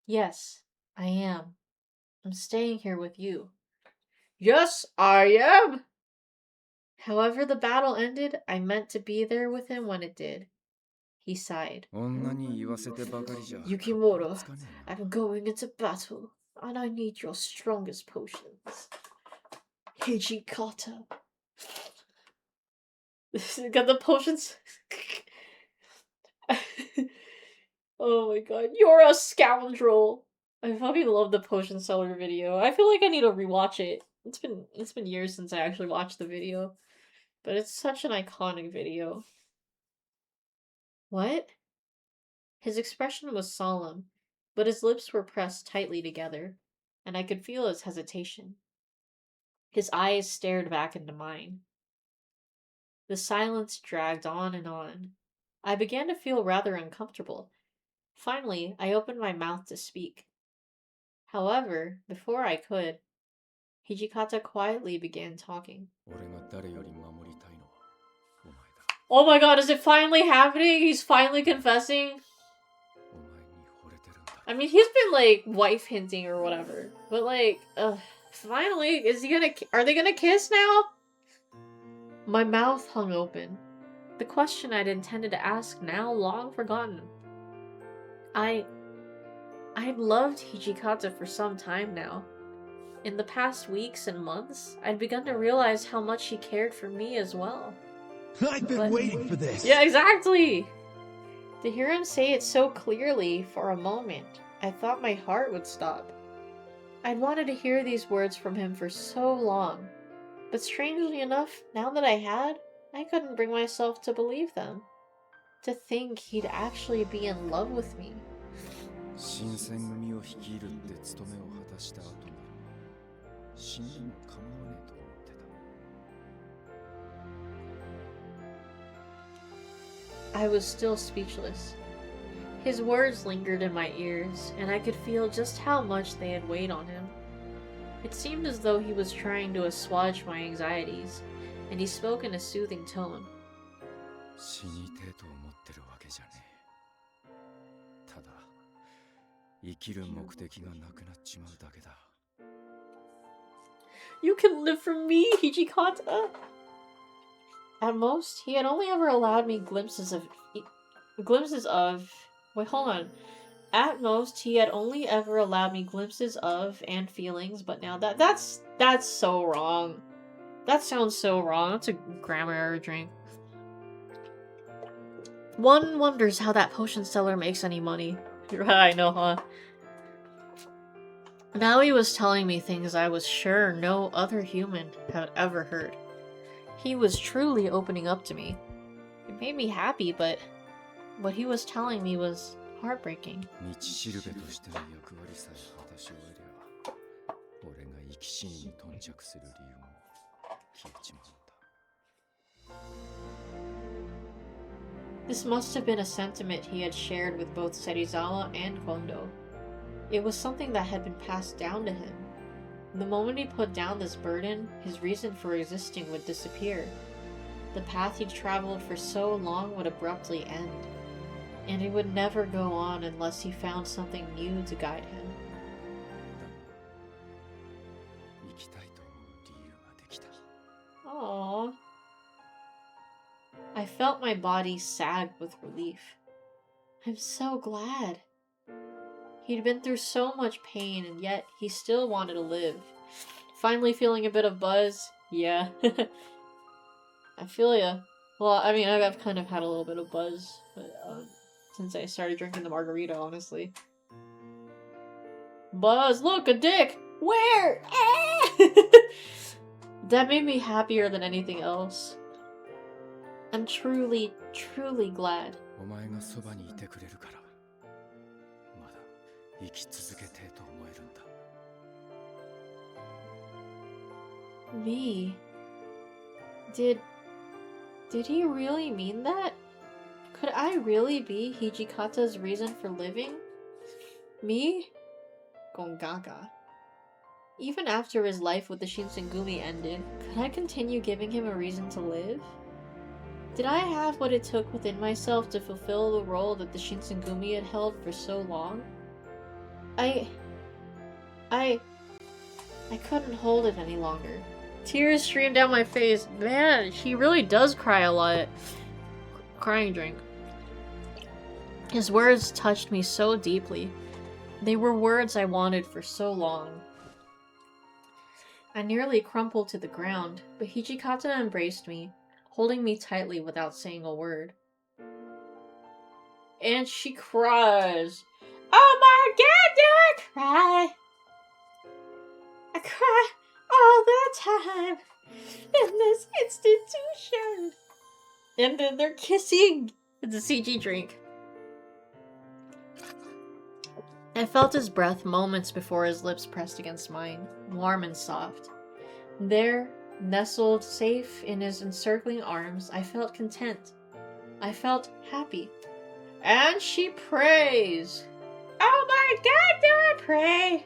Yes, I am. I'm staying here with you. Yes, I am! However the battle ended, I meant to be there with him when it did. He sighed. 女に言わせてばかりじゃ Yukimura, つかねえな I'm going into battle, and I need your strongest potions. Hijikata. Got the potions. Oh my god, you're a scoundrel. I fucking love the potion seller video. I feel like I need to rewatch it. It's been years since I actually watched the video, but it's such an iconic video. What? His expression was solemn, but his lips were pressed tightly together, and I could feel his hesitation. His eyes stared back into mine. The silence dragged on and on. I began to feel rather uncomfortable. Finally, I opened my mouth to speak. However, before I could, Hijikata quietly began talking. 俺が誰より守りたいのはお前だ Oh my god, is it finally happening? He's finally confessing? I mean, he's been, like, wife hinting or whatever. But, like, finally, are they gonna kiss now? My mouth hung open. The question I'd intended to ask now long forgotten. I'd loved Hijikata for some time now. In the past weeks and months, I'd begun to realize how much he cared for me as well. I've been waiting for this. Yeah, exactly! To hear him say it so clearly for a moment, I thought my heart would stop. I'd wanted to hear these words from him for so long, but strangely enough, now that I had, I couldn't bring myself to believe them. To think he'd actually be in love with me. 新選組を率いるって務めを果たした後なら死んでも構わねえと思ってた。 I was still speechless. His words lingered in my ears, and I could feel just how much they had weighed on him. It seemed as though he was trying to assuage my anxieties, and he spoke in a soothing tone. 死にてえと思ってるわけじゃねえ。ただ生きる目的がなくなっちまうだけだ。 You can live for me, Hijikata! At most, he had only ever allowed me glimpses of... Wait, hold on. At most, he had only ever allowed me glimpses of and feelings, but now that's so wrong. That sounds so wrong. That's a grammar error drink. One wonders how that potion seller makes any money. I know, huh? Now he was telling me things I was sure no other human had ever heard. He was truly opening up to me. It made me happy, but what he was telling me was heartbreaking. 道しるべとしての役割さえ果たし終えりゃ俺が生き死にに頓着する理由も消えちまうんだ。 This must have been a sentiment he had shared with both Serizawa and Kondo. It was something that had been passed down to him. The moment he put down this burden, his reason for existing would disappear. The path he'd traveled for so long would abruptly end, and it would never go on unless he found something new to guide him. 生きたいと思う理由ができた。 Aww. I felt my body sag with relief. I'm so glad. He'd been through so much pain, and yet he still wanted to live. Finally feeling a bit of buzz? Yeah. I feel ya. Well, I mean, I've kind of had a little bit of buzz, but, since I started drinking the margarita, honestly. Buzz, look, a dick! Where? That made me happier than anything else. I'm truly, truly glad. お前がそばにいてくれるからまだ生き続けてと思えるんだ。 Me? Did he really mean that? Could I really be Hijikata's reason for living? Me? Gongaka. Even after his life with the Shinsengumi ended, could I continue giving him a reason to live? Did I have what it took within myself to fulfill the role that the Shinsengumi had held for so long? I couldn't hold it any longer. Tears streamed down my face. Man, she really does cry a lot. Crying drink. His words touched me so deeply. They were words I wanted for so long. I nearly crumpled to the ground, but Hijikata embraced me, holding me tightly without saying a word. And she cries. Oh my god, do I cry? I cry all the time in this institution. And then they're kissing. It's a CG drink. I felt his breath moments before his lips pressed against mine, warm and soft. There, nestled safe in his encircling arms, I felt content. I felt happy. And she prays. Oh my god, do I pray?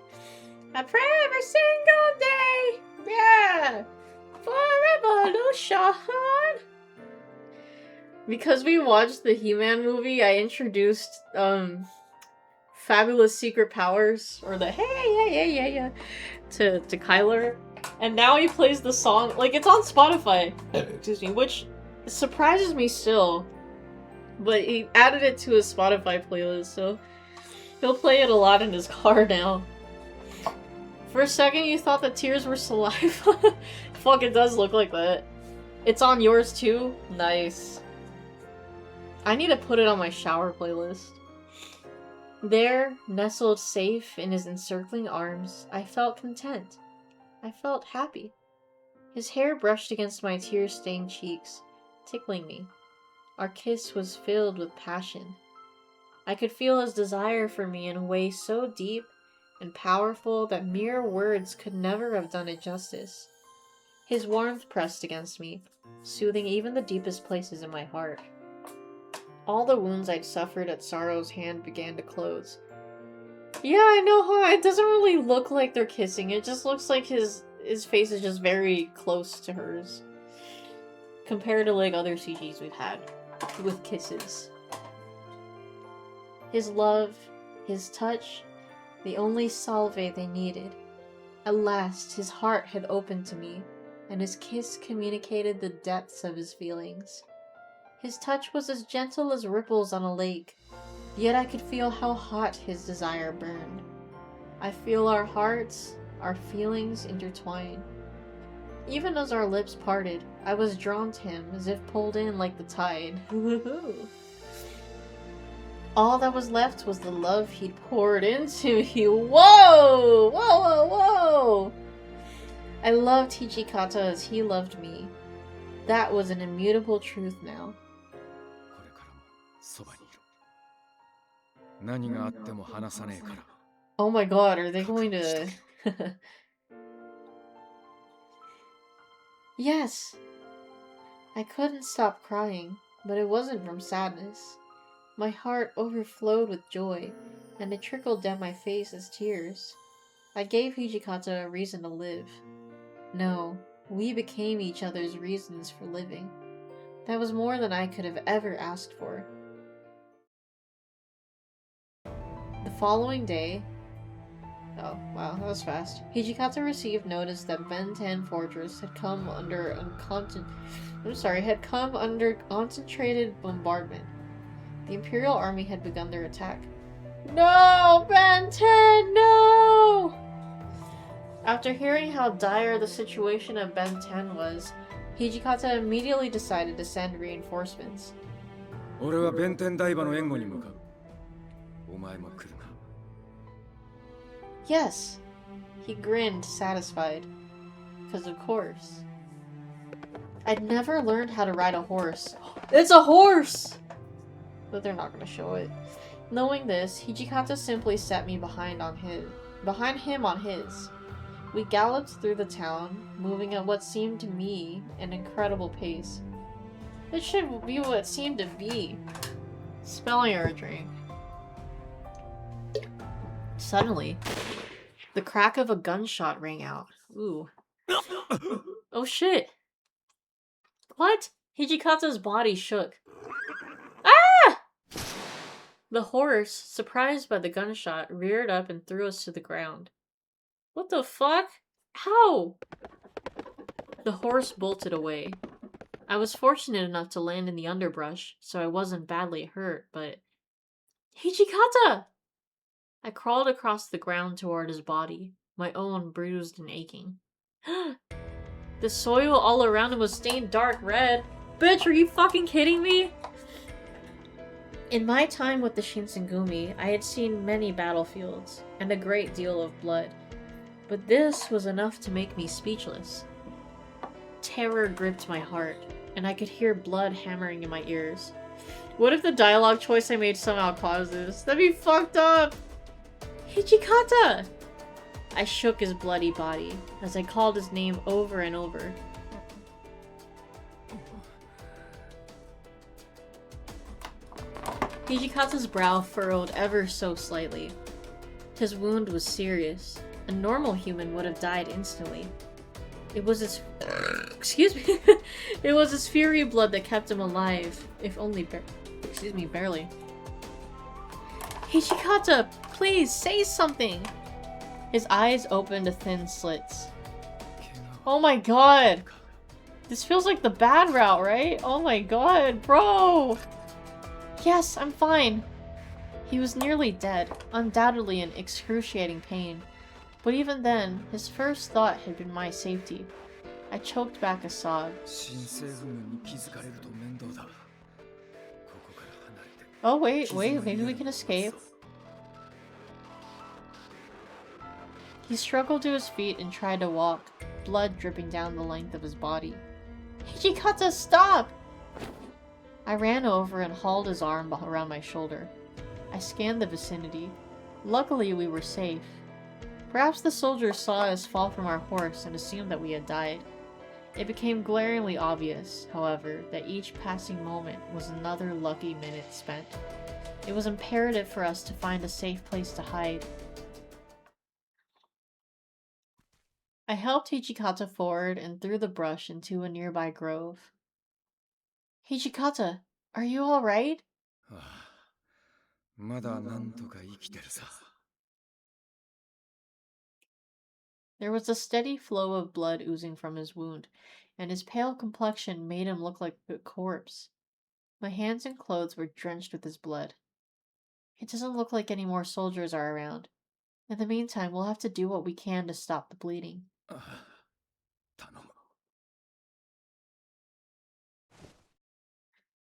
I pray every single day. Yeah. For revolution. Because we watched the He-Man movie, I introduced fabulous secret powers, or the hey, yeah, to Kyler. And now he plays the song, like, it's on Spotify, excuse me, which surprises me still. But he added it to his Spotify playlist, so he'll play it a lot in his car now. For a second, you thought the tears were saliva? Fuck, it does look like that. It's on yours too? Nice. I need to put it on my shower playlist. There, nestled safe in his encircling arms, I felt content. I felt happy. His hair brushed against my tear-stained cheeks, tickling me. Our kiss was filled with passion. I could feel his desire for me in a way so deep and powerful that mere words could never have done it justice. His warmth pressed against me, soothing even the deepest places in my heart. All the wounds I'd suffered at Sorrow's hand began to close. Yeah, I know, huh? It doesn't really look like they're kissing. It just looks like his face is just very close to hers. Compared to, like, other CGs we've had with kisses. His love, his touch, the only salve they needed. At last, his heart had opened to me, and his kiss communicated the depths of his feelings. His touch was as gentle as ripples on a lake, yet I could feel how hot his desire burned. I feel our hearts, our feelings intertwine. Even as our lips parted, I was drawn to him as if pulled in like the tide. All that was left was the love he'd poured into me. Whoa! Whoa, whoa, whoa! I loved Hijikata as he loved me. That was an immutable truth now. Oh my god, are they going to... Yes! I couldn't stop crying, but it wasn't from sadness. My heart overflowed with joy, and it trickled down my face as tears. I gave Hijikata a reason to live. No, we became each other's reasons for living. That was more than I could have ever asked for. The following day... Oh, wow, that was fast. Hijikata received notice that Ben 10 Fortress had come under concentrated bombardment. The Imperial Army had begun their attack. No! Ben 10, no! After hearing how dire the situation at Ben 10 was, Hijikata immediately decided to send reinforcements. Yes, he grinned, satisfied. Because of course. I'd never learned how to ride a horse. It's a horse! But they're not going to show it. Knowing this, Hijikata simply set me behind him on his. We galloped through the town, moving at what seemed to me an incredible pace. It should be what it seemed to be. Spelling error drink. Suddenly, the crack of a gunshot rang out. Ooh. Oh shit! What? Hijikata's body shook. Ah! The horse, surprised by the gunshot, reared up and threw us to the ground. What the fuck? How? The horse bolted away. I was fortunate enough to land in the underbrush, so I wasn't badly hurt, but... Hijikata! I crawled across the ground toward his body, my own bruised and aching. The soil all around him was stained dark red. Bitch, are you fucking kidding me? In my time with the Shinsengumi, I had seen many battlefields, and a great deal of blood. But this was enough to make me speechless. Terror gripped my heart, and I could hear blood hammering in my ears. What if the dialogue choice I made somehow caused this? That'd be fucked up! Hijikata! I shook his bloody body, as I called his name over and over. Hijikata's brow furrowed ever so slightly. His wound was serious. A normal human would have died instantly. It was his... Excuse me. It was his fury blood that kept him alive, if only barely. Hijikata, please, say something! His eyes opened to thin slits. Oh my god! This feels like the bad route, right? Oh my god, bro! Yes, I'm fine. He was nearly dead, undoubtedly in excruciating pain. But even then, his first thought had been my safety. I choked back a sob. Oh wait, maybe we can escape. He struggled to his feet and tried to walk, blood dripping down the length of his body. Hijikata, stop! I ran over and hauled his arm around my shoulder. I scanned the vicinity. Luckily, we were safe. Perhaps the soldiers saw us fall from our horse and assumed that we had died. It became glaringly obvious, however, that each passing moment was another lucky minute spent. It was imperative for us to find a safe place to hide. I helped Hijikata forward and through the brush into a nearby grove. Hijikata, are you alright? There was a steady flow of blood oozing from his wound, and his pale complexion made him look like a corpse. My hands and clothes were drenched with his blood. It doesn't look like any more soldiers are around. In the meantime, we'll have to do what we can to stop the bleeding.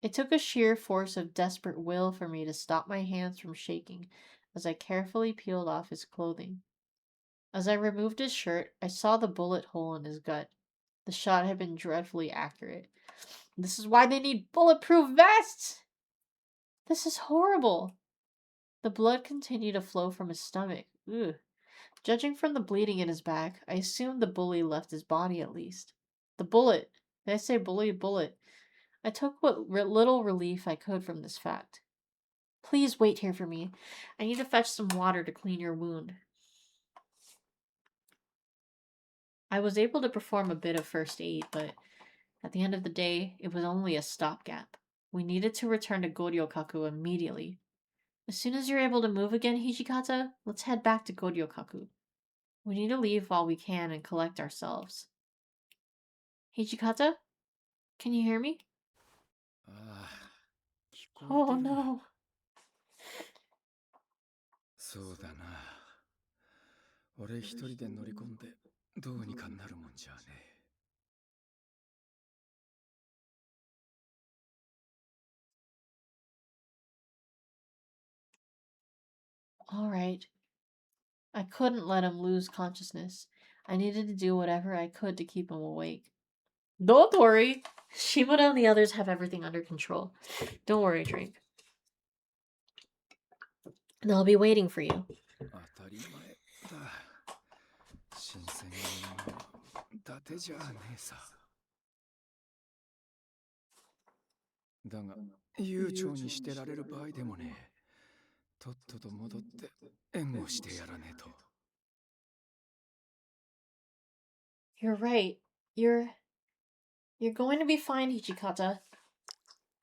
It took a sheer force of desperate will for me to stop my hands from shaking as I carefully peeled off his clothing. As I removed his shirt, I saw the bullet hole in his gut. The shot had been dreadfully accurate. This is why they need bulletproof vests! This is horrible. The blood continued to flow from his stomach. Ugh. Judging from the bleeding in his back, I assumed the bully left his body at least. The bullet. Did I say bully? Bullet. I took what little relief I could from this fact. Please wait here for me. I need to fetch some water to clean your wound. I was able to perform a bit of first aid, but at the end of the day, it was only a stopgap. We needed to return to Goryokaku immediately. As soon as you're able to move again, Hijikata, let's head back to Goryokaku. We need to leave while we can and collect ourselves. Hijikata? Can you hear me? Oh no. そうだな。俺一人で乗り込んでどうにかなるもんじゃねえ。Alright. I couldn't let him lose consciousness. I needed to do whatever I could to keep him awake. Don't worry. Shimura and the others have everything under control. Don't worry, Drink. They'll be waiting for you. 当たり前だ。新選組は伊達じゃねえさ。だが悠長にしてられる場合でもねえ。とっとと戻って援護してやらねえと。You're right. You're going to be fine, Hijikata.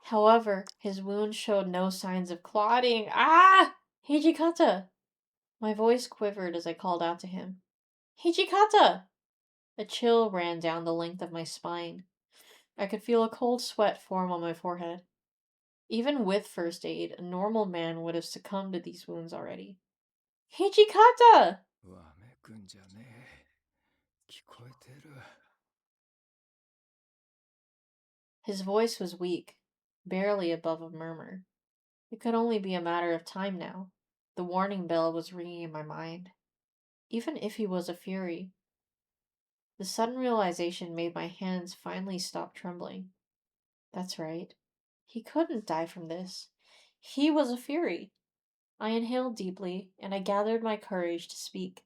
However, his wound showed no signs of clotting. Ah! Hijikata! My voice quivered as I called out to him. Hijikata! A chill ran down the length of my spine. I could feel a cold sweat form on my forehead. Even with first aid, a normal man would have succumbed to these wounds already. Hijikata! わめくんじゃねえ。聞こえてる。His voice was weak, barely above a murmur. It could only be a matter of time now. The warning bell was ringing in my mind. Even if he was a fury. The sudden realization made my hands finally stop trembling. That's right. He couldn't die from this. He was a fury. I inhaled deeply, and I gathered my courage to speak.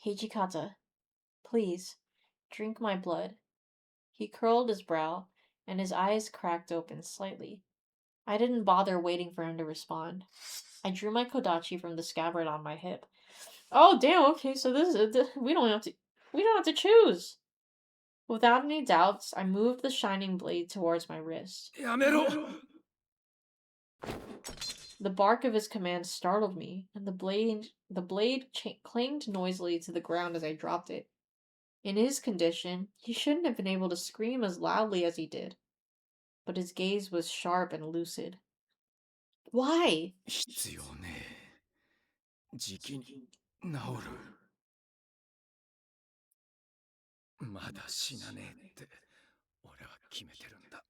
Hijikata, please, drink my blood. He curled his brow, and his eyes cracked open slightly. I didn't bother waiting for him to respond. I drew my kodachi from the scabbard on my hip. Oh damn, okay, so this is we don't have to choose. Without any doubts, I moved the shining blade towards my wrist. やめろ The bark of his command startled me, and the blade clanged noisily to the ground as I dropped it. In his condition, he shouldn't have been able to scream as loudly as he did. But his gaze was sharp and lucid. Why? 必要ねえ。じきに治る。まだ死なねえって俺は決めてるんだ。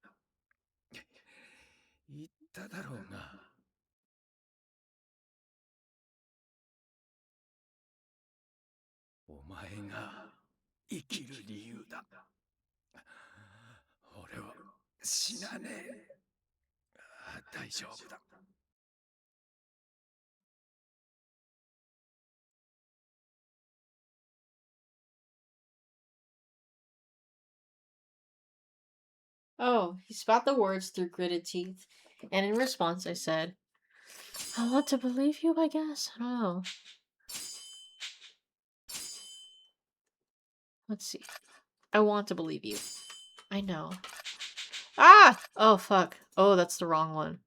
言っただろうな。お前が生きる理由だ。俺は死なねえ。大丈夫だ。Oh, he spat the words through gritted teeth, and in response I said, I want to believe you, I guess. I don't know. Let's see. I want to believe you. I know. Ah! Oh, fuck. Oh, that's the wrong one.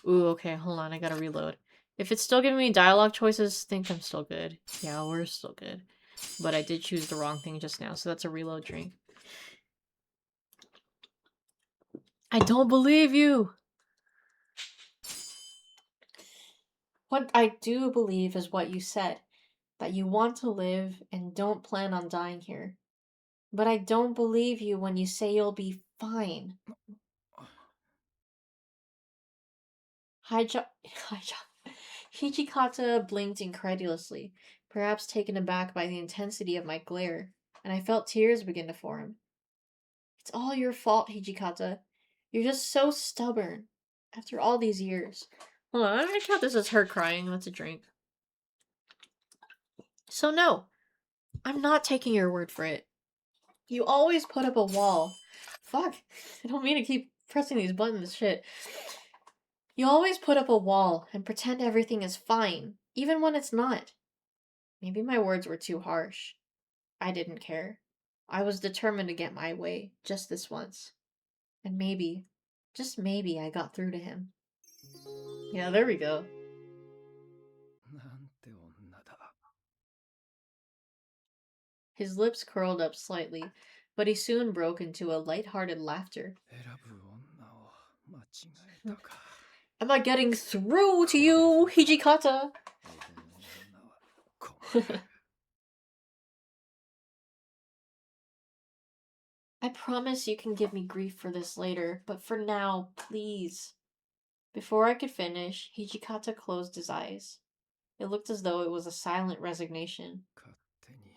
Ooh, okay, hold on, I gotta reload. If it's still giving me dialogue choices, think I'm still good. Yeah, we're still good. But I did choose the wrong thing just now, so that's a reload drink. I don't believe you! What I do believe is what you said. That you want to live and don't plan on dying here. But I don't believe you when you say you'll be fine. Hijikata blinked incredulously, perhaps taken aback by the intensity of my glare, and I felt tears begin to form. It's all your fault, Hijikata. You're just so stubborn. After all these years. Hold on, I'm gonna count this as her crying. That's a drink. So no, I'm not taking your word for it. You always put up a wall. Fuck. I don't mean to keep pressing these buttons, shit. You always put up a wall and pretend everything is fine, even when it's not. Maybe my words were too harsh. I didn't care. I was determined to get my way, just this once. And maybe, just maybe, I got through to him. Yeah, there we go. なんて女だ。 His lips curled up slightly, but he soon broke into a light-hearted laughter. 選ぶ女を間違えたか。 Am I getting through to you, Hijikata? 俺の女は困る。 I promise you can give me grief for this later, but for now, please. Before I could finish, Hijikata closed his eyes. It looked as though it was a silent resignation. 勝手に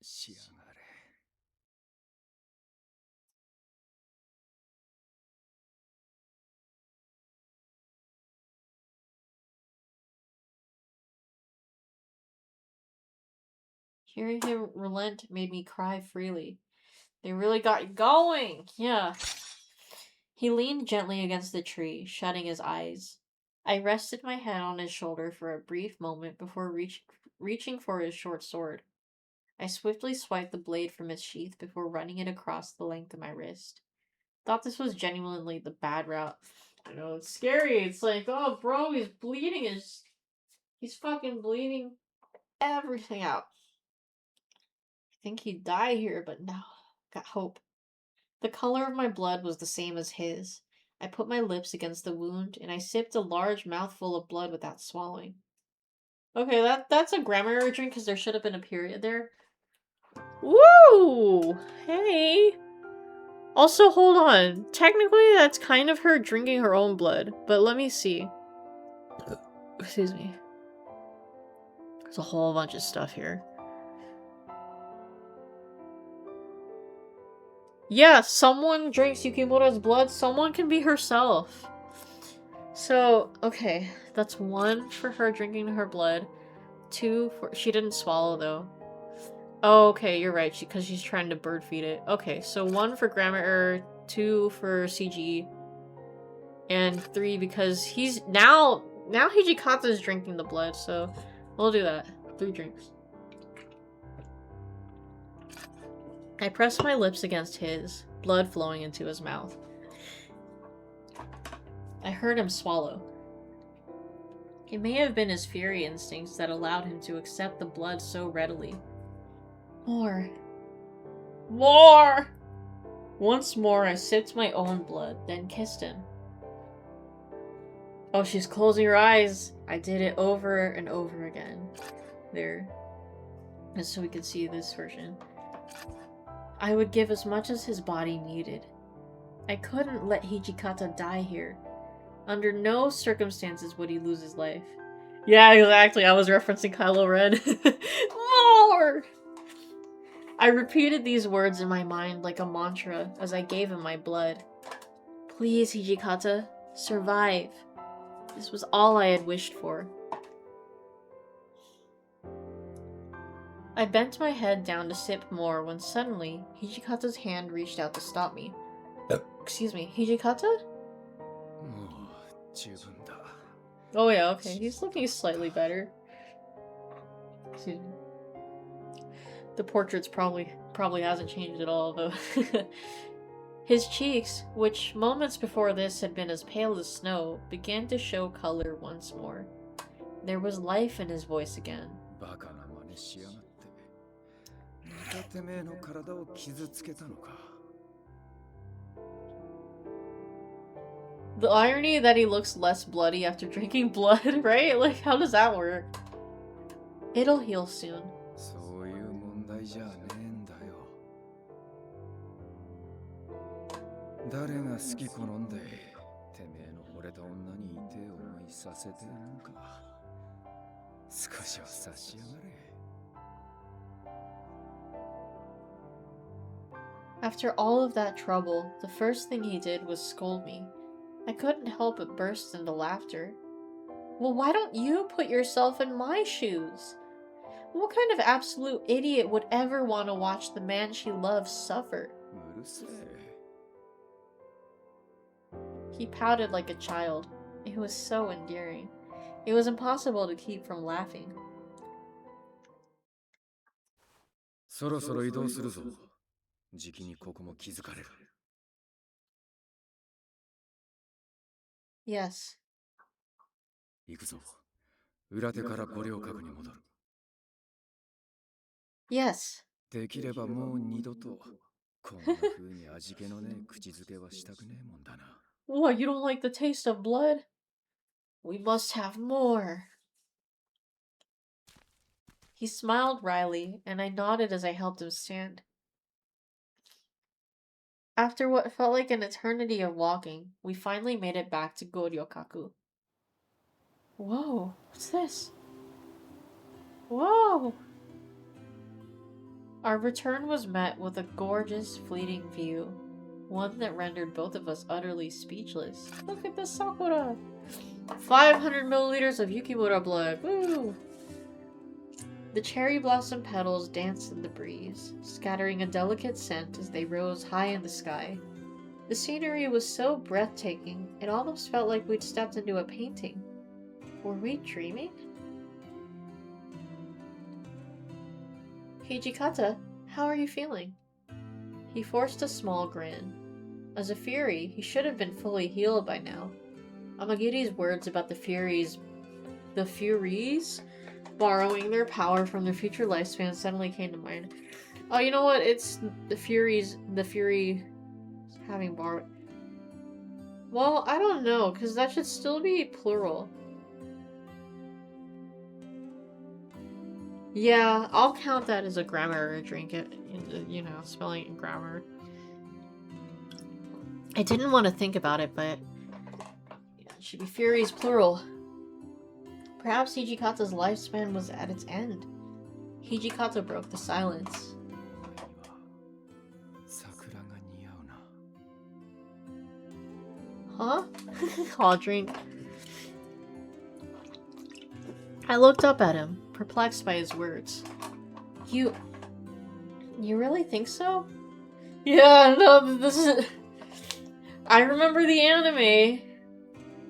しやがれ。 Hearing him relent made me cry freely. They really got you going! Yeah. He leaned gently against the tree, shutting his eyes. I rested my head on his shoulder for a brief moment before reaching for his short sword. I swiftly swiped the blade from its sheath before running it across the length of my wrist. Thought this was genuinely the bad route. I know, it's scary. It's like, oh, bro, he's bleeding. He's fucking bleeding everything out. I think he'd die here, but no. Got hope. The color of my blood was the same as his. I put my lips against the wound, and I sipped a large mouthful of blood without swallowing. Okay, that's a grammar error drink because there should have been a period there. Woo! Hey! Also, hold on. Technically, that's kind of her drinking her own blood, but let me see. Excuse me. There's a whole bunch of stuff here. Yeah, someone drinks Yukimura's blood, someone can be herself. So, okay, that's 1 for her drinking her blood. 2 for... She didn't swallow, though. Oh, okay, you're right, because she's trying to bird feed it. Okay, so 1 for grammar error, 2 for CG, and 3 because he's... Now Hijikata's drinking the blood, so we'll do that. 3 drinks. I pressed my lips against his, blood flowing into his mouth. I heard him swallow. It may have been his fury instincts that allowed him to accept the blood so readily. More. More! Once more, I sipped my own blood, then kissed him. Oh, she's closing her eyes. I did it over and over again. There. Just so we could see this version. I would give as much as his body needed. I couldn't let Hijikata die here. Under no circumstances would he lose his life. Yeah, exactly. I was referencing Kylo Ren. More! I repeated these words in my mind like a mantra as I gave him my blood. Please, Hijikata, survive. This was all I had wished for. I bent my head down to sip more when suddenly, Hijikata's hand reached out to stop me. Excuse me, Hijikata? Oh yeah, okay. He's looking slightly better. Excuse me. The portrait's probably hasn't changed at all, though. His cheeks, which moments before this had been as pale as snow, began to show color once more. There was life in his voice again. The irony that he looks less bloody after drinking blood, right? Like, how does that work? It'll heal soon. After all of that trouble, the first thing he did was scold me. I couldn't help but burst into laughter. Well, why don't you put yourself in my shoes? What kind of absolute idiot would ever want to watch the man she loves suffer? He pouted like a child. It was so endearing. It was impossible to keep from laughing. Yes. Yes. What, you don't like the taste of blood? We must have more. He smiled wryly, and I nodded as I helped him stand. After what felt like an eternity of walking, we finally made it back to Goryokaku. Whoa, what's this? Whoa! Our return was met with a gorgeous, fleeting view, one that rendered both of us utterly speechless. Look at this Sakura! 500 milliliters of Yukimura blood, woo! The cherry blossom petals danced in the breeze, scattering a delicate scent as they rose high in the sky. The scenery was so breathtaking, it almost felt like we'd stepped into a painting. Were we dreaming? Hijikata, how are you feeling? He forced a small grin. As a Fury, he should have been fully healed by now. Amagiri's words about the Furies borrowing their power from their future lifespan suddenly came to mind. Oh, you know what? It's the Fury having borrowed. Well, I don't know, because that should still be plural. Yeah, I'll count that as a grammar error, drink it, you know, spelling and grammar. I didn't want to think about it, but it should be Furies plural. Perhaps Hijikata's lifespan was at its end. Hijikata broke the silence. Huh? I'll drink. I looked up at him, perplexed by his words. You really think so? Yeah, no, this is... I remember the anime,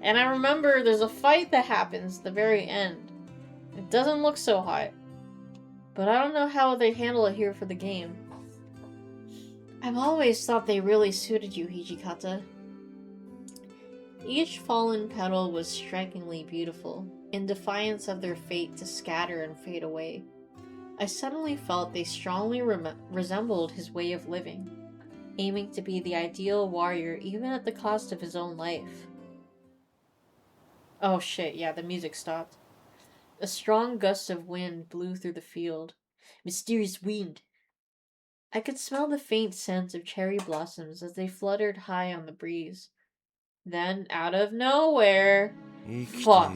and I remember there's a fight that happens at the very end. It doesn't look so hot, but I don't know how they handle it here for the game. I've always thought they really suited you, Hijikata. Each fallen petal was strikingly beautiful, in defiance of their fate to scatter and fade away. I suddenly felt they strongly resembled his way of living, aiming to be the ideal warrior even at the cost of his own life. Oh shit, yeah, the music stopped. A strong gust of wind blew through the field. Mysterious wind. I could smell the faint scent of cherry blossoms as they fluttered high on the breeze. Then, out of nowhere... Fuck.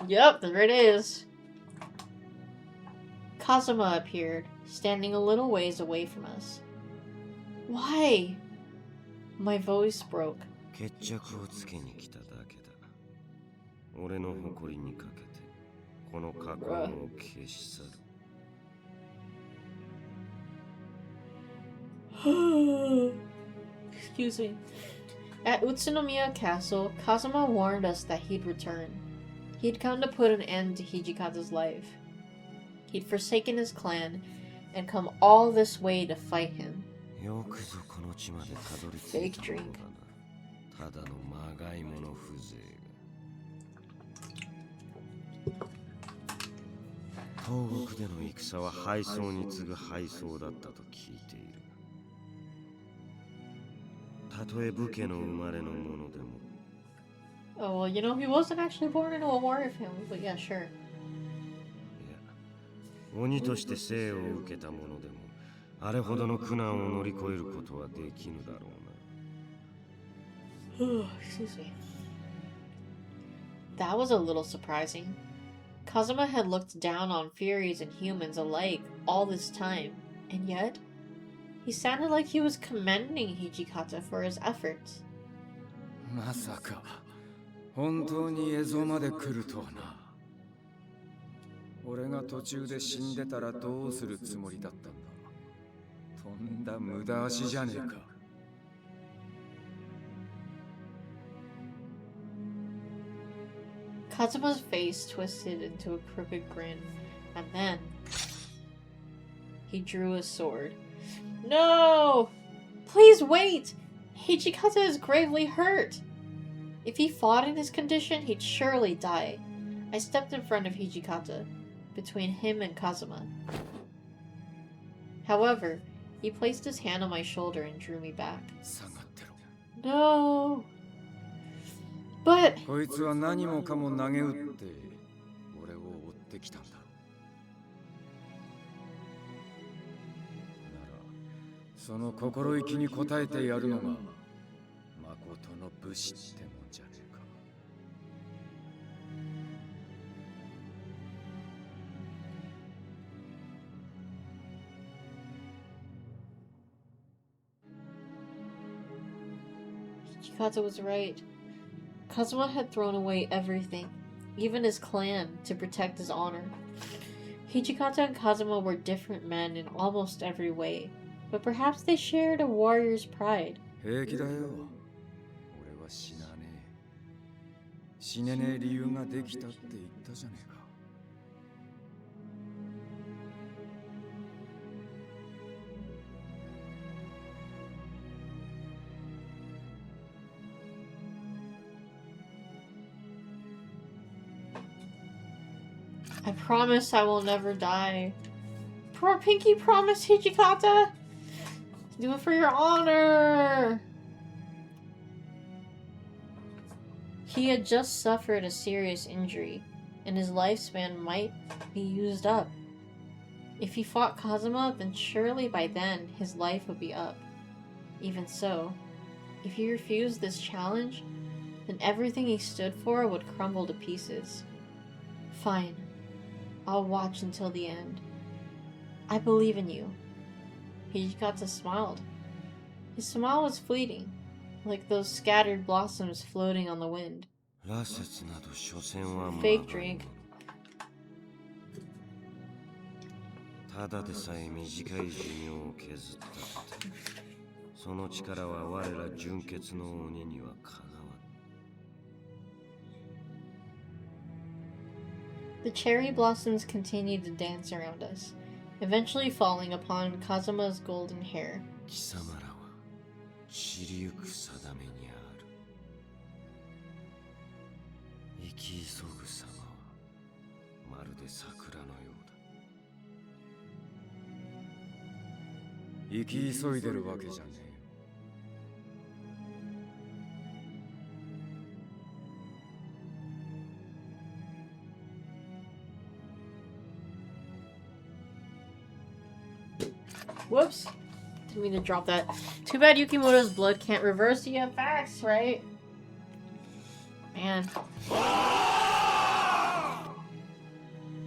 Yep, there it is. Kazuma appeared, standing a little ways away from us. Why? My voice broke. Excuse me. At Utsunomiya Castle, Kazuma warned us that he'd return. He'd come to put an end to Hijikata's life. He'd forsaken his clan and come all this way to fight him. Fake drink. Oh, well, you know, he wasn't actually born into a warrior family, but yeah, sure. 鬼として生を受けたものでもあれほどの苦難を乗り越えることはできぬだろうな。Excuse me. That was a little surprising. Kazuma had looked down on fairies and humans alike all this time, and yet he sounded like he was commending Hijikata for his efforts. まさか本当にエゾまで来るとはな。俺が途中で死んでたらどうするつもりだったんだ。とんだ無駄足じゃねえか。Kazuma's face twisted into a crooked grin, and then he drew his sword. No! Please wait! Hijikata is gravely hurt. If he fought in his condition, he'd surely die. I stepped in front of Hijikata, between him and Kazuma. However, he placed his hand on my shoulder and drew me back. No! But... こいつは何もかも投げ打って俺を追ってきたんだろう。ならその心意気に応えてやるのが誠の武士ってもんじゃねえか。Hijikata was right. Kazuma had thrown away everything, even his clan, to protect his honor. Hijikata and Kazuma were different men in almost every way, but perhaps they shared a warrior's pride. 平気だよ。俺は死なねえ。死ねねえ理由ができたって言ったじゃねえか。I promise I will never die. Poor Pinky promise, Hijikata! Do it for your honor! He had just suffered a serious injury, and his lifespan might be used up. If he fought Kazuma, then surely by then his life would be up. Even so, if he refused this challenge, then everything he stood for would crumble to pieces. Fine. I'll watch until the end. I believe in you. Hijikata smiled. His smile was fleeting, like those scattered blossoms floating on the wind. Fake drink. ただでさえ短い寿命を削ったって、その力は我ら純血の鬼にはかなわん。The cherry blossoms continued to dance around us, eventually falling upon Kazuma's golden hair. 貴様らは散りゆく定めにある。生き急ぐ様はまるで桜のようだ。生き急いでるわけじゃねえよ。Whoops. Didn't mean to drop that. Too bad Yukimoto's blood can't reverse the facts, right? Man.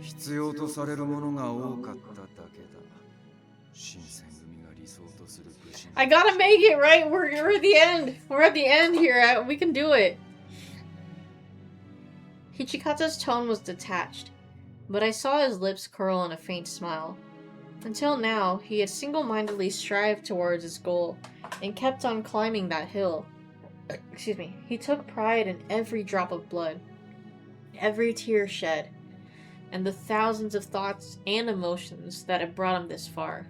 必要とされるものが多かっただけだ。新選組が理想とする武士。I gotta make it, right? We're at the end. We're at the end here. We can do it. Hijikata's tone was detached, but I saw his lips curl in a faint smile. Until now, he had single-mindedly strived towards his goal and kept on climbing that hill. Excuse me. He took pride in every drop of blood, every tear shed, and the thousands of thoughts and emotions that had brought him this far.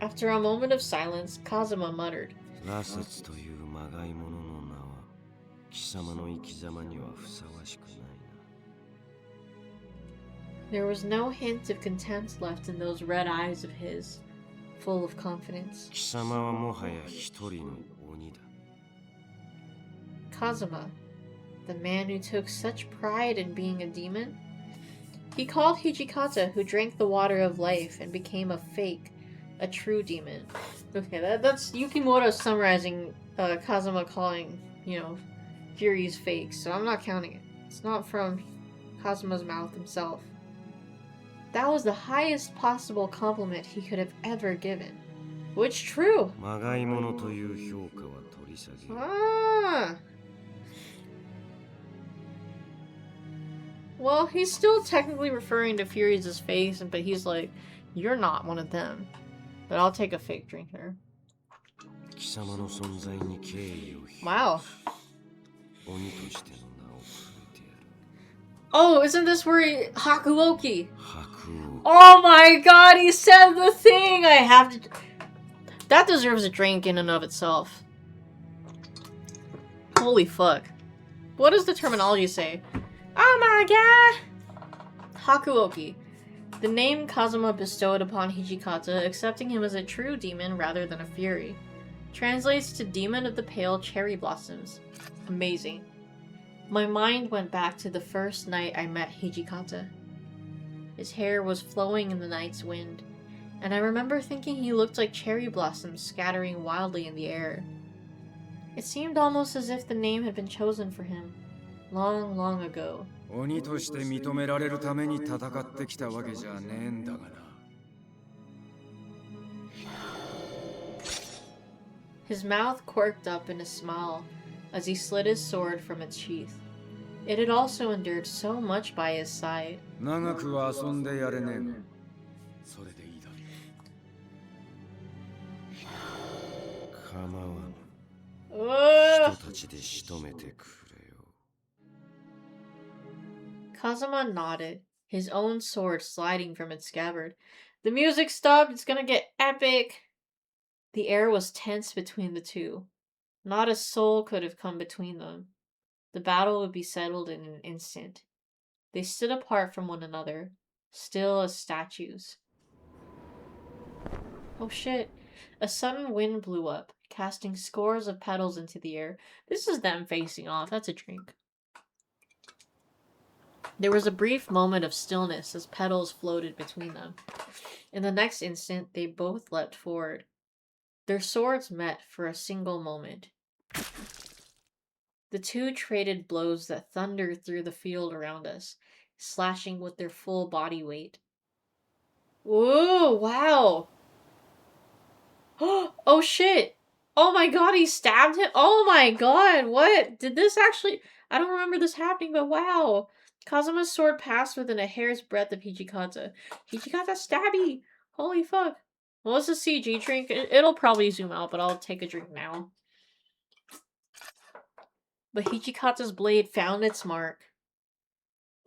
After a moment of silence, Kazuma muttered, 羅刹というまがいものの名は貴様の生き様にはふさわしくないな。 There was no hint of contempt left in those red eyes of his, full of confidence. 貴様はもはや一人の鬼だ。 Kazuma, the man who took such pride in being a demon? He called Hijikata, who drank the water of life and became a fake, a true demon. Okay, that's Yukimoto summarizing Kazuma calling, Fury's fake, so I'm not counting it. It's not from Kazuma's mouth himself. That was the highest possible compliment he could have ever given. Which true. まがいものという評価は取り下げる。 Ah. Well, he's still technically referring to Furies as face, but he's like, you're not one of them. But I'll take a fake drink here. 貴様の存在に敬意を表し、 Wow. 鬼としての名を振ってやる。 Oh, isn't this where Hakuoki? Hakuoki. Oh my god, he said the thing! I have to... That deserves a drink in and of itself. Holy fuck. What does the terminology say? Oh my god! Hakuoki. The name Kazuma bestowed upon Hijikata, accepting him as a true demon rather than a fury. Translates to Demon of the Pale Cherry Blossoms. Amazing. My mind went back to the first night I met Hijikata. His hair was flowing in the night's wind, and I remember thinking he looked like cherry blossoms scattering wildly in the air. It seemed almost as if the name had been chosen for him, long, long ago. 鬼として認められるために戦ってきたわけじゃねえんだがな。His mouth quirked up in a smile as he slid his sword from its sheath. It had also endured so much by his side. 長くは遊んでやれねえが、それでいいだ。構わぬ。 Ugh! 人たちで仕留めてくれよ。 Kazuma nodded, his own sword sliding from its scabbard. The music stopped, it's gonna get epic! The air was tense between the two. Not a soul could have come between them. The battle would be settled in an instant. They stood apart from one another, still as statues. Oh shit. A sudden wind blew up, casting scores of petals into the air. This is them facing off. That's a drink. There was a brief moment of stillness as petals floated between them. In the next instant, they both leapt forward. Their swords met for a single moment. The two traded blows that thundered through the field around us, slashing with their full body weight. Whoa, wow! Oh shit! Oh my god, he stabbed him? Oh my god, what? Did this actually... I don't remember this happening, but wow! Kazuma's sword passed within a hair's breadth of Hijikata. Hijikata stabby! Holy fuck. Well, it's a CG drink. It'll probably zoom out, but I'll take a drink now. But Hijikata's blade found its mark.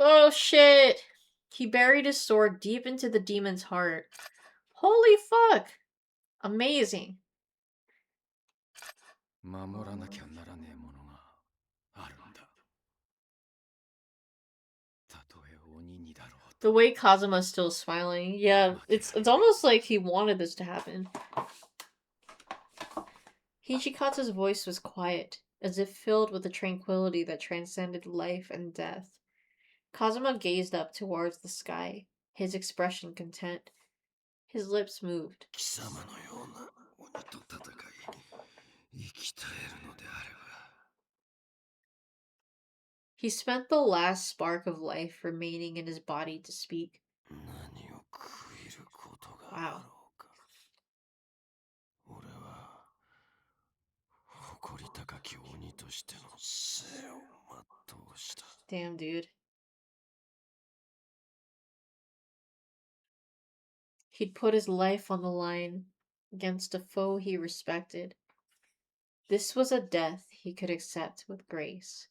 Oh shit! He buried his sword deep into the demon's heart. Holy fuck! Amazing. 守らなきゃならねえものがあるんだ。The way Kazuma's still smiling. Yeah, it's almost like he wanted this to happen. Hijikata's voice was quiet, as if filled with a tranquility that transcended life and death. Kazuma gazed up towards the sky, his expression content. His lips moved. He spent the last spark of life remaining in his body to speak. Wow. Damn, dude. He'd put his life on the line against a foe he respected. This was a death he could accept with grace.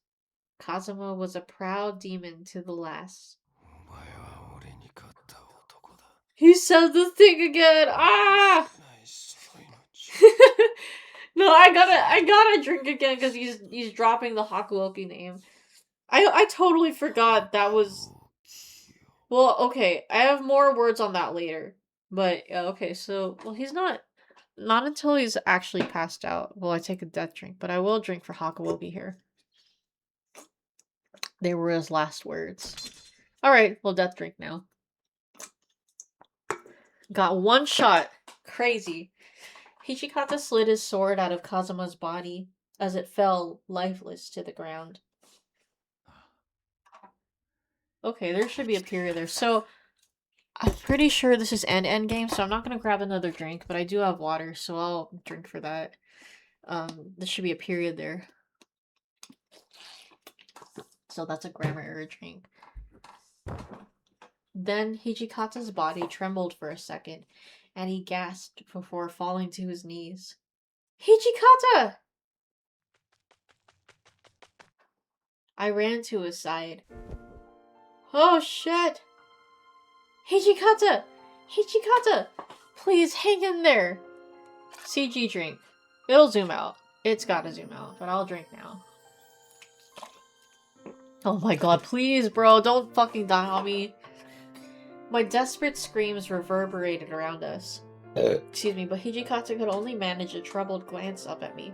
Kazuma was a proud demon to the last. He said the thing again! Ah! No, I gotta drink again because he's dropping the Hakuoki name. I totally forgot that was... Well, okay, I have more words on that later. But, okay, so... Well, he's not... Not until he's actually passed out will I take a death drink, but I will drink for Hakuoki here. They were his last words. Alright, we'll death drink now. Got one shot. Crazy. Hijikata slid his sword out of Kazuma's body as it fell lifeless to the ground. Okay, there should be a period there. So, I'm pretty sure this is end game, so I'm not going to grab another drink, but I do have water, so I'll drink for that. There should be a period there. So that's a grammar error drink. Then Hijikata's body trembled for a second, and he gasped before falling to his knees. Hijikata! I ran to his side. Oh shit! Hijikata! Hijikata! Please hang in there! CG drink. It'll zoom out. It's gotta zoom out, but I'll drink now. Oh my god, please, bro, don't fucking die on me. My desperate screams reverberated around us. Excuse me, but Hijikata could only manage a troubled glance up at me.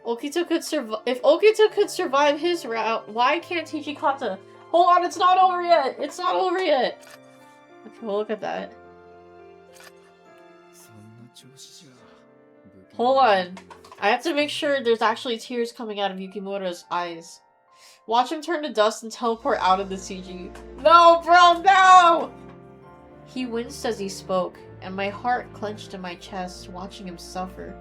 Okita could survive. If Okita could survive his route, why can't Hijikata? Hold on, it's not over yet! It's not over yet! Okay, well, look at that. Hold on. I have to make sure there's actually tears coming out of Yukimura's eyes. Watch him turn to dust and teleport out of the CG. No, bro, no! He winced as he spoke, and my heart clenched in my chest watching him suffer.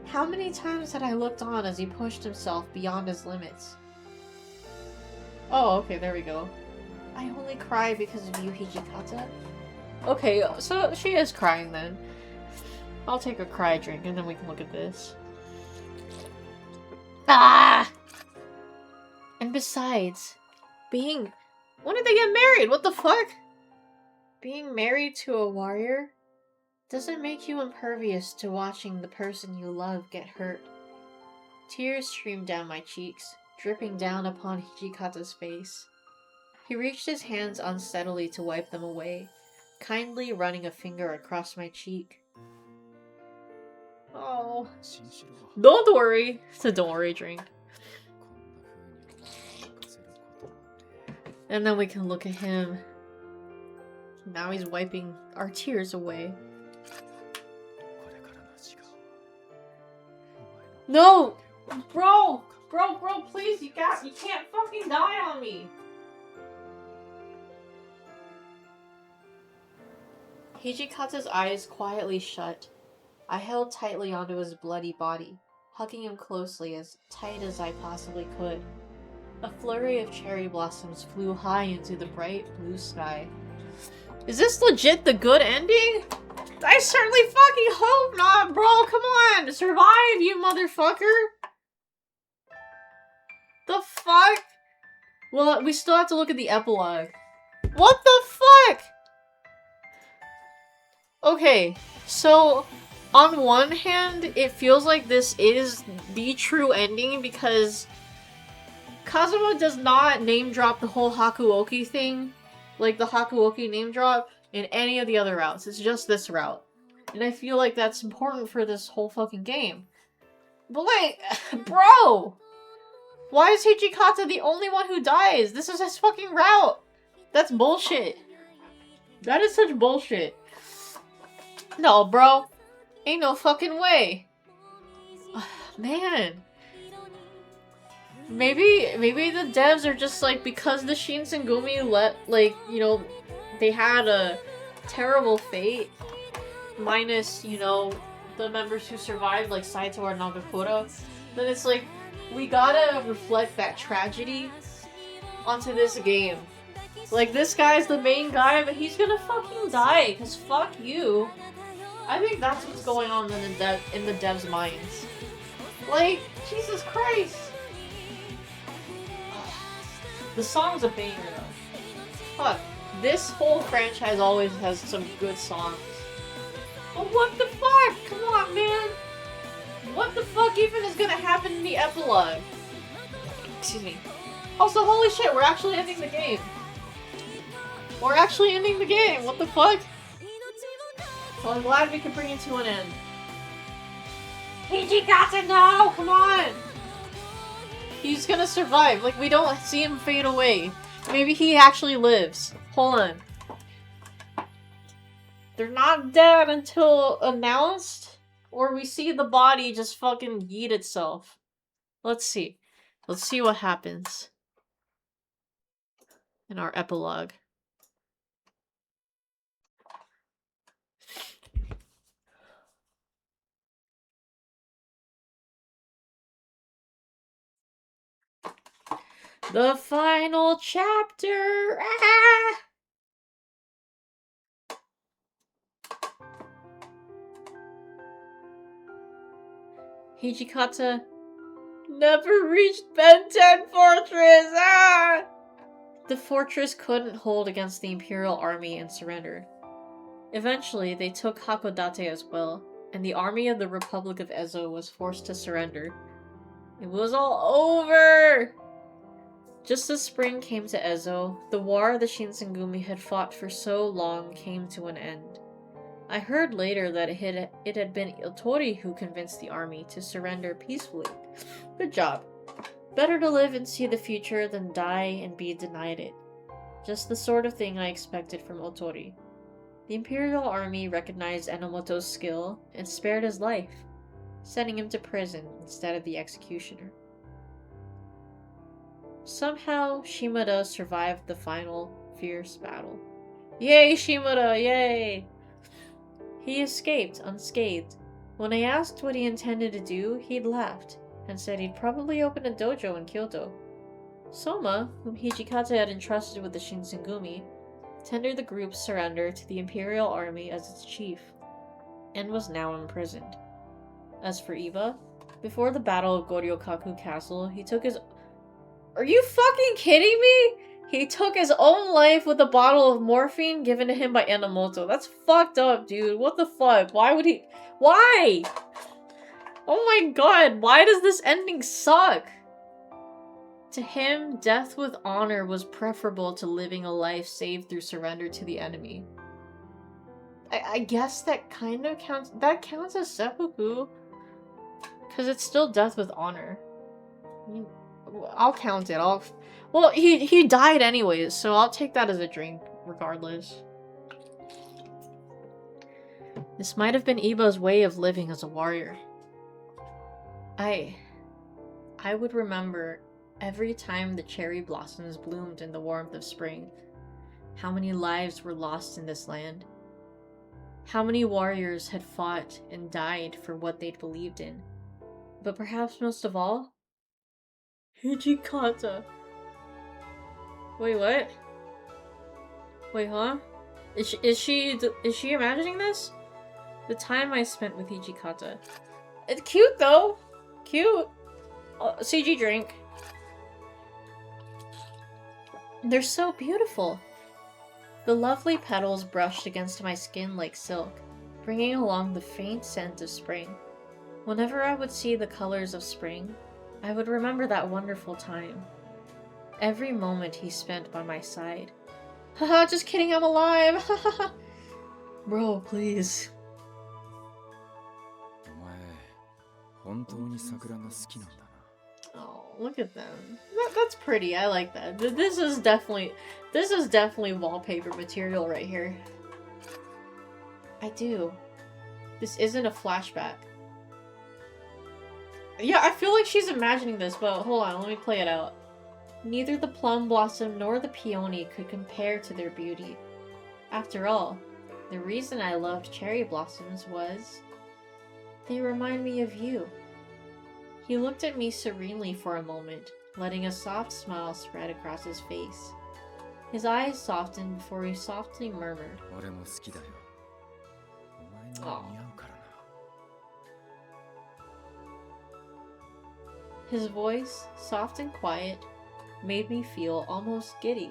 How many times had I looked on as he pushed himself beyond his limits? Oh, okay, there we go. I only cry because of you, Hijikata. Okay, so she is crying then. I'll take a cry drink and then we can look at this. Ah! And besides, when did they get married? What the fuck? Being married to a warrior doesn't make you impervious to watching the person you love get hurt. Tears streamed down my cheeks, dripping down upon Hijikata's face. He reached his hands unsteadily to wipe them away, kindly running a finger across my cheek. Oh. Don't worry. It's a don't worry drink. And then we can look at him. Now he's wiping our tears away. No! Bro, please, you can't fucking die on me! Hijikata's eyes quietly shut. I held tightly onto his bloody body, hugging him closely, as tight as I possibly could. A flurry of cherry blossoms flew high into the bright blue sky. Is this legit the good ending? I certainly fucking hope not, bro! Come on! Survive, you motherfucker! The fuck? Well, we still have to look at the epilogue. What the fuck? Okay, so on one hand, it feels like this is the true ending because Kazuma does not name drop the whole Hakuoki thing, like the Hakuoki name drop, in any of the other routes. It's just this route. And I feel like that's important for this whole fucking game. But wait, bro! Why is Hijikata the only one who dies? This is his fucking route! That's bullshit. That is such bullshit. No, bro. Ain't no fucking way. Man. Maybe the devs are just like, because the Shinsengumi they had a terrible fate. Minus, the members who survived, like Saito or Nagakura. Then it's like, we gotta reflect that tragedy onto this game. Like, this guy's the main guy, but he's gonna fucking die, because fuck you. I think that's what's going on in the devs' minds. Like, Jesus Christ. The song's a banger, though. Fuck. This whole franchise always has some good songs. But what the fuck? Come on, man. What the fuck even is gonna happen in the epilogue? Excuse me. Also, holy shit, we're actually ending the game. We're actually ending the game. What the fuck? Well, I'm glad we could bring it to an end. Hijikata, no! Come on! He's gonna survive. Like, we don't see him fade away. Maybe he actually lives. Hold on. They're not dead until announced, or we see the body just fucking yeet itself. Let's see. Let's see what happens in our epilogue. The final chapter! Ah! Hijikata never reached Ben 10 Fortress! Ah! The fortress couldn't hold against the Imperial Army and surrendered. Eventually, they took Hakodate as well, and the army of the Republic of Ezo was forced to surrender. It was all over! Just as spring came to Ezo, the war the Shinsengumi had fought for so long came to an end. I heard later that it had been Otori who convinced the army to surrender peacefully. Good job. Better to live and see the future than die and be denied it. Just the sort of thing I expected from Otori. The Imperial Army recognized Enomoto's skill and spared his life, sending him to prison instead of the executioner. Somehow, Shimada survived the final, fierce battle. Yay, Shimada! Yay! He escaped unscathed. When I asked what he intended to do, he'd laughed, and said he'd probably open a dojo in Kyoto. Soma, whom Hijikata had entrusted with the Shinsengumi, tendered the group's surrender to the Imperial Army as its chief, and was now imprisoned. As for Iba, before the Battle of Goryokaku Castle, he took his— Are you fucking kidding me? He took his own life with a bottle of morphine given to him by Enomoto. That's fucked up, dude. What the fuck? Why would he— Why? Oh my god, why does this ending suck? To him, death with honor was preferable to living a life saved through surrender to the enemy. I guess that kind of counts— that counts as seppuku. Because it's still death with honor. I'll count it. Well, he died anyways, so I'll take that as a drink, regardless. This might have been Iba's way of living as a warrior. I would remember every time the cherry blossoms bloomed in the warmth of spring, how many lives were lost in this land. How many warriors had fought and died for what they'd believed in. But perhaps most of all, Hijikata. Wait, what? Wait, huh? Is she imagining this? The time I spent with Hijikata. It's cute though. Cute. CG drink. They're so beautiful. The lovely petals brushed against my skin like silk, bringing along the faint scent of spring. Whenever I would see the colors of spring, I would remember that wonderful time. every moment he spent by my side. Haha, just kidding, I'm alive! Bro, please. お前、本当に桜が好きなんだな。 Oh, look at them. That's pretty. I like that. This is definitely wallpaper material right here. I do. This isn't a flashback. Yeah, I feel like she's imagining this, but hold on, let me play it out. Neither the plum blossom nor the peony could compare to their beauty. After all, the reason I loved cherry blossoms was... they remind me of you. He looked at me serenely for a moment, letting a soft smile spread across his face. His eyes softened before he softly murmured, 俺も好きだよ。お前には似合うからな。 His voice, soft and quiet, made me feel almost giddy.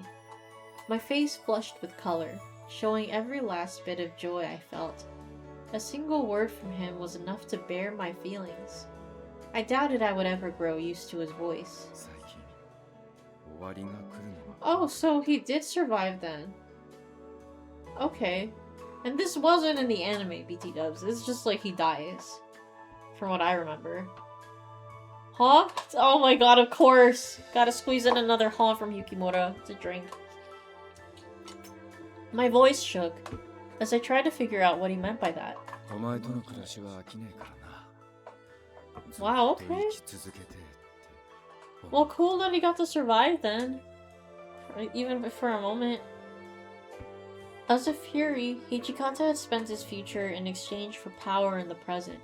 My face flushed with color, showing every last bit of joy I felt. A single word from him was enough to bear my feelings. I doubted I would ever grow used to his voice. 最近、終わりが来るのは。 Oh, so he did survive then. Okay. And this wasn't in the anime, BT dubs. It's just like he dies. From what I remember. Huh? Oh my god, of course! Gotta squeeze in another huh from Yukimura to drink. My voice shook as I tried to figure out what he meant by that. お前との暮らしは飽きねえからな。 Wow, ずっと okay. 生き続けてって。 Well, cool that he got to survive then. Even for a moment. As a fury, Hijikata had spent his future in exchange for power in the present.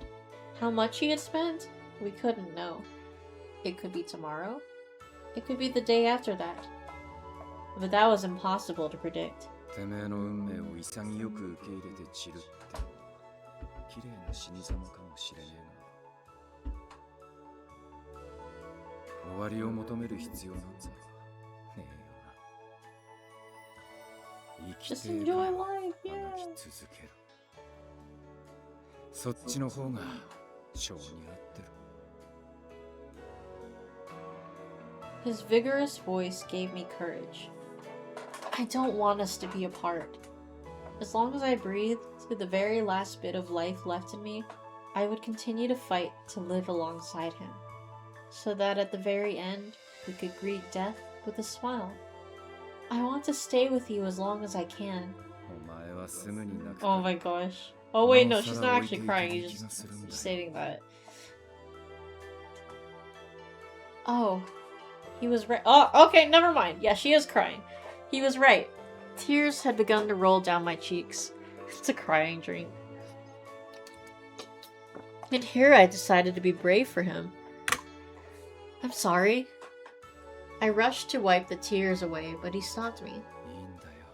How much he had spent? We couldn't know. It could be tomorrow. It could be the day after that. But that was impossible to predict. てめえの運命を潔く受け入れて散るって綺麗な死に様かもしれねえが終わりを求める必要なんざねえよな。生き Just てえ enjoy ば life, あ yeah. がき続ける。そっちの方が性に合ってる。 His vigorous voice gave me courage. I don't want us to be apart. As long as I breathed to the very last bit of life left in me, I would continue to fight to live alongside him, so that at the very end, we could greet death with a smile. I want to stay with you as long as I can. お前はすぐに泣く。 Oh my gosh. Oh wait, no, she's not actually crying, he's just stating that. Oh, he was right. Oh, okay, never mind. Yeah, she is crying. He was right. Tears had begun to roll down my cheeks. It's a crying drink. And here I decided to be brave for him. I'm sorry. I rushed to wipe the tears away, but he stopped me. いいんだよ。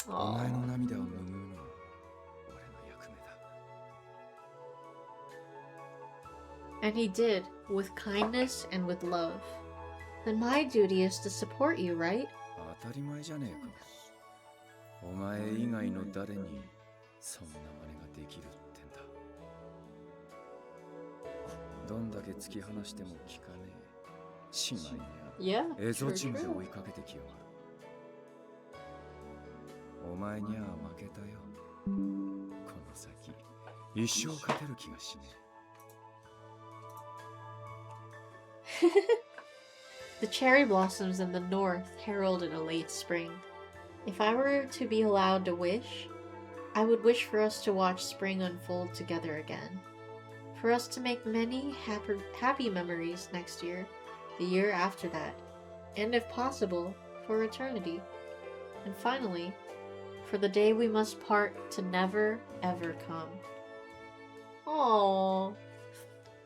お Aw. 前の涙を拭うのは俺の役目だ。 And he did, with kindness and with love. Then my duty is to support you, right? 当たり前じゃねえか。お前以外の誰にそんな真似ができるってんだ。どんだけ突き放しても聞かねえ。しまいにゃ Yeah, 蝦夷 true, 地まで true. 追いかけてきよう。お前には負けたよ。この先一生勝てる気がしねえ。 The cherry blossoms in the north heralded a late spring. If I were to be allowed to wish, I would wish for us to watch spring unfold together again. For us to make many happy memories next year, the year after that, and if possible, for eternity. And finally, for the day we must part to never ever come. Aww.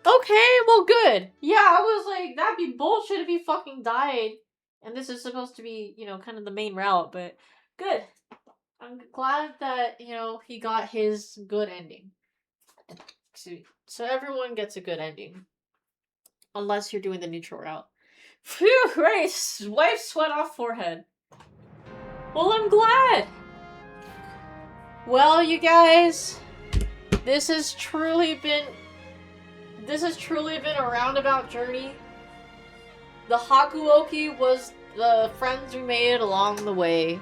Okay, well, good. Yeah, I was like, that'd be bullshit if he fucking died. And this is supposed to be, you know, kind of the main route, but good. I'm glad that, you know, he got his good ending. So everyone gets a good ending. Unless you're doing the neutral route. Phew, right, wipe sweat off forehead. Well, I'm glad. Well, you guys, this has truly been a roundabout journey. The Hakuoki was the friends we made along the way.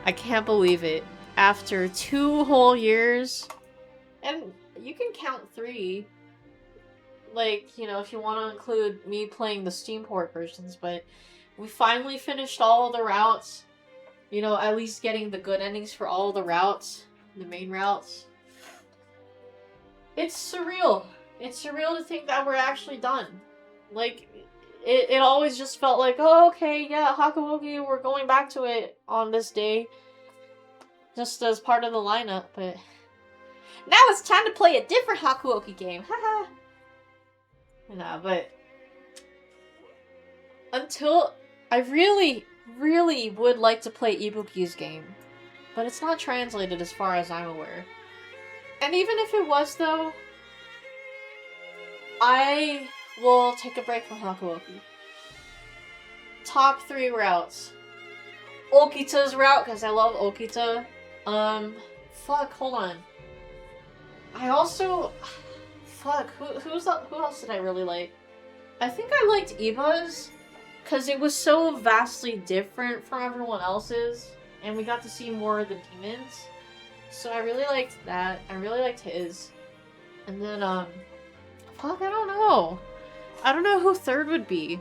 I can't believe it. After 2 whole years, and you can count 3, like, you know, if you want to include me playing the Steam port versions, but we finally finished all the routes. You know, at least getting the good endings for all the routes, the main routes. It's surreal. It's surreal to think that we're actually done. Like, it always just felt like, oh, okay, yeah, Hakuoki, we're going back to it on this day. Just as part of the lineup, but... Now it's time to play a different Hakuoki game, haha! Nah, but... Until... I really would like to play Ibuki's game. But it's not translated as far as I'm aware. And even if it was, though... I will take a break from Hakuoki. Top 3 routes. Okita's route, because I love Okita. Fuck, hold on. I also... Fuck, who else did I really like? I think I liked Eva's, because it was so vastly different from everyone else's, and we got to see more of the demons. So I really liked that. I really liked his. And then, fuck, I don't know. I don't know who 3rd would be.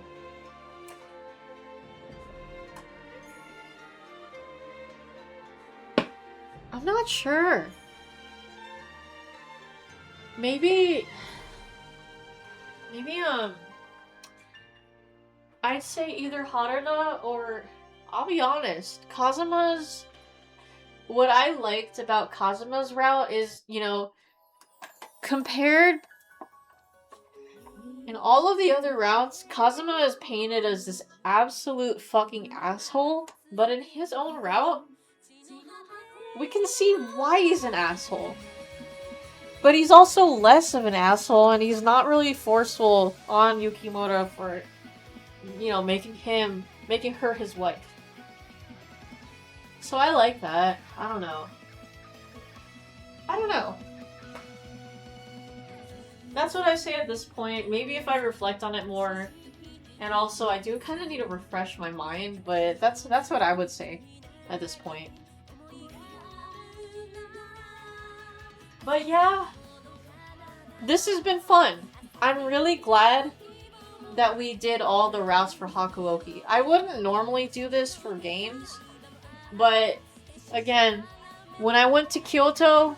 I'm not sure. Maybe, I'd say either Harada or, I'll be honest, Kazuma's, what I liked about Kazuma's route is, you know, compared, in all of the other routes, Kazuma is painted as this absolute fucking asshole, but in his own route, we can see why he's an asshole. But he's also less of an asshole, and he's not really forceful on Yukimura for, you know, making her his wife. So I like that. I don't know. That's what I say at this point. Maybe if I reflect on it more, and also I do kind of need to refresh my mind, but that's what I would say at this point. But yeah, this has been fun. I'm really glad that we did all the routes for Hakuoki. I wouldn't normally do this for games, but again, when I went to Kyoto,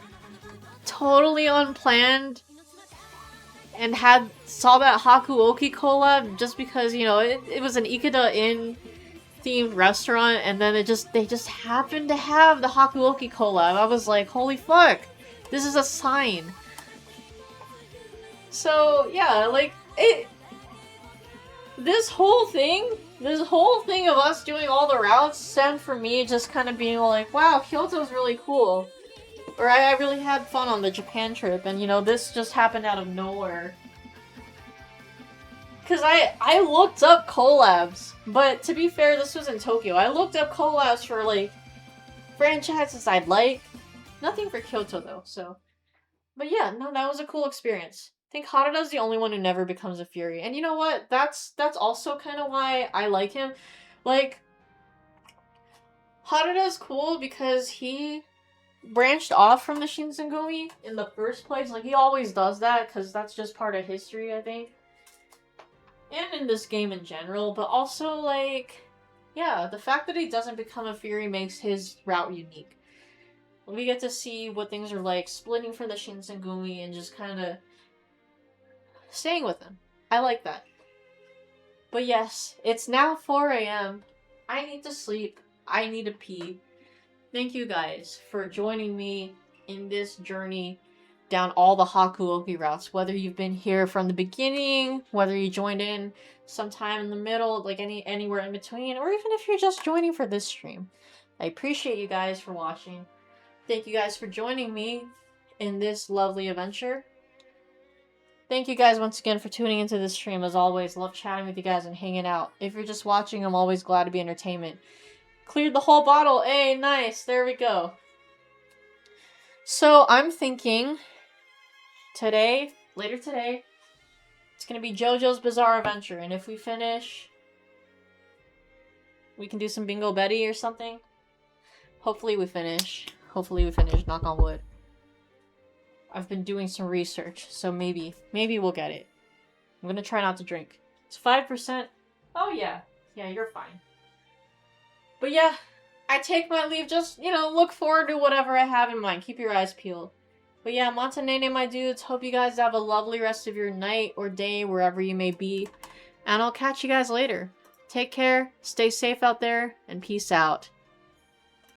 totally unplanned, and saw that Hakuoki collab just because, you know, it was an Ikeda Inn themed restaurant, and then they just happened to have the Hakuoki collab. I was like, holy fuck, this is a sign. So yeah, like this whole thing of us doing all the routes stemmed from me just kind of being like, wow, Kyoto's really cool. Or I really had fun on the Japan trip, and you know, this just happened out of nowhere. Cause I looked up collabs, but to be fair, this was in Tokyo. I looked up collabs for like franchises I'd like. Nothing for Kyoto though, so. But yeah, no, that was a cool experience. I think Harada's the only one who never becomes a Fury. And you know what? That's also kind of why I like him. Like, Harada's cool because he branched off from the Shinsengumi in the first place. Like, he always does that because that's just part of history, I think. And in this game in general, but also, like, yeah, the fact that he doesn't become a Fury makes his route unique. We get to see what things are like splitting from the Shinsengumi and just kind of staying with him. I like that. But yes, it's now 4 a.m. I need to sleep. I need to pee. Thank you guys for joining me in this journey down all the Hakuoki routes. Whether you've been here from the beginning, whether you joined in sometime in the middle, like anywhere in between, or even if you're just joining for this stream. I appreciate you guys for watching. Thank you guys for joining me in this lovely adventure. Thank you guys once again for tuning into this stream. As always, love chatting with you guys and hanging out. If you're just watching, I'm always glad to be entertainment. Cleared the whole bottle. Hey, nice. There we go. So, I'm thinking later today, it's going to be JoJo's Bizarre Adventure. And if we finish We can do some Bingo Betty or something. Hopefully we finish. Hopefully we finish, knock on wood. I've been doing some research, so maybe we'll get it. I'm gonna try not to drink. It's 5%. Oh yeah. Yeah, you're fine. But yeah, I take my leave. Just, you know, look forward to whatever I have in mind. Keep your eyes peeled. But yeah, Montanene, my dudes, hope you guys have a lovely rest of your night or day, wherever you may be. And I'll catch you guys later. Take care, stay safe out there, and peace out.